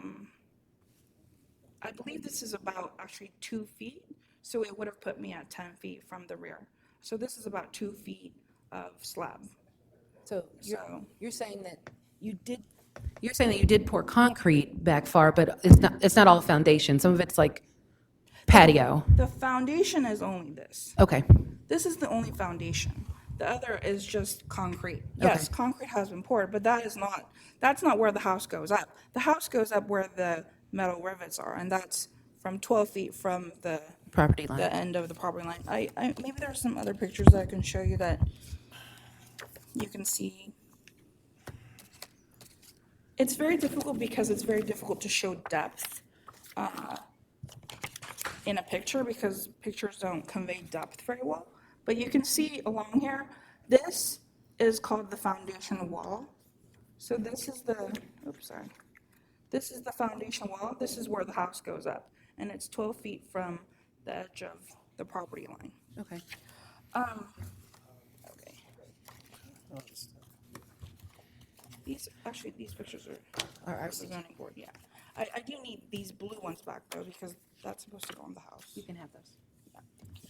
believe this is about actually 2 feet. So it would have put me at 10 feet from the rear. So this is about 2 feet of slab. So you're saying that you did. You're saying that you did pour concrete back far, but it's not all foundation. Some of it's like patio. The foundation is only this. Okay. This is the only foundation. The other is just concrete. Yes, concrete has been poured, but that's not where the house goes up. The house goes up where the metal rivets are, and that's from 12 feet from the Property line. the end of the property line. Maybe there's some other pictures that I can show you that you can see. It's very difficult because it's very difficult to show depth in a picture because pictures don't convey depth very well. But you can see along here, this is called the foundation wall. So this is this is the foundation wall. This is where the house goes up, and it's 12 feet from the edge of the property line. Okay. Okay. These pictures are the zoning board. Yeah, I do need these blue ones back though because that's supposed to go on the house. You can have those. Yeah, thank you.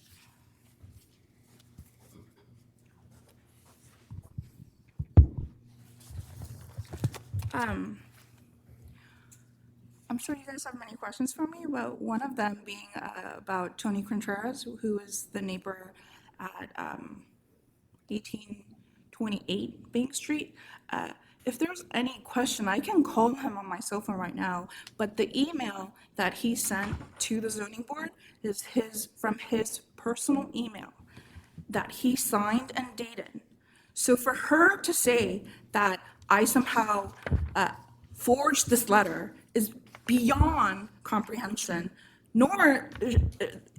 I'm sure you guys have many questions for me, but one of them being about Tony Contreras, who is the neighbor at 1828 Bank Street. If there's any question, I can call him on my cell phone right now, but the email that he sent to the zoning board is from his personal email that he signed and dated. So for her to say that I somehow forged this letter is beyond comprehension, nor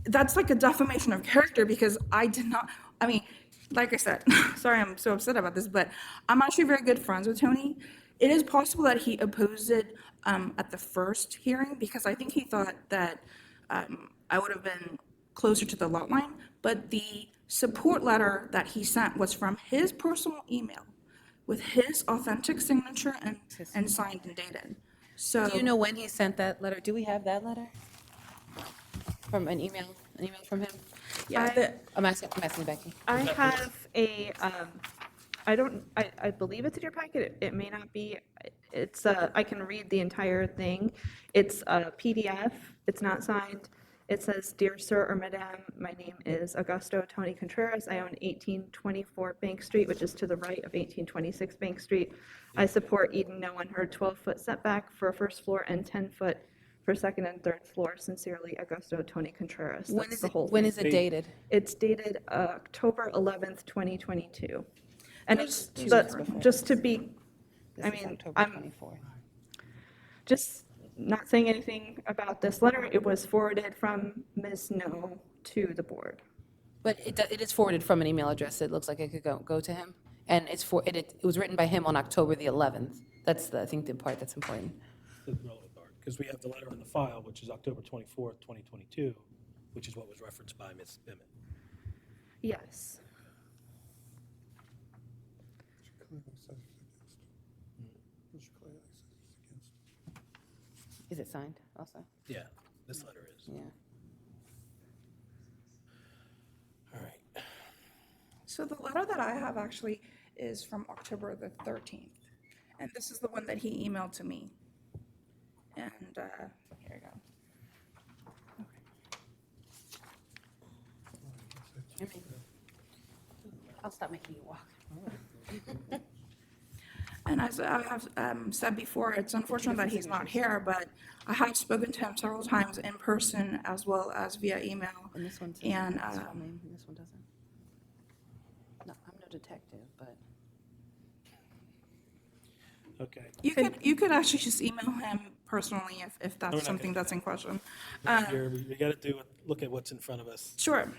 that's like a defamation of character because I did not, I mean, like I said, sorry I'm so upset about this, but I'm actually very good friends with Tony. It is possible that he opposed it at the first hearing because I think he thought that I would have been closer to the lot line, but the support letter that he sent was from his personal email with his authentic signature and signed and dated. So Do you know when he sent that letter? Do we have that letter? From an email from him? Yeah, I'm asking Becky. I have a, I believe it's in your packet. It may not be. It's, I can read the entire thing. It's a PDF. It's not signed. It says, "Dear Sir or Madam, my name is Augusto Tony Contreras. I own 1824 Bank Street, which is to the right of 1826 Bank Street. I support Eden No Unheard 12-foot setback for first floor and 10-foot for second and third floor. Sincerely, Augusto Tony Contreras." When That's is the it- whole when thing. is it dated? It's dated October 11th, 2022. And it's, Two weeks before. just to be, I mean, I'm just not saying anything about this letter. It was forwarded from Ms. No to the board. But it is forwarded from an email address. It looks like it could go to him. And it was written by him on October the 11th. That's I think the part that's important. The relevant part, because we have the letter in the file, which is October 24th, 2022, which is what was referenced by Ms. Bennett. Yes. Is it signed also? Yeah, this letter is. Yeah. All right. So the letter that I have actually is from October the 13th. And this is the one that he emailed to me. And here you go. I'll stop making you walk. And as I have said before, it's unfortunate that he's not here, but I have spoken to him several times in person as well as via email. And this one says And his full name, and this one doesn't. No, I'm no detective, but. Okay. you could actually just email him personally if we're that's not something gonna that's in question. We got to look at what's in front of us, Sure.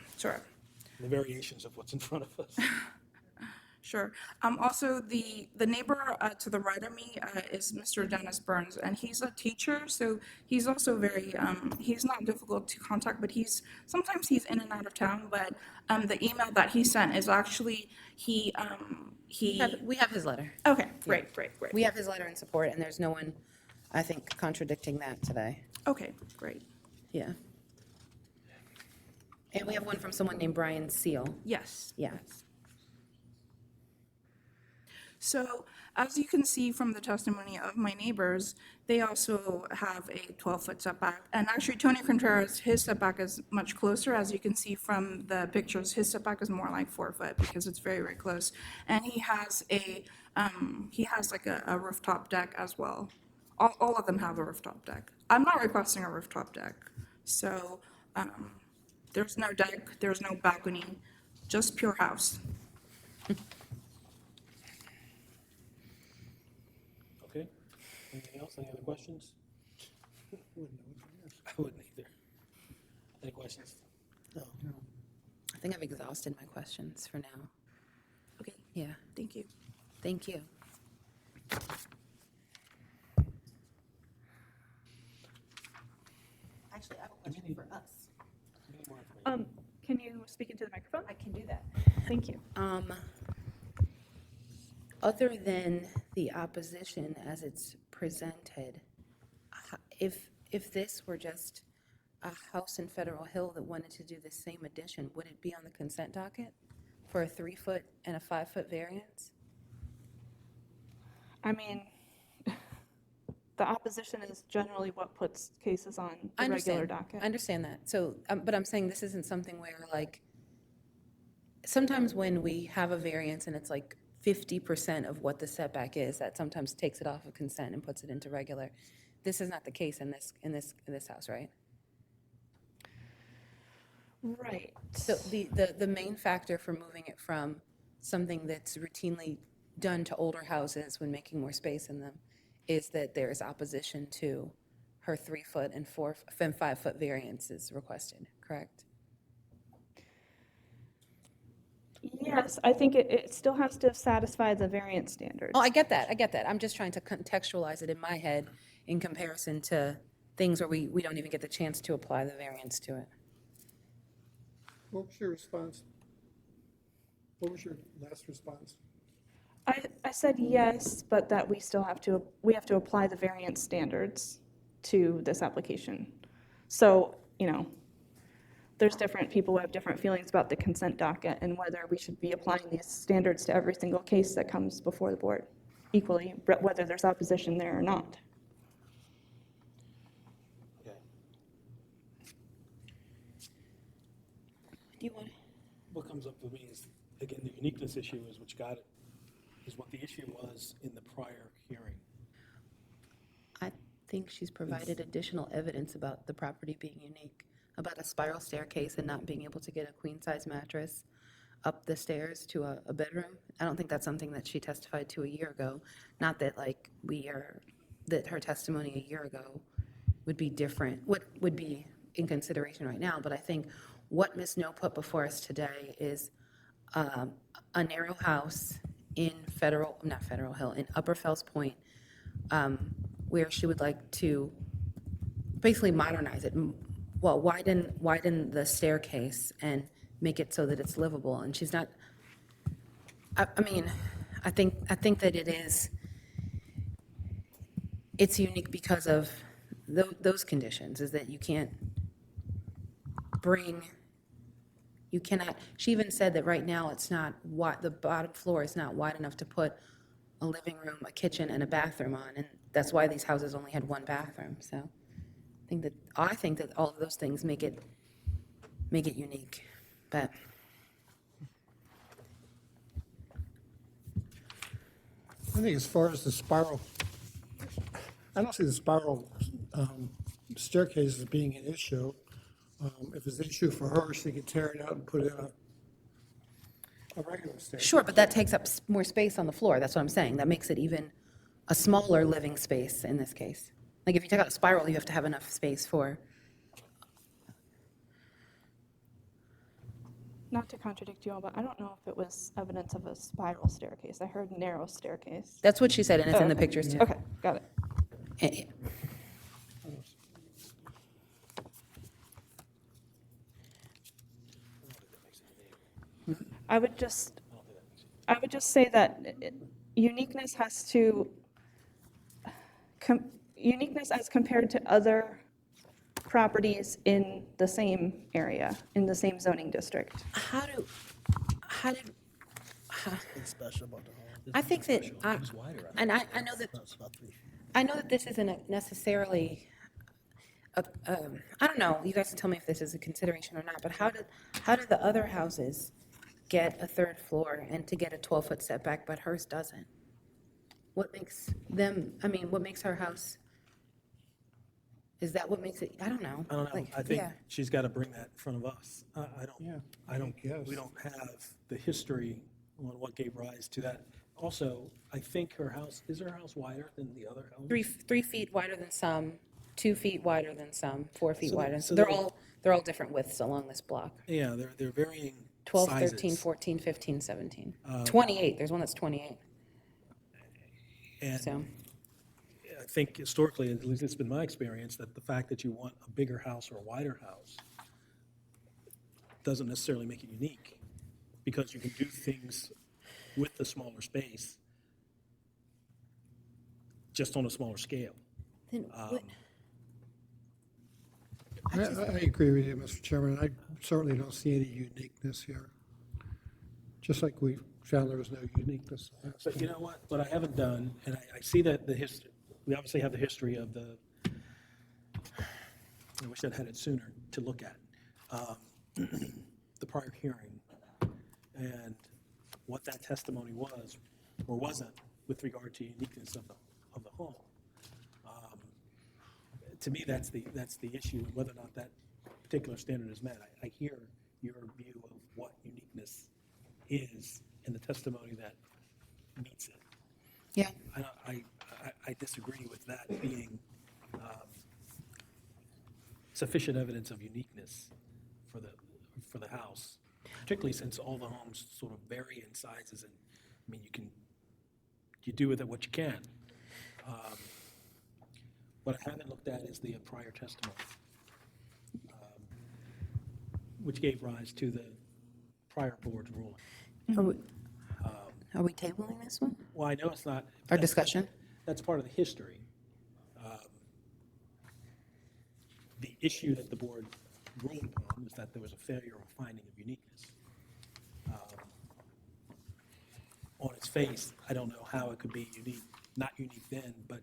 the variations of what's in front of us. Sure. Also, the neighbor to the right of me is Mr. Dennis Burns, and he's a teacher, so he's also very, he's not difficult to contact, but sometimes he's in and out of town, but the email that he sent is actually, he. We have his letter. Okay, great. We have his letter in support, and there's no one, I think, contradicting that today. Okay, great. Yeah. And we have one from someone named Brian Seal. Yes. Yeah. So, as you can see from the testimony of my neighbors, they also have a 12-foot setback. And actually, Tony Contreras, his setback is much closer. As you can see from the pictures, his setback is more like 4 foot because it's very, very close. And he has like a rooftop deck as well. All of them have a rooftop deck. I'm not requesting a rooftop deck. So, there's no deck, there's no balcony, just pure house. Okay. Anything else? Any other questions? I wouldn't either. Any questions? No. I think I've exhausted my questions for now. Okay. Yeah. Thank you. Thank you. Actually, I have a question for us. Can you speak into the microphone? I can do that. Thank you. Other than the opposition as it's presented, if this were just a house in Federal Hill that wanted to do the same addition, would it be on the consent docket for a 3-foot and a 5-foot variance? I mean, the opposition is generally what puts cases on I the regular understand. docket. I understand that. So, but I'm saying this isn't something where, like, sometimes when we have a variance and it's like 50% of what the setback is, that sometimes takes it off of consent and puts it into regular. This is not the case in this house, right? Right. So the main factor for moving it from something that's routinely done to older houses when making more space in them is that there is opposition to her 3-foot and 5-foot variances requested, correct? Yes, I think it still has to satisfy the variance standards. Oh, I get that. I'm just trying to contextualize it in my head in comparison to things where we don't even get the chance to apply the variance to it. What was your response? What was your last response? I said yes, but that we have to apply the variance standards to this application. So, there's different people who have different feelings about the consent docket and whether we should be applying these standards to every single case that comes before the board equally, whether there's opposition there or not. Okay. Do you want? What comes up for me is, again, the uniqueness issue is is what the issue was in the prior hearing. I think she's provided additional evidence about the property being unique, about a spiral staircase and not being able to get a queen-size mattress up the stairs to a bedroom. I don't think that's something that she testified to a year ago. Not that that her testimony a year ago would be different, would be in consideration right now, but I think what Ms. No put before us today is a narrow house in in Upper Fells Point, where she would like to basically modernize it, well, widen the staircase and make it so that it's livable, and she's not, I mean, I think that it's unique because of those conditions, is that you cannot, she even said that right now it's not the bottom floor is not wide enough to put a living room, a kitchen, and a bathroom on, and that's why these houses only had one bathroom, so I think that all of those things make it unique, but. I think as far as the spiral, I don't see the spiral staircase as being an issue. If it's an issue for her, she could tear it out and put in a regular staircase. Sure, but that takes up more space on the floor, that's what I'm saying. That makes it even a smaller living space in this case. Like, if you take out a spiral, you have to have enough space for. Not to contradict you all, but I don't know if it was evidence of a spiral staircase. I heard narrow staircase. That's what she said, and it's in the Okay. pictures, too. Okay, got it. I would just say that uniqueness has to, uniqueness as compared to other properties in the same area, in the same zoning district. How did, It's special about the home. I think that, and I know that, It's about 3 feet. I know that this isn't necessarily, I don't know, you guys can tell me if this is a consideration or not, but how did the other houses get a third floor and to get a 12-foot setback, but hers doesn't? What makes them, I mean, what makes her house, is that what makes it, I don't know. I don't know. Like, I think yeah. she's got to bring that in front of us. I don't, guess. we don't have the history on what gave rise to that. Also, I think is her house wider than the other house? 3 feet wider than some, 2 feet wider than some, 4 feet So wider. so They're all different widths along this block. Yeah, they're varying 12, sizes. 13, 14, 15, 17. 28, there's one that's 28. And So, I think historically, at least it's been my experience, that the fact that you want a bigger house or a wider house doesn't necessarily make it unique, because you can do things with the smaller space, just on a smaller scale. then what, I agree with you, Mr. Chairman. I certainly don't see any uniqueness here. Just like we found there was no uniqueness. But you know what I haven't done, and I see that the history, we obviously have the history of I wish I'd had it sooner to look at, the prior hearing, and what that testimony was or wasn't with regard to uniqueness of the home. To me, that's the issue, whether or not that particular standard is met. I hear your view of what uniqueness is in the testimony that meets it. yeah. I disagree with that being sufficient evidence of uniqueness for the house, particularly since all the homes sort of vary in sizes, and I mean you do with it what you can. What I haven't looked at is the prior testimony, which gave rise to the prior board's ruling. Are we tabling this one? Well, I know it's not. Our discussion? That's part of the history. The issue that the board ruled upon was that there was a failure of finding of uniqueness. On its face, I don't know how it could be unique, not unique then, but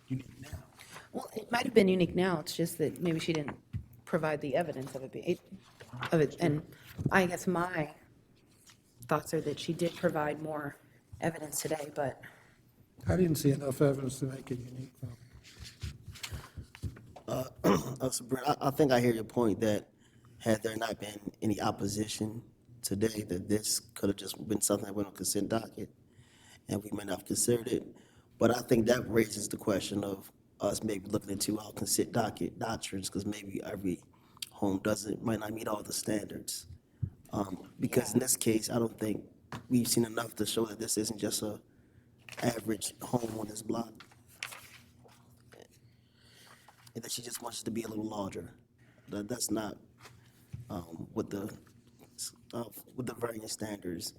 unique now. Well, it might have been unique now, it's just that maybe she didn't provide the evidence of it, and I guess my thoughts are that she did provide more evidence today, but. I didn't see enough evidence to make it unique, though. Sabrina, I think I hear your point that had there not been any opposition today, that this could have just been something that went on consent docket, and we may not have considered it. But I think that raises the question of us maybe looking into our consent docket doctrines, because maybe every home might not meet all the standards. Because in this case, I don't think we've seen enough to show that this isn't just a average home on this block. and that she just wants it to be a little larger. That's not what the variance standards,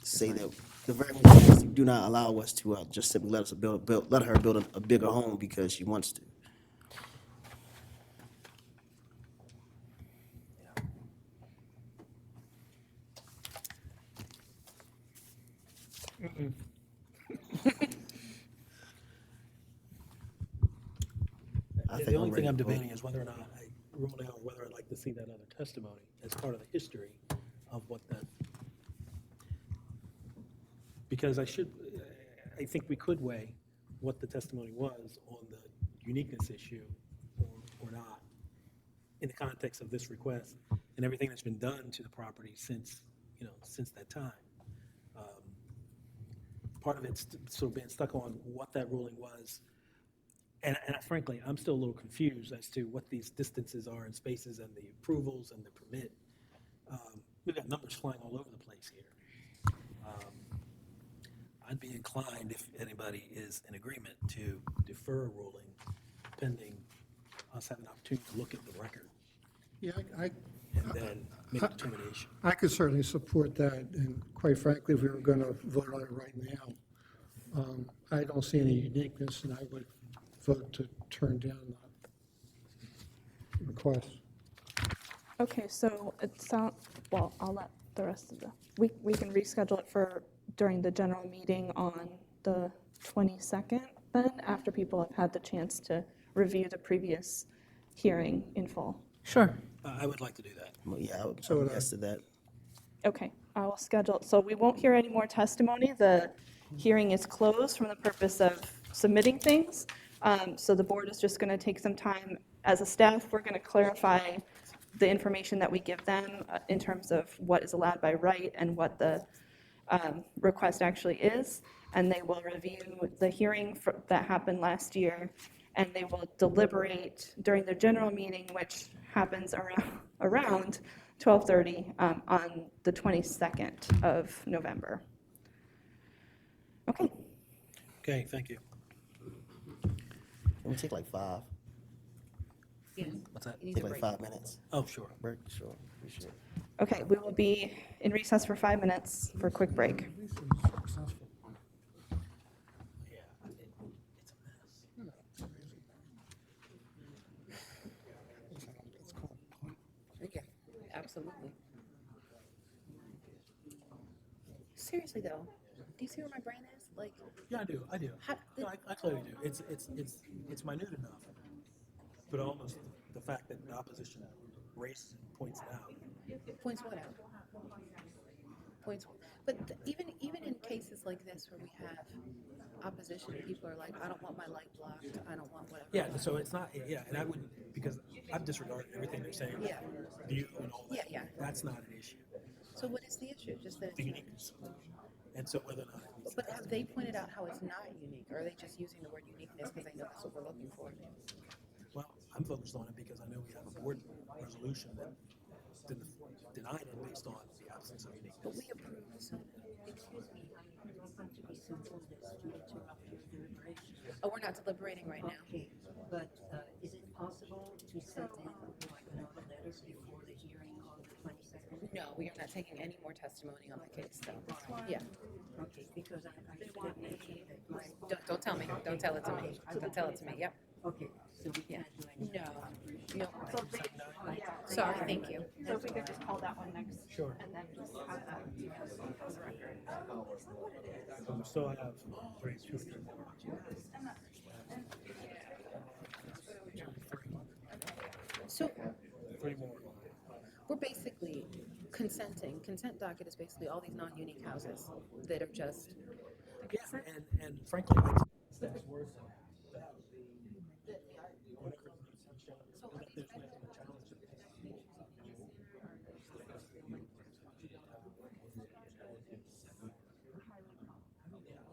say that the variance standards do not allow us to just simply let her build a bigger home because she wants to. I The think only I'm thing ready I'm to vote. debating is whether or not I rule out, or whether I'd like to see that other testimony as part of the history of what that, because I think we could weigh what the testimony was on the uniqueness issue or not, in the context of this request and everything that's been done to the property since that time. Part of it's sort of been stuck on what that ruling was. And frankly, I'm still a little confused as to what these distances are and spaces and the approvals and the permit. We've got numbers flying all over the place here. I'd be inclined, if anybody is in agreement, to defer a ruling pending us having an opportunity to look at the record Yeah, and then make a determination. I could certainly support that, and quite frankly, if we were going to vote on it right now, I don't see any uniqueness, and I would vote to turn down the request. Okay, so it sounds, well, I'll let the rest of we can reschedule it for during the general meeting on the 22nd then, after people have had the chance to review the previous hearing in full. Sure. I would like to do that. Well, yeah, I would So would yes to that. Okay, I will schedule, so we won't hear any more testimony. The hearing is closed from the purpose of submitting things. So the board is just going to take some time. As a staff, we're going to clarify the information that we give them in terms of what is allowed by right and what the request actually is. And they will review the hearing that happened last year, and they will deliberate during the general meeting, which happens around 12:30 on the 22nd of November. Okay. Okay, thank you. Can we take like 5? What's that? Take like 5 minutes. Oh, sure. Break, sure, appreciate it. Okay, we will be in recess for 5 minutes for a quick break. Yeah, it's a mess. Yeah, absolutely. Seriously though, do you see where my brain is? Like, Yeah, I do. No, I clearly do. It's minute enough, but almost the fact that the opposition raises and points it out. points what out? Points, but even in cases like this where we have opposition, people are like, I don't want my light blocked, I don't want whatever. Yeah, so it's not, yeah, and I wouldn't, because I've disregarded everything they're saying. Yeah. View and all that. Yeah. That's not an issue. So what is the issue? Just that The it's not. uniqueness. And so whether or not. it needs But to- have they pointed out how it's not unique, or are they just using the word uniqueness because they know that's what we're looking for? Well, I'm focused on it because I know we have a board resolution that denied it based on the absence of But uniqueness. we approve, so, excuse me, I don't want to be so bold as to interrupt your deliberation. Oh, we're not deliberating right now. Okay, but is it possible to send in like another letter before the hearing on the 22nd? No, we are not taking any more testimony on the case, so, yeah. Okay, because I should mention that my. Don't tell me, don't tell it to me, don't tell it to me, yep. Okay, so we Yeah. can't do anything. No, sorry, thank you. So if we could just call that one next. Sure. And then just have that on the record. So we still have 3, 2, 3 more. So 3 more. we're basically consenting. Consent docket is basically all these non-unique houses that are just. Yeah, and frankly, it's worse than that. Whatever needs to be shown, that there's going to be a challenge.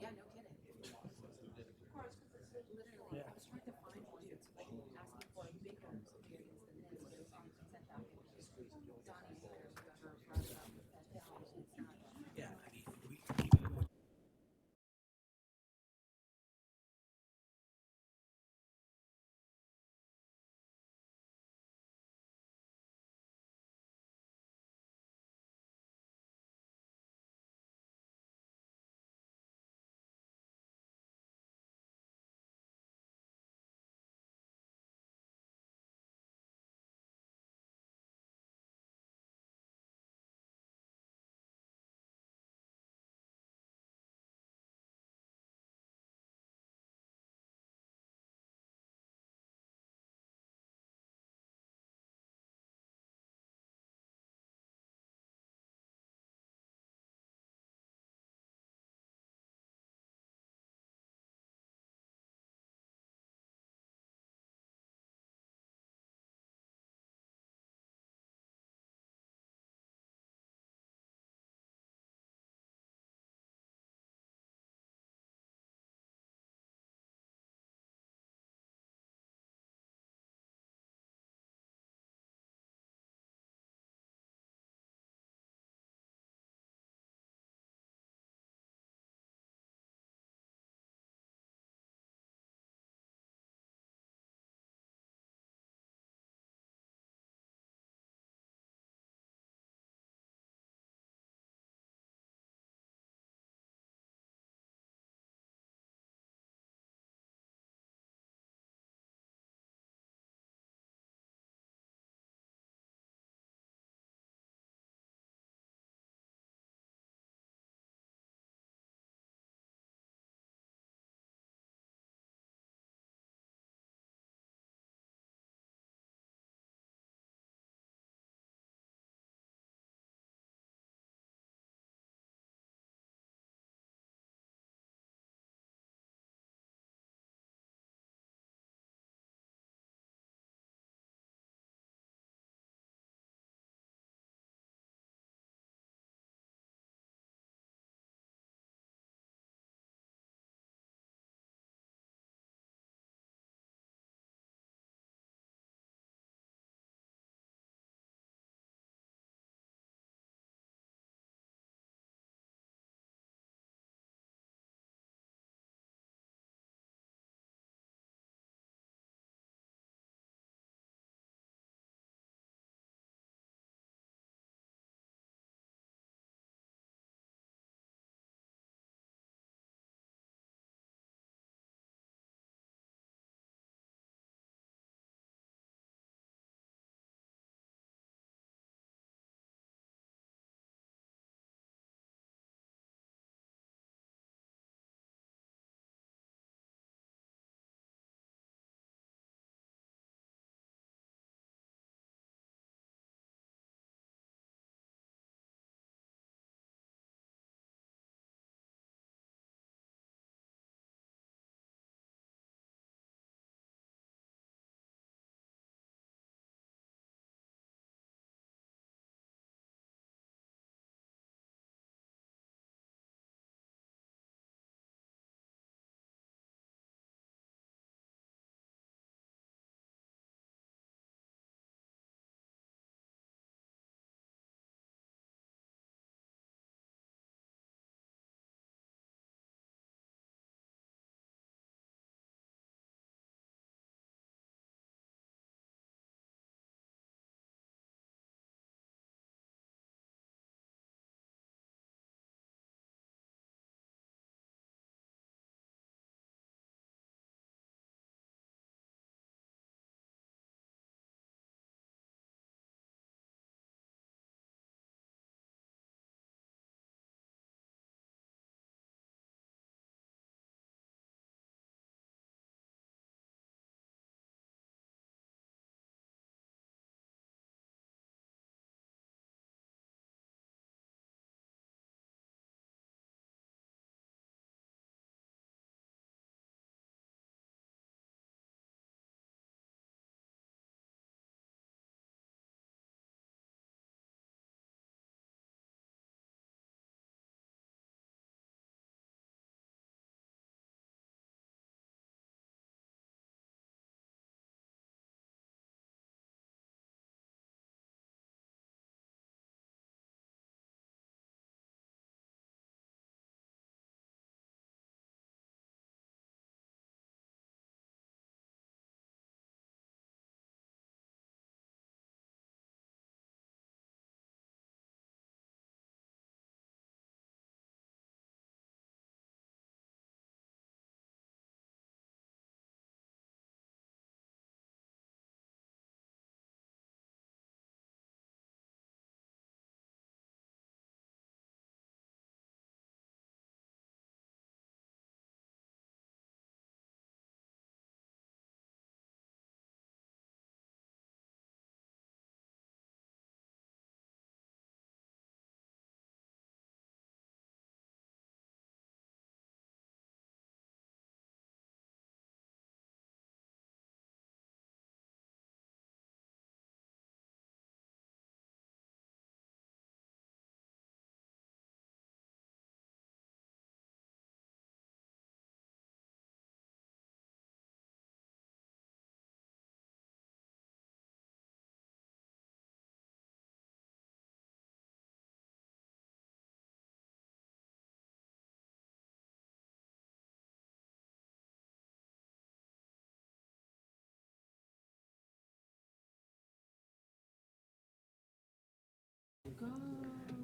Yeah, no kidding. Literally, I was trying to find one that's like asking for a bigger variance than this, but it was on the consent docket. Donnie's letter, Yeah, I mean,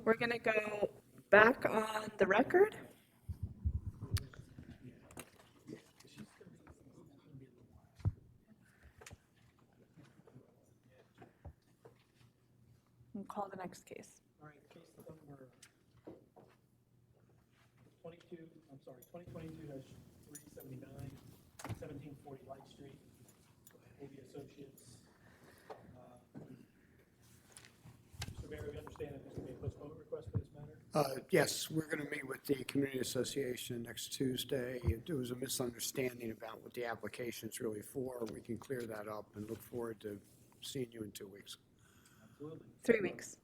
We're going to go back on the record. And call the next case. All right, case number 2022-379, 1740 Light Street, AB Associates. Mr. Mayor, we understand that there's going to be a postponement request for this matter? Yes, we're going to meet with the Community Association next Tuesday. There was a misunderstanding about what the application is really for. We can clear that up and look forward to seeing you in 2 weeks. Absolutely. 3 weeks.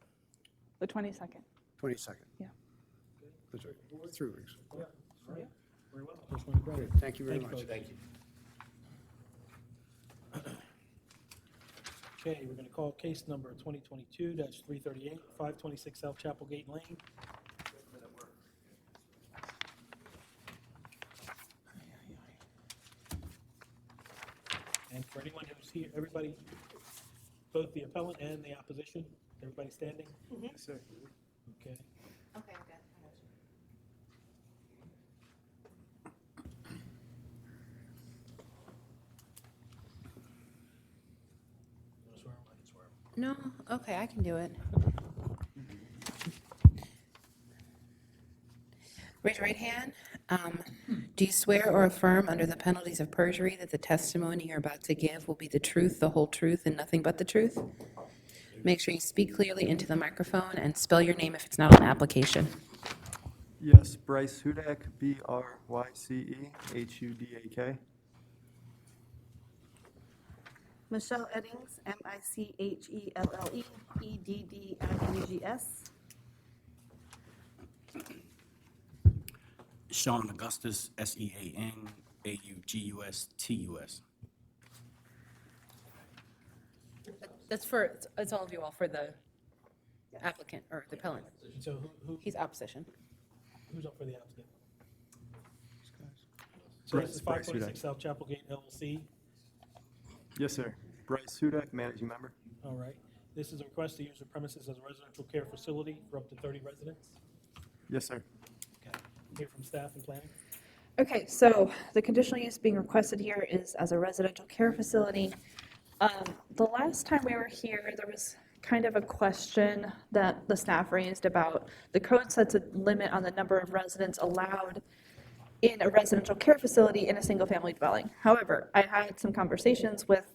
The 22nd. 22nd. Yeah. That's right. 3 weeks. Yeah, all right. Very well. Just wanted to bring it. Thank you very much. folks. Thank you. Okay, we're going to call case number 2022-338, 526 South Chapel Gate Lane. And for anyone who's here, everybody, both the appellant and the opposition, everybody standing? Yes, sir. Okay. Okay, okay. Wanna swear? I can swear. No, okay, I can do it. Raise your right hand. Do you swear or affirm under the penalties of perjury that the testimony you're about to give will be the truth, the whole truth, and nothing but the truth? Make sure you speak clearly into the microphone and spell your name if it's not on the application. Yes, Bryce Hudak, BRYCE HUDAK. Michelle Eddings, MICHELLE EDDINGS. Sean Augustus, SEANAUGUSTUS. That's for, it's all of you all for the applicant or the appellant. So He's opposition. who's up for the applicant? So this is Bryce 526 Hudak. South Chapel Gate LLC. Yes, sir. Bryce Hudak, managing member. All right. This is a request to use the premises as a residential care facility for up to 30 residents. Yes, sir. Okay. Hear from staff and planning. Okay, so the conditional use being requested here is as a residential care facility. The last time we were here, there was kind of a question that the staff raised about the code sets a limit on the number of residents allowed in a residential care facility in a single-family dwelling. However, I had some conversations with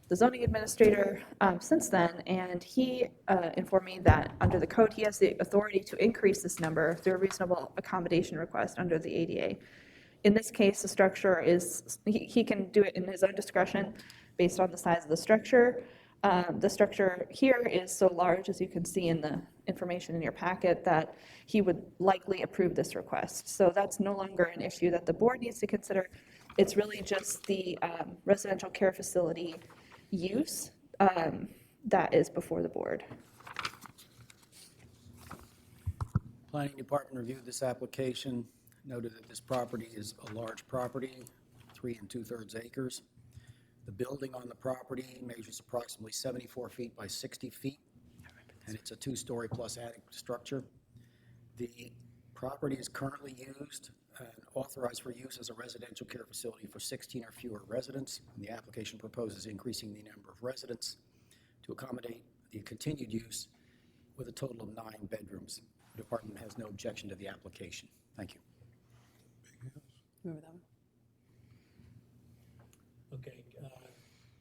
the zoning administrator since then, and he informed me that under the code, he has the authority to increase this number through a reasonable accommodation request under the ADA. In this case, the structure is, he can do it in his own discretion based on the size of the structure. The structure here is so large, as you can see in the information in your packet, that he would likely approve this request. So that's no longer an issue that the board needs to consider. It's really just the residential care facility use that is before the board. Planning Department reviewed this application, noted that this property is a large property, 3 2/3 acres. The building on the property measures approximately 74 feet by 60 feet, and it's a 2-story plus attic structure. The property is currently used and authorized for use as a residential care facility for 16 or fewer residents. And the application proposes increasing the number of residents to accommodate the continued use with a total of 9 bedrooms. The department has no objection to the application. Thank you. Remember that one? Okay,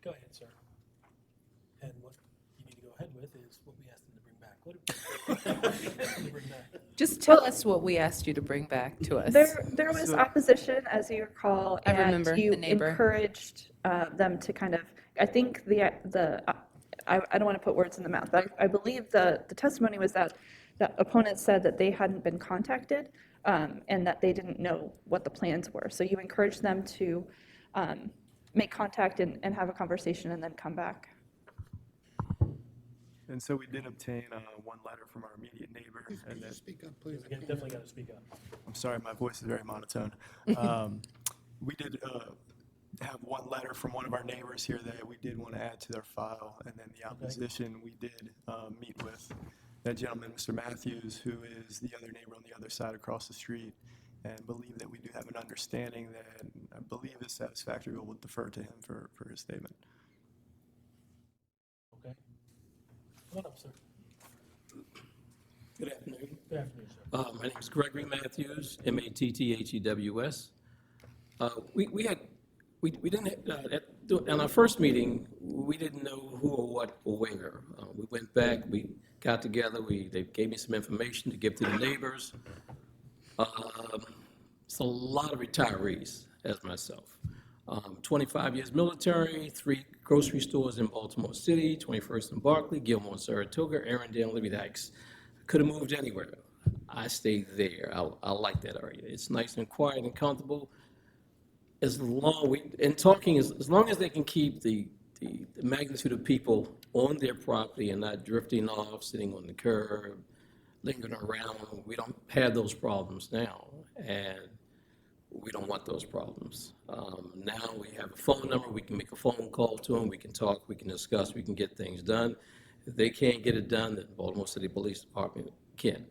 go ahead, sir. And what you need to go ahead with is what we asked them to bring back. What did we bring back? Just tell us what we asked you to bring back to us. There was opposition, as you recall, I and remember, you the neighbor. encouraged them to kind of, I think I don't want to put words in the mouth, but I believe the testimony was that the opponent said that they hadn't been contacted and that they didn't know what the plans were. So you encouraged them to make contact and have a conversation and then come back. And so we did obtain one letter from our immediate neighbor. And then, Speak up, please. Again, definitely got to speak up. I'm sorry, my voice is very monotone. We did have one letter from one of our neighbors here that we did want to add to their file. And then the opposition we did meet with. that gentleman, Mr. Matthews, who is the other neighbor on the other side across the street, and believe that we do have an understanding that I believe is satisfactory. We'll defer to him for his statement. Okay. Come on up, sir. Good afternoon. Good afternoon, sir. My name is Gregory Matthews, Matthews. We didn't, on our first meeting, we didn't know who or what or where. We went back, we got together, they gave me some information to give to the neighbors. It's a lot of retirees, as myself. 25 years military, 3 grocery stores in Baltimore City, 21st and Barclay, Gilmore, Saratoga, Arendelle, Libby Dykes. Could have moved anywhere. I stayed there. I like that area. It's nice and quiet and comfortable. As long as they can keep the magnitude of people on their property and not drifting off, sitting on the curb, lingering around. We don't have those problems now, and we don't want those problems. Now we have a phone number. We can make a phone call to them. We can talk. We can discuss. We can get things done. If they can't get it done, then Baltimore City Police Department can.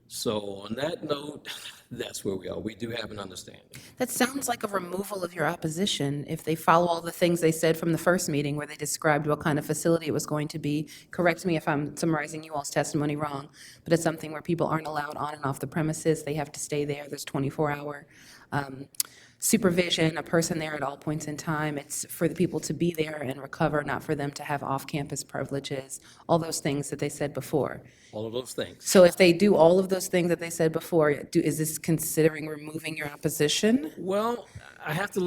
So on that note, that's where we are. We do have an understanding. That sounds like a removal of your opposition if they follow all the things they said from the first meeting where they described what kind of facility it was going to be. Correct me if I'm summarizing you all's testimony wrong, but it's something where people aren't allowed on and off the premises. They have to stay there. There's 24-hour supervision, a person there at all points in time. It's for the people to be there and recover, not for them to have off-campus privileges, all those things that they said before. All of those things. So if they do all of those things that they said before, is this considering removing your opposition? Well, I have to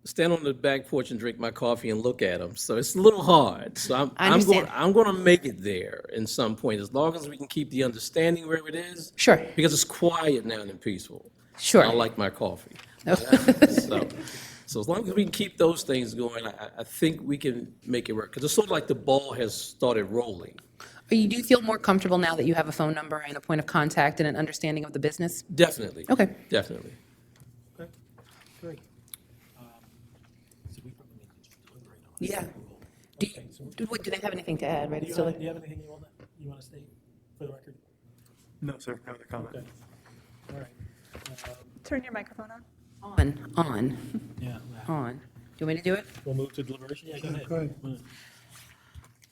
stand on the back porch and drink my coffee and look at them. So it's a little hard. So I'm going to make it there in some point, as long as we can keep the understanding where it is. Sure. Because it's quiet now and peaceful. Sure. I like my coffee. So as long as we can keep those things going, I think we can make it work. Because it's sort of like the ball has started rolling. Do you feel more comfortable now that you have a phone number and a point of contact and an understanding of the business? Definitely. Okay. Definitely. Okay, great. So we probably need to deliberate on Yeah. it. Do they have anything to add, right? Do you have anything you want to state for the record? No, sir, no other comment. Okay. All right. Turn your microphone on. On. Yeah. On. Do you want me to do it? We'll move to deliberation? Yeah, go ahead. Go ahead.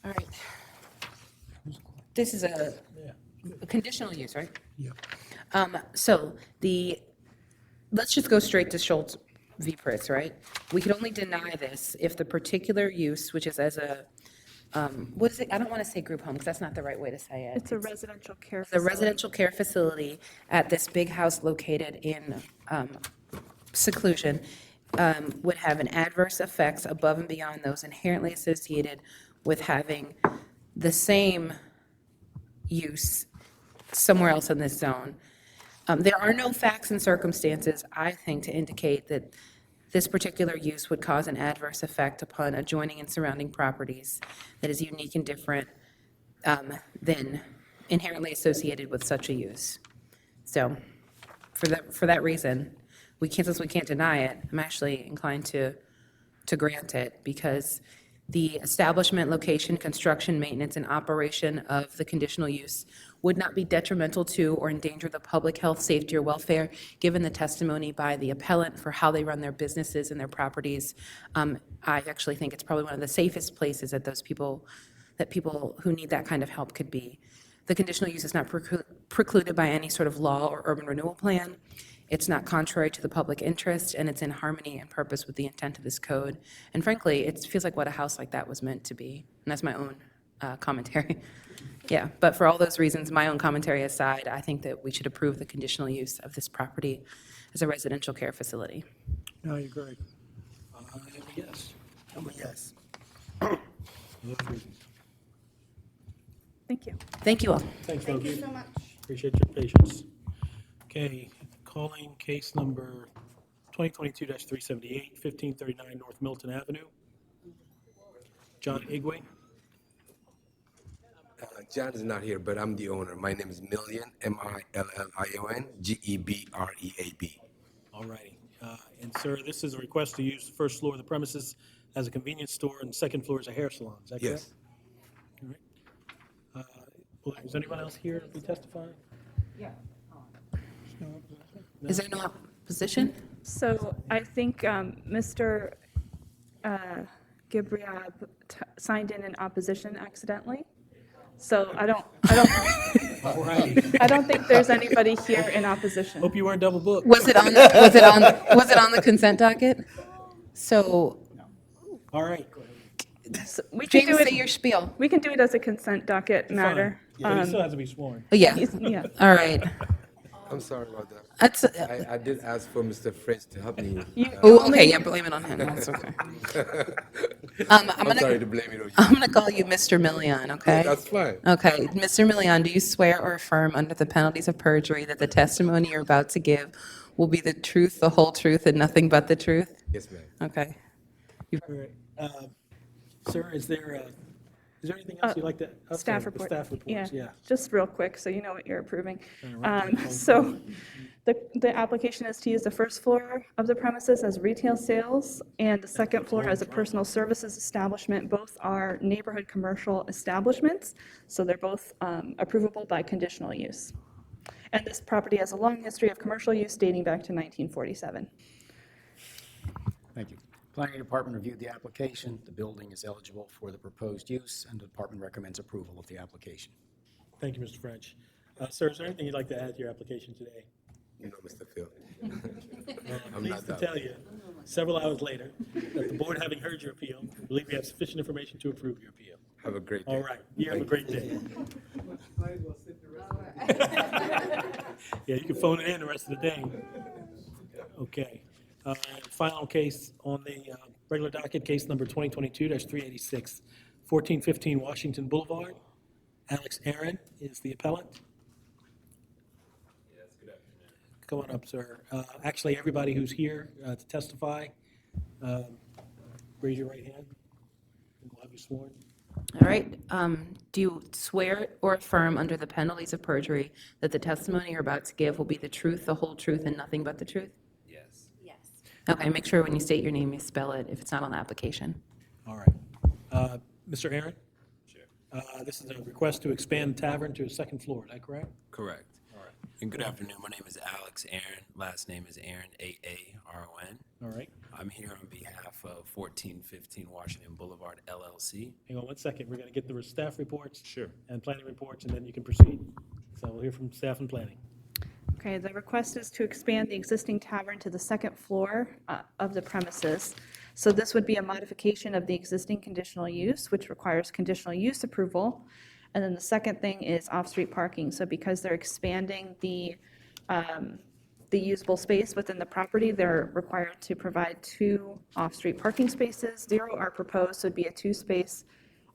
All right. This is a conditional use, right? Yeah. Let's just go straight to Schultz v. Pritz, right? We could only deny this if the particular use, which is as a, what is it? I don't want to say group home, because that's not the right way to say it. It's a residential care The facility. residential care facility at this big house located in seclusion would have an adverse effects above and beyond those inherently associated with having the same use somewhere else in this zone. There are no facts and circumstances, I think, to indicate that this particular use would cause an adverse effect upon adjoining and surrounding properties that is unique and different than inherently associated with such a use. So, for that reason, since we can't deny it, I'm actually inclined to grant it, because the establishment, location, construction, maintenance, and operation of the conditional use would not be detrimental to or endanger the public health, safety, or welfare, given the testimony by the appellant for how they run their businesses and their properties. I actually think it's probably one of the safest places that people who need that kind of help could be. The conditional use is not precluded by any sort of law or urban renewal plan. It's not contrary to the public interest, and it's in harmony and purpose with the intent of this code. And frankly, it feels like what a house like that was meant to be. And that's my own commentary. Yeah, but for all those reasons, my own commentary aside, I think that we should approve the conditional use of this property as a residential care facility. I agree. Yes. I'm a yes. Thank you. Thank you all. Thanks, Thank folks. you so much. Appreciate your patience. Okay, calling case number 2022-378, 1539 North Milton Avenue. John Igwe. John is not here, but I'm the owner. My name is Million, Million, Gebreab. All righty. And sir, this is a request to use the first floor of the premises as a convenience store and the second floor as a hair salon. Is that correct? Yes. All right. Is anyone else here to be testifying? Is there no opposition? So I think Mr. Gibriab signed in opposition accidentally. So I don't All right. I don't think there's anybody here in opposition. Hope you weren't double booked. Was it on the consent docket? So, All right. So we can James, do it, say your spiel. We can do it as a consent docket matter. But he still has to be sworn. Yeah. Yeah. All right. I'm sorry about that. That's, I did ask for Mr. French to help me. oh, okay, yeah, blame it on him. That's okay. I'm sorry to blame it on you. I'm going to call you Mr. Million, okay? That's fine. Okay, Mr. Million, do you swear or affirm under the penalties of perjury that the testimony you're about to give will be the truth, the whole truth, and nothing but the truth? Yes, ma'am. Okay. All right. Sir, is there anything else you'd like to? oh, Staff sorry, the report. Staff reports, yeah. Just real quick, so you know what you're approving. right. So the application is to use the first floor of the premises as retail sales and the second floor as a personal services establishment. Both are neighborhood commercial establishments, so they're both approvable by conditional use. And this property has a long history of commercial use dating back to 1947. Thank you. Planning Department reviewed the application. The building is eligible for the proposed use, and the department recommends approval of the application. Thank you, Mr. French. Sir, is there anything you'd like to add to your application today? You know, Mr. Phil. I'm pleased to tell you, several hours later, that the board, having heard your appeal, believe you have sufficient information to approve your appeal. Have a great day. All right, you have a great day. Yeah, you can phone it in the rest of the day. Okay. Final case on the regular docket, case number 2022-386, 1415 Washington Boulevard. Alex Aaron is the appellant. Yes, good afternoon. Come on up, sir. Actually, everybody who's here to testify, raise your right hand. And we'll have you sworn. All right. Do you swear or affirm under the penalties of perjury that the testimony you're about to give will be the truth, the whole truth, and nothing but the truth? Yes. Yes. Okay, make sure when you state your name, you spell it if it's not on the application. All right. Mr. Aaron? Sure. This is a request to expand the tavern to a second floor, is that correct? Correct. All right. And good afternoon. My name is Alex Aaron. Last name is Aaron, A-A-R-O-N. All right. I'm here on behalf of 1415 Washington Boulevard, LLC. Hang on one second. We're going to get the staff reports. Sure. And planning reports, and then you can proceed. So we'll hear from staff and planning. Okay, the request is to expand the existing tavern to the second floor of the premises. So this would be a modification of the existing conditional use, which requires conditional use approval. And then the second thing is off-street parking. So because they're expanding the usable space within the property, they're required to provide 2 off-street parking spaces. 0 are proposed, so it'd be a 2-space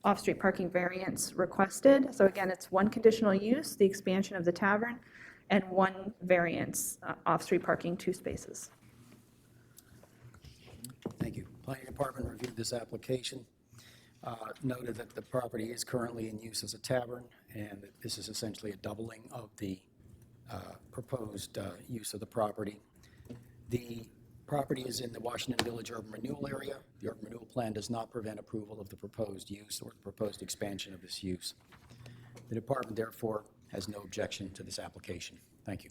off-street parking variance requested. So again, it's 1 conditional use, the expansion of the tavern, and 1 variance, off-street parking, 2 spaces. Thank you. Planning Department reviewed this application, noted that the property is currently in use as a tavern, and that this is essentially a doubling of the proposed use of the property. The property is in the Washington Village Urban Renewal Area. The Urban Renewal Plan does not prevent approval of the proposed use or the proposed expansion of this use. The department therefore has no objection to this application. Thank you.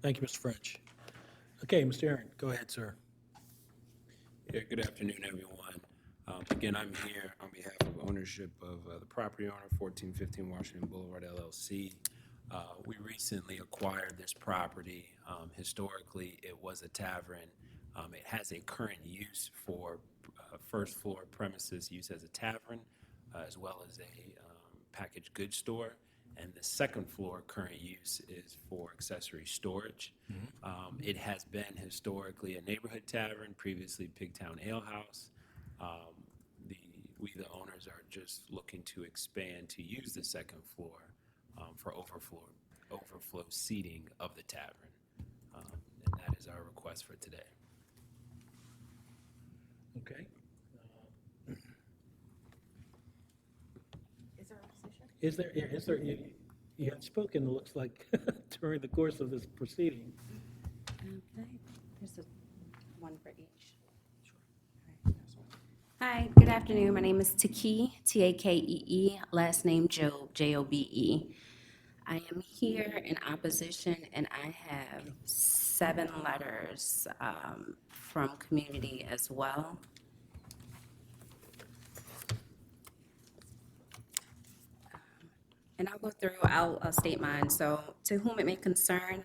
Thank you, Mr. French. Okay, Mr. Aaron, go ahead, sir. Yeah, good afternoon, everyone. Again, I'm here on behalf of ownership of the property owner, 1415 Washington Boulevard, LLC. We recently acquired this property. Historically, it was a tavern. It has a current use for first floor premises use as a tavern, as well as a packaged goods store. And the second floor current use is for accessory storage. It has been historically a neighborhood tavern, previously Pigtown Ale House. We, the owners, are just looking to expand to use the second floor for overflow seating of the tavern. And that is our request for today. Okay. Is there a position? You had spoken, it looks like, during the course of this proceeding. Okay, there's one for each. Hi, good afternoon. My name is Takee, Takee, last name Jobe, Jobe. I am here in opposition, and I have 7 letters from community as well. And I'll go through, I'll state mine. So, to whom it may concern,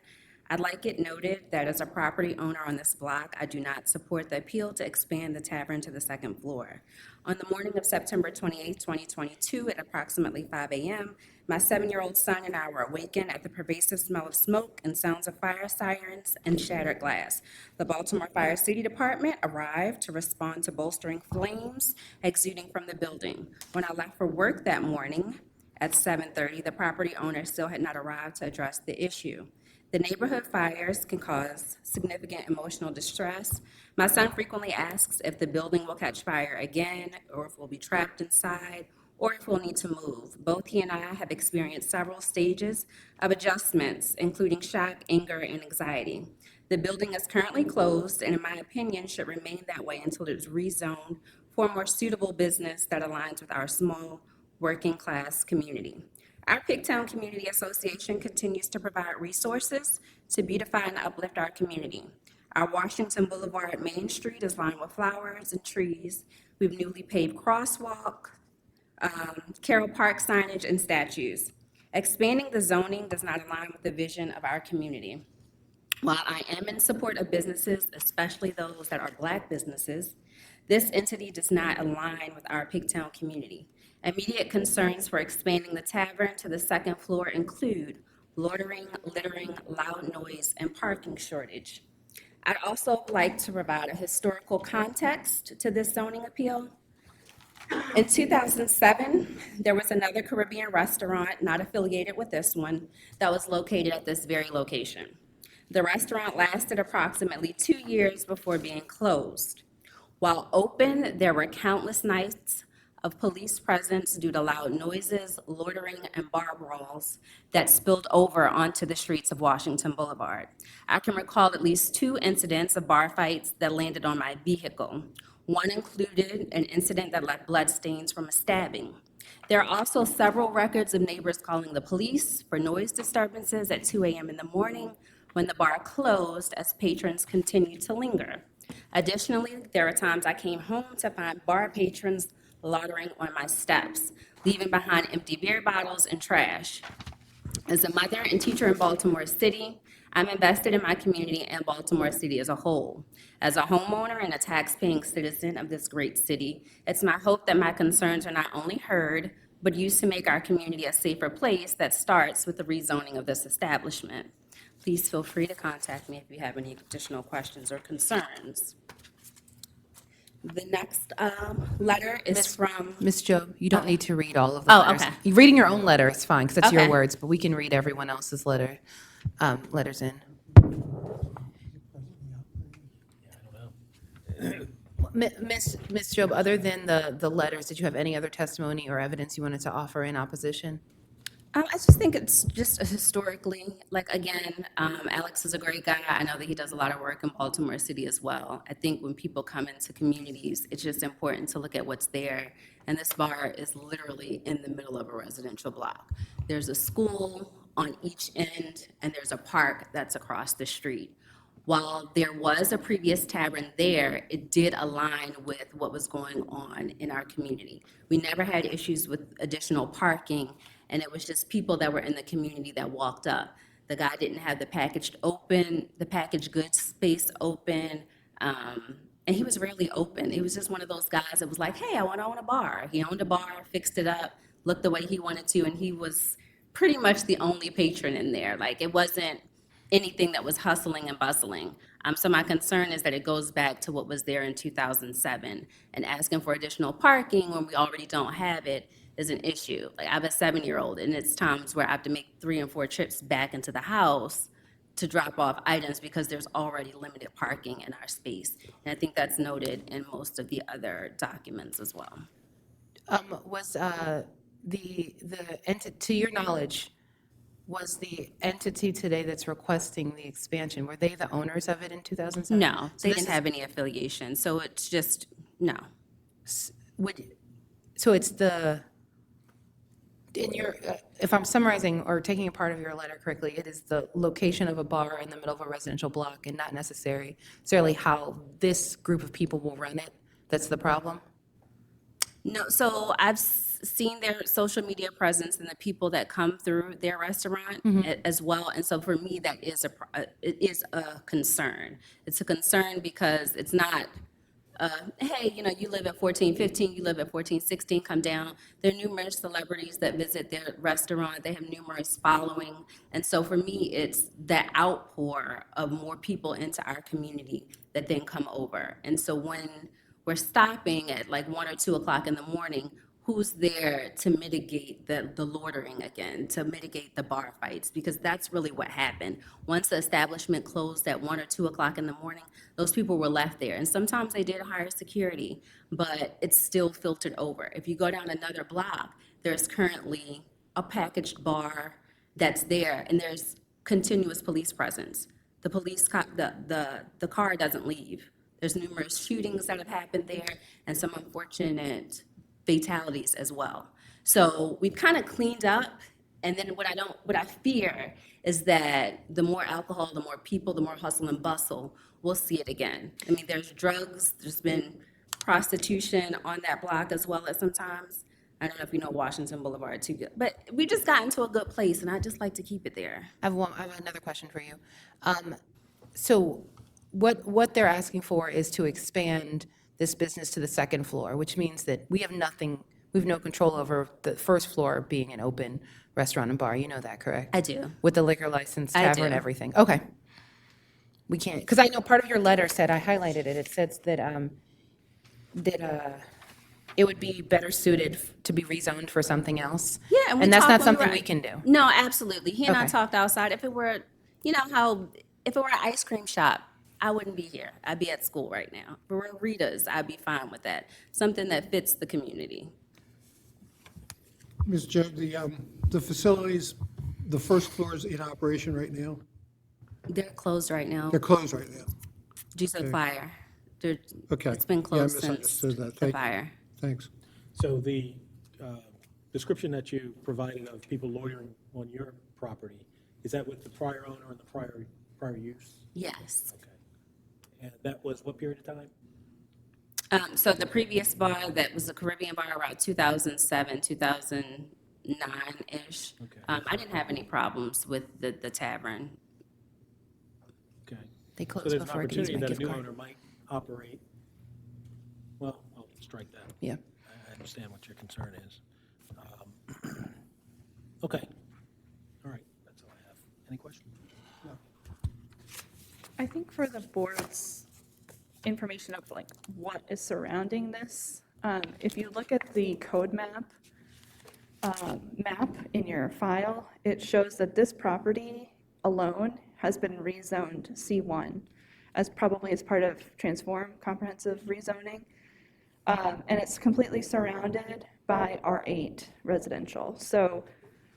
I'd like it noted that as a property owner on this block, I do not support the appeal to expand the tavern to the 2nd floor. On the morning of September 28, 2022, at approximately 5 a.m., my 7-year-old son and I were awakened at the pervasive smell of smoke and sounds of fire sirens and shattered glass. The Baltimore Fire City Department arrived to respond to bolstering flames exuding from the building. When I left for work that morning, at 7:30, the property owner still had not arrived to address the issue. The neighborhood fires can cause significant emotional distress. My son frequently asks if the building will catch fire again, or if we'll be trapped inside, or if we'll need to move. Both he and I have experienced several stages of adjustments, including shock, anger, and anxiety. The building is currently closed, and in my opinion, should remain that way until it's rezoned for a more suitable business that aligns with our small, working-class community. Our Pigtown Community Association continues to provide resources to beautify and uplift our community. Our Washington Boulevard Main Street is lined with flowers and trees. We have newly paved crosswalk, Carroll Park signage, and statues. Expanding the zoning does not align with the vision of our community. While I am in support of businesses, especially those that are Black businesses, this entity does not align with our Pigtown community. Immediate concerns for expanding the tavern to the 2nd floor include loitering, littering, loud noise, and parking shortage. I'd also like to provide a historical context to this zoning appeal. In 2007, there was another Caribbean restaurant, not affiliated with this one, that was located at this very location. The restaurant lasted approximately 2 years before being closed. While open, there were countless nights of police presence due to loud noises, loitering, and bar brawls that spilled over onto the streets of Washington Boulevard. I can recall at least 2 incidents of bar fights that landed on my vehicle. One included an incident that left bloodstains from a stabbing. There are also several records of neighbors calling the police for noise disturbances at 2 a.m. in the morning when the bar closed as patrons continued to linger. Additionally, there are times I came home to find bar patrons loitering on my steps, leaving behind empty beer bottles and trash. As a mother and teacher in Baltimore City, I'm invested in my community and Baltimore City as a whole. As a homeowner and a tax-paying citizen of this great city, it's my hope that my concerns are not only heard, but used to make our community a safer place that starts with the rezoning of this establishment. Please feel free to contact me if you have any additional questions or concerns. The next letter is from... Ms. Jobe, you don't need to read all of the letters. Okay. Reading your own letter is fine, because that's your Okay. words, but we can read everyone else's letters in. Ms. Jobe, other than the letters, did you have any other testimony or evidence you wanted to offer in opposition? I just think it's just historically, like, again, Alex is a great guy. I know that he does a lot of work in Baltimore City as well. I think when people come into communities, it's just important to look at what's there. And this bar is literally in the middle of a residential block. There's a school on each end, and there's a park that's across the street. While there was a previous tavern there, it did align with what was going on in our community. We never had issues with additional parking, and it was just people that were in the community that walked up. The guy didn't have the packaged goods space open, and he was rarely open. He was just one of those guys that was like, hey, I want to own a bar. He owned a bar, fixed it up, looked the way he wanted to, and he was pretty much the only patron in there. Like, it wasn't anything that was hustling and bustling. So my concern is that it goes back to what was there in 2007, and asking for additional parking when we already don't have it is an issue. Like, I have a 7-year-old, and it's times where I have to make 3 and 4 trips back into the house to drop off items because there's already limited parking in our space. And I think that's noted in most of the other documents as well. Was to your knowledge, was the entity today that's requesting the expansion, were they the owners of it in 2007? No, they didn't have any affiliation, so it's just, no. So it's in your, if I'm summarizing or taking a part of your letter correctly, it is the location of a bar in the middle of a residential block and not necessarily how this group of people will run it that's the problem? No, so I've seen their social media presence and the people that come through their restaurant as well. And so for me, that is it is a concern. It's a concern because it's not, hey, you live at 1415, you live at 1416, come down. There are numerous celebrities that visit their restaurant. They have numerous following. And so for me, it's that outpour of more people into our community that then come over. And so when we're stopping at like 1 or 2 o'clock in the morning, who's there to mitigate the loitering again, to mitigate the bar fights? Because that's really what happened. Once the establishment closed at 1 or 2 o'clock in the morning, those people were left there. And sometimes they did hire security, but it's still filtered over. If you go down another block, there's currently a packaged bar that's there, and there's continuous police presence. The police, the car doesn't leave. There's numerous shootings that have happened there and some unfortunate fatalities as well. So we've kind of cleaned up, and then what I fear is that the more alcohol, the more people, the more hustle and bustle, we'll see it again. I mean, there's drugs, there's been prostitution on that block as well as sometimes. I don't know if you know Washington Boulevard too good, but we just got into a good place, and I just like to keep it there. I have another question for you. So what they're asking for is to expand this business to the second floor, which means that we have no control over the first floor being an open restaurant and bar. You know that, correct? I do. With the liquor license, I tavern, do. everything. Okay. We can't, because I know part of your letter said, I highlighted it, it says that, it would be better suited to be rezoned for something else. Yeah, and we that's talked not when something were- we can do. No, absolutely. He and I Okay. talked outside. If it were, if it were an ice cream shop, I wouldn't be here. I'd be at school right now. If it were Rita's, I'd be fine with that. Something that fits the community. Ms. Joe, the facilities, the first floor is in operation right now? They're closed right now They're closed right now? due to the Okay. fire. Okay. It's been Yeah, I closed since misunderstood that. the Thank you. fire. Thanks. So the description that you provided of people loitering on your property, is that with the prior owner and the prior use? Yes. Okay. And that was what period of time? So the previous bar, that was the Caribbean bar, around 2007, 2009-ish. Okay. I didn't have any problems with the tavern. Okay. They So closed there's an before I could use opportunity my that a gift new card. owner might operate, well, I'll strike that. Yeah. I understand what your concern is. Okay. All right, that's all I have. Any questions? I think for the board's information of like what is surrounding this, if you look at the code map in your file, it shows that this property alone has been rezoned C1 as probably as part of Transform Comprehensive Rezoning. And it's completely surrounded by R8 residential. So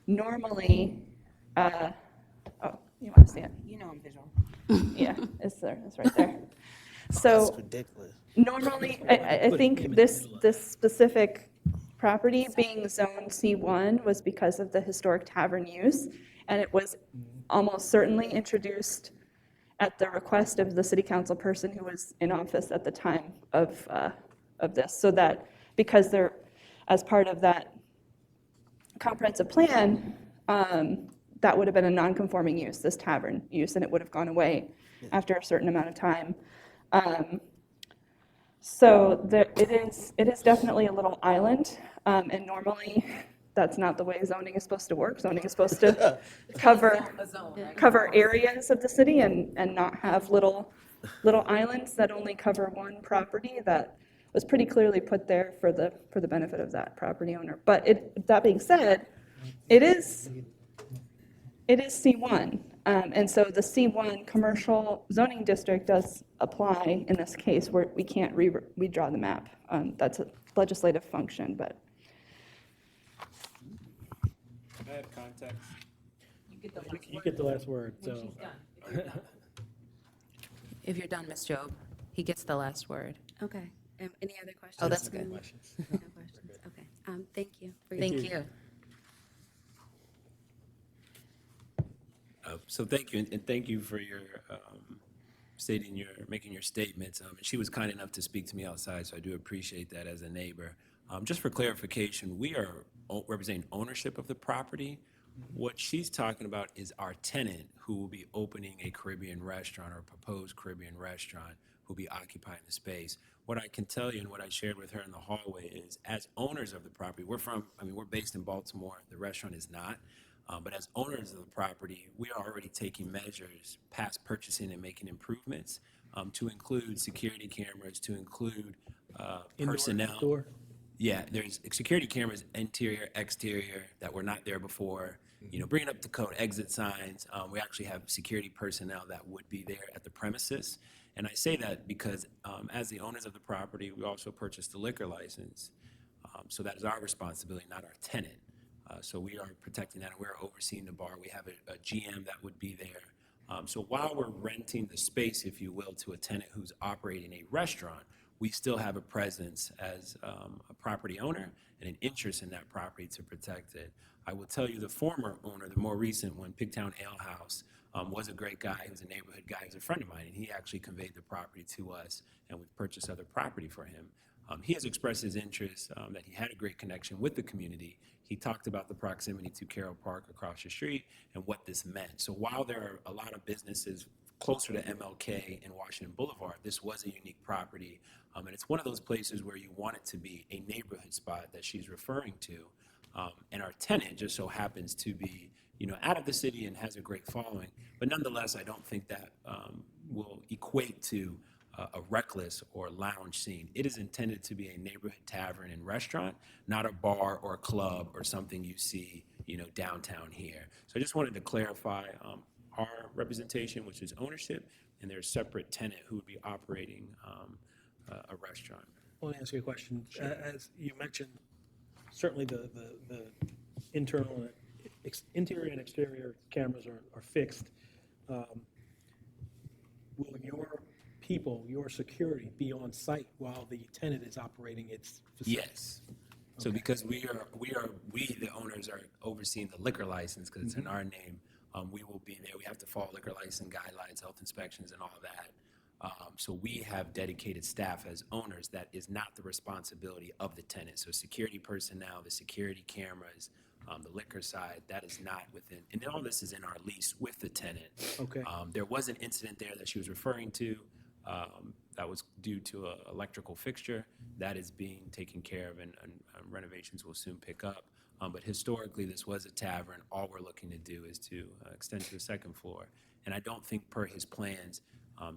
normally, oh, you want to see it? You know I'm visual. Yeah, it's there, it's right there. That's So ridiculous. normally, I think this specific property being zoned C1 was because of the historic tavern use, and it was almost certainly introduced at the request of the city council person who was in office at the time of this, so that because they're, as part of that comprehensive plan, that would have been a non-conforming use, this tavern use, and it would have gone away after a certain amount of time. So it is definitely a little island, and normally that's not the way zoning is supposed to work. Zoning is supposed to cover areas of the city and not have little islands that only cover one property. That was pretty clearly put there for the benefit of that property owner. But that being said, it is C1, and so the C1 commercial zoning district does apply in this case where we can't redraw the map. That's a legislative function, but. I have context. You get the last word, so. If you're done, Ms. Job, he gets the last word. Okay. Any other questions? Oh, that's for good. me? No questions, okay. Thank you. for your Thank time. you. So thank you, and thank you for your making your statements. And she was kind enough to speak to me outside, so I do appreciate that as a neighbor. Just for clarification, we are representing ownership of the property. What she's talking about is our tenant who will be opening a Caribbean restaurant or proposed Caribbean restaurant who will be occupying the space. What I can tell you and what I shared with her in the hallway is, as owners of the property, we're based in Baltimore. The restaurant is not. But as owners of the property, we are already taking measures past purchasing and making improvements to include security cameras, to include Indoor, personnel. outdoor? Yeah, there's security cameras, interior, exterior, that were not there before. Bringing up the code, exit signs. We actually have security personnel that would be there at the premises. And I say that because as the owners of the property, we also purchased the liquor license. So that is our responsibility, not our tenant. So we are protecting that, and we're overseeing the bar. We have a GM that would be there. So while we're renting the space, if you will, to a tenant who's operating a restaurant, we still have a presence as a property owner and an interest in that property to protect it. I will tell you, the former owner, the more recent one, Pigtown Ale House, was a great guy. He was a neighborhood guy. He was a friend of mine, and he actually conveyed the property to us, and we've purchased other property for him. He has expressed his interest, that he had a great connection with the community. He talked about the proximity to Carroll Park across the street and what this meant. So while there are a lot of businesses closer to MLK and Washington Boulevard, this was a unique property. And it's one of those places where you want it to be a neighborhood spot that she's referring to. And our tenant just so happens to be, out of the city and has a great following. But nonetheless, I don't think that will equate to a reckless or lounge scene. It is intended to be a neighborhood tavern and restaurant, not a bar or a club or something you see, downtown here. So I just wanted to clarify our representation, which is ownership, and there's a separate tenant who would be operating a restaurant. I want to ask you a question. As you mentioned, certainly the internal and interior and exterior cameras are fixed. Will your people, your security, be on site while the tenant is operating its facility? Yes. So because we, the owners, are overseeing the liquor license because it's in our name, we will be there. We have to follow liquor license guidelines, health inspections, and all that. So we have dedicated staff as owners. That is not the responsibility of the tenant. So security personnel, the security cameras, the liquor side, that is not within, and all this is in our lease with the tenant. Okay. There was an incident there that she was referring to that was due to an electrical fixture. That is being taken care of, and renovations will soon pick up. But historically, this was a tavern. All we're looking to do is to extend to the second floor. And I don't think per his plans,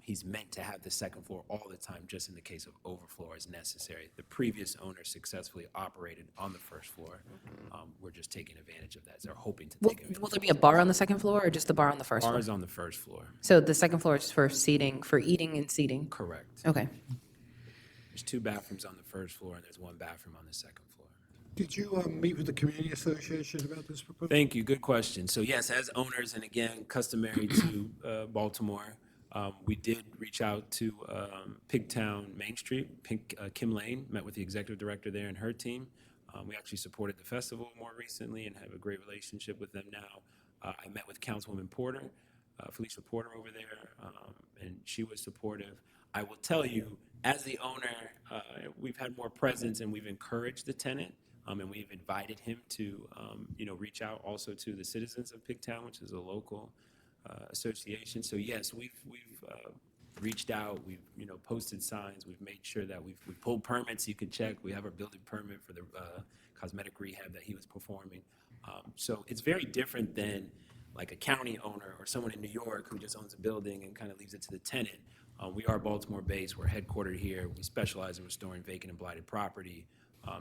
he's meant to have the second floor all the time, just in the case of overflow as necessary. The previous owner successfully operated on the first floor. We're just taking advantage of that. They're hoping to take advantage. Will there be a bar on the second floor or just the bar on the first floor? Bar is on the first floor. So the second floor is for seating, for eating and seating? Correct. Okay. There's 2 bathrooms on the first floor, and there's 1 bathroom on the second floor. Did you meet with the community association about this proposal? Thank you. Good question. So yes, as owners, and again, customary to Baltimore, we did reach out to Pigtown Main Street, Kim Lane, met with the executive director there and her team. We actually supported the festival more recently and have a great relationship with them now. I met with Councilwoman Porter, Felicia Porter over there, and she was supportive. I will tell you, as the owner, we've had more presence and we've encouraged the tenant, and we've invited him to, reach out also to the citizens of Pigtown, which is a local association. So yes, we've reached out, we've posted signs, we've made sure that we've pulled permits. You can check. We have our building permit for the cosmetic rehab that he was performing. So it's very different than like a county owner or someone in New York who just owns a building and kind of leaves it to the tenant. We are Baltimore-based. We're headquartered here. We specialize in restoring vacant and blighted property.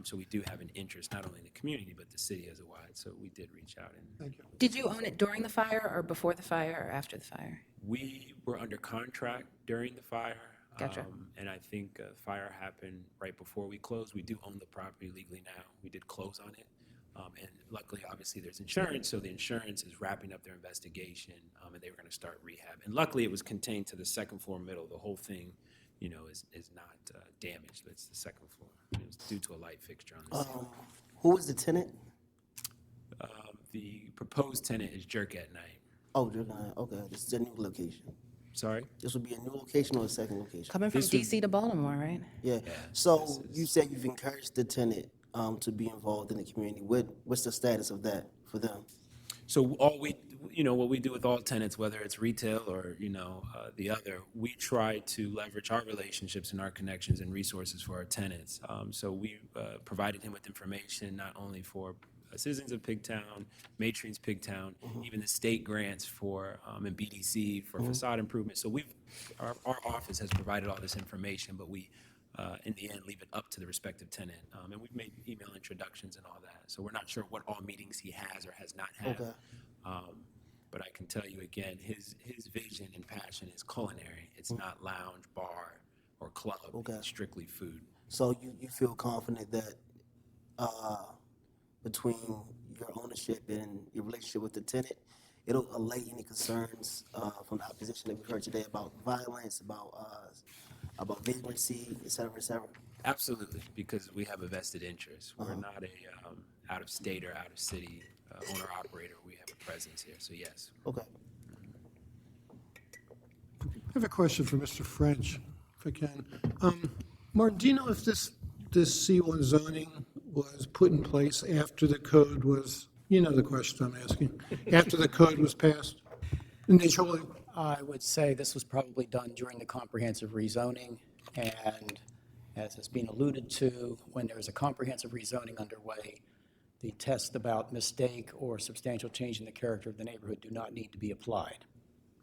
So we do have an interest not only in the community but the city as a wide. So we did reach out. And thank you. Did you own it during the fire or before the fire or after the fire? We were under contract during the fire. Gotcha. And I think fire happened right before we closed. We do own the property legally now. We did close on it. And luckily, obviously, there's insurance, so the insurance is wrapping up their investigation, and they were going to start rehab. And luckily, it was contained to the second floor middle. The whole thing, is not damaged. It's the second floor. It was due to a light fixture on the ceiling. Who is the tenant? The proposed tenant is Jerk at Night. Oh, they're gonna, okay, this is a new location. Sorry? This would be a new location or a second location? Coming from DC to Baltimore, right? Yeah, so you said you've encouraged the tenant to be involved in the community. What's the status of that for them? So all what we do with all tenants, whether it's retail or, the other, we try to leverage our relationships and our connections and resources for our tenants. So we provided him with information not only for citizens of Pigtown, Matrons Pigtown, even the state grants for, and BDC for facade improvement. So our office has provided all this information, but we, in the end, leave it up to the respective tenant. And we've made email introductions and all that. So we're not sure what all meetings he has or has not had. Okay. But I can tell you again, his vision and passion is culinary. It's not lounge, bar, or club. Okay. It's strictly food. So you feel confident that between your ownership and your relationship with the tenant, it'll allay any concerns from the opposition that we've heard today about violence, about vagrancy, et cetera, et cetera? Absolutely, because we have a vested interest. We're not a out of state or out of city owner operator. We have a presence here. So yes. Okay. I have a question for Mr. French, if I can. Martin, do you know if this C1 zoning was put in place after the code was, the question I'm asking, after the code was passed initially? I would say this was probably done during the comprehensive rezoning, and as has been alluded to, when there is a comprehensive rezoning underway, the tests about mistake or substantial change in the character of the neighborhood do not need to be applied.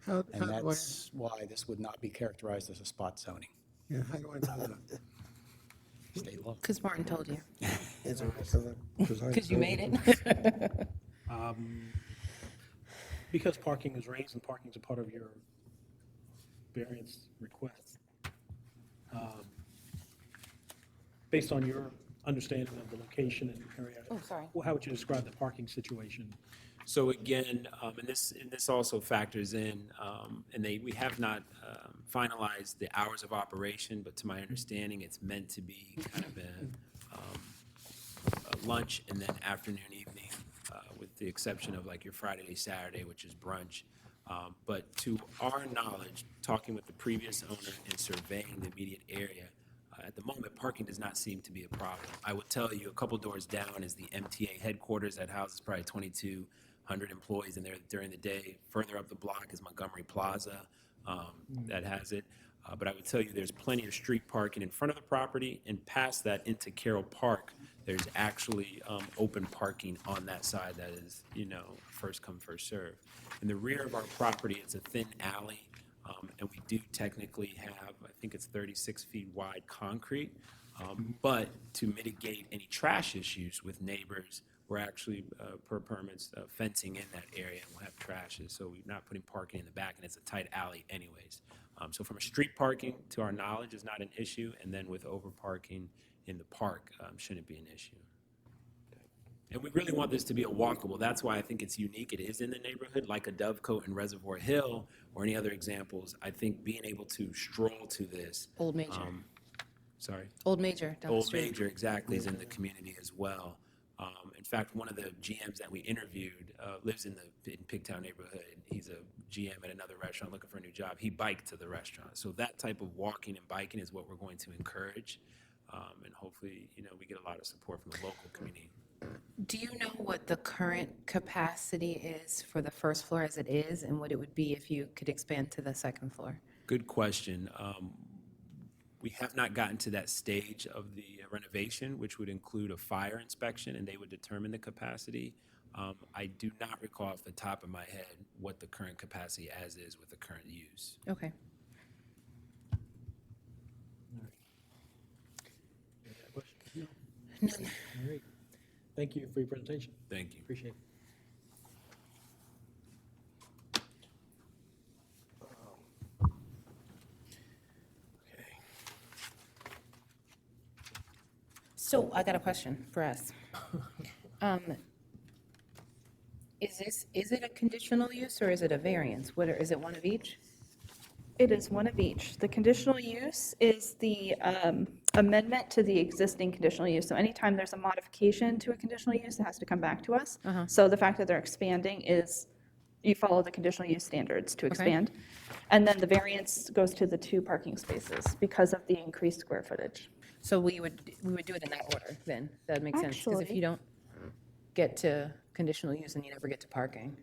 And that's why this would not be characterized as a spot zoning. Yeah, how do I know that? State law. Because Martin told you. Because Because you made it. Because parking is raised and parking is a part of your variance request, based on your understanding of the location and area. Oh, sorry. How would you describe the parking situation? So again, and this also factors in, and we have not finalized the hours of operation, but to my understanding, it's meant to be kind of a lunch and then afternoon, evening, with the exception of like your Friday, Saturday, which is brunch. But to our knowledge, talking with the previous owner and surveying the immediate area, at the moment, parking does not seem to be a problem. I would tell you a couple doors down is the MTA headquarters that houses probably 2,200 employees in there during the day. Further up the block is Montgomery Plaza that has it. But I would tell you there's plenty of street parking in front of the property, and past that into Carroll Park, there's actually open parking on that side that is, first come, first serve. In the rear of our property, it's a thin alley. And we do technically have, I think it's 36 feet wide concrete, but to mitigate any trash issues with neighbors, we're actually, per permits, fencing in that area, and we'll have trashes, so we're not putting parking in the back, and it's a tight alley anyways. So from a street parking, to our knowledge, is not an issue, and then with over parking in the park, shouldn't be an issue. And we really want this to be a walkable. That's why I think it's unique. It is in the neighborhood, like a Dovecote and Reservoir Hill or any other examples. I think being able to stroll to this. Old Major. Sorry? Old Major, down the Old street. Major, exactly, is in the community as well. In fact, one of the GMs that we interviewed lives in Pigtown neighborhood. He's a GM at another restaurant looking for a new job. He biked to the restaurant. So that type of walking and biking is what we're going to encourage. And hopefully, we get a lot of support from the local community. Do you know what the current capacity is for the first floor as it is, and what it would be if you could expand to the second floor? Good question. We have not gotten to that stage of the renovation, which would include a fire inspection, and they would determine the capacity. I do not recall off the top of my head what the current capacity as is with the current use. Okay. Any other questions? None. All right. Thank you for your presentation. Thank you. Appreciate it. So I got a question for us. Is it a conditional use or is it a variance? Is it one of each? It is one of each. The conditional use is the amendment to the existing conditional use. So anytime there's a modification to a conditional use, it has to come back to us. So the fact that they're expanding is, you follow the conditional use standards to expand. And then the variance goes to the 2 parking spaces because of the increased square footage. So we would do it in that order then. That makes sense. Because if Actually- you don't get to conditional use, then you never get to parking.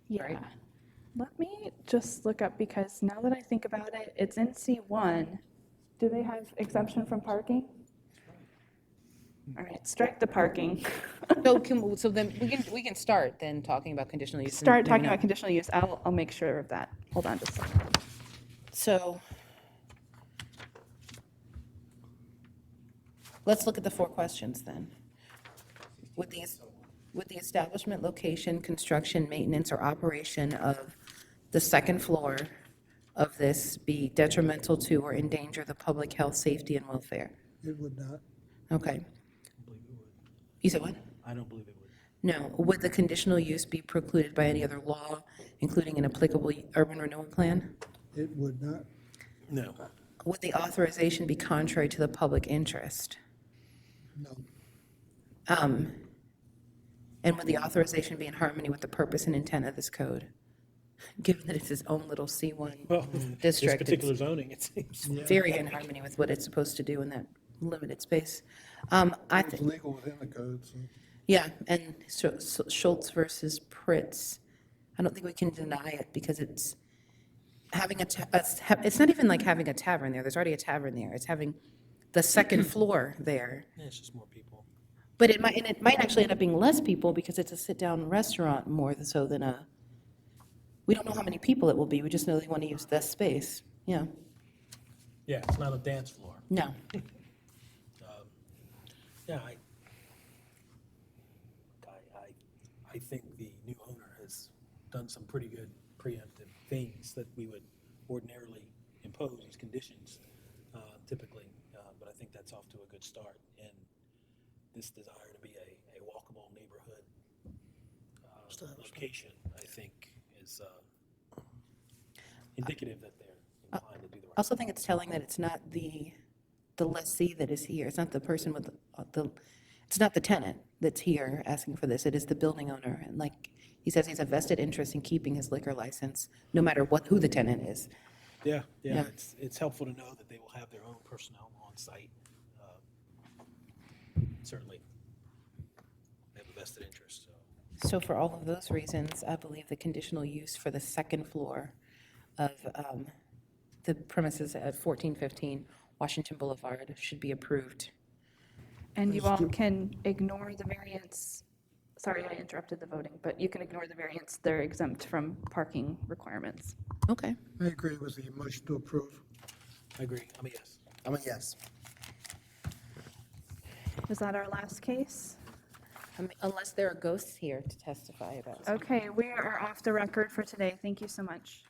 Yeah. Right. Let me just look up, because now that I think about it, it's in C1. Do they have exemption from parking? All right, strike the parking. So then we can start then talking about conditional use. and Start maybe talking not- about conditional use. I'll make sure of that. Hold on just a second. So let's look at the 4 questions then. Would the establishment, location, construction, maintenance, or operation of the second floor of this be detrimental to or endanger the public health, safety, and welfare? It would not. Okay. You said what? I don't believe it would. No. Would the conditional use be precluded by any other law, including an applicable urban renewal plan? It would not. No. Would the authorization be contrary to the public interest? No. And would the authorization be in harmony with the purpose and intent of this code? Given that it's its own little C1 Well, this district, particular it's zoning, it seems. very in harmony with what it's supposed to do in that limited space. It's legal within the code, so. Yeah, and so Schultz versus Pritz, I don't think we can deny it because it's having it's not even like having a tavern there. There's already a tavern there. It's having the second floor there. Yeah, it's just more people. But it might actually end up being less people because it's a sit-down restaurant more so than a, we don't know how many people it will be. We just know they want to use this space. Yeah. Yeah, it's not a dance floor. No. Yeah, I think the new owner has done some pretty good preemptive things that we would ordinarily impose as conditions typically, but I think that's off to a good start. And this desire to be a walkable neighborhood location, I think, is indicative that they're inclined to do the right I also think it's telling that it's not the lessee that is here. It's not the person with it's not the tenant that's here asking for this. It is the building owner. And like he says, he's a vested interest in keeping his liquor license, no matter who the tenant is. Yeah, Yeah. It's helpful to know that they will have their own personnel on site. Certainly, they have a vested interest, so. So for all of those reasons, I believe the conditional use for the second floor of the premises at 1415 Washington Boulevard should be approved. And you all can ignore the variance. Sorry, I interrupted the voting, but you can ignore the variance. They're exempt from parking requirements. Okay. I agree with the motion to approve. I agree. I'm a yes. I'm a yes. Was that our last case? Unless there are ghosts here to testify about. Okay, we are off the record for today. Thank you so much.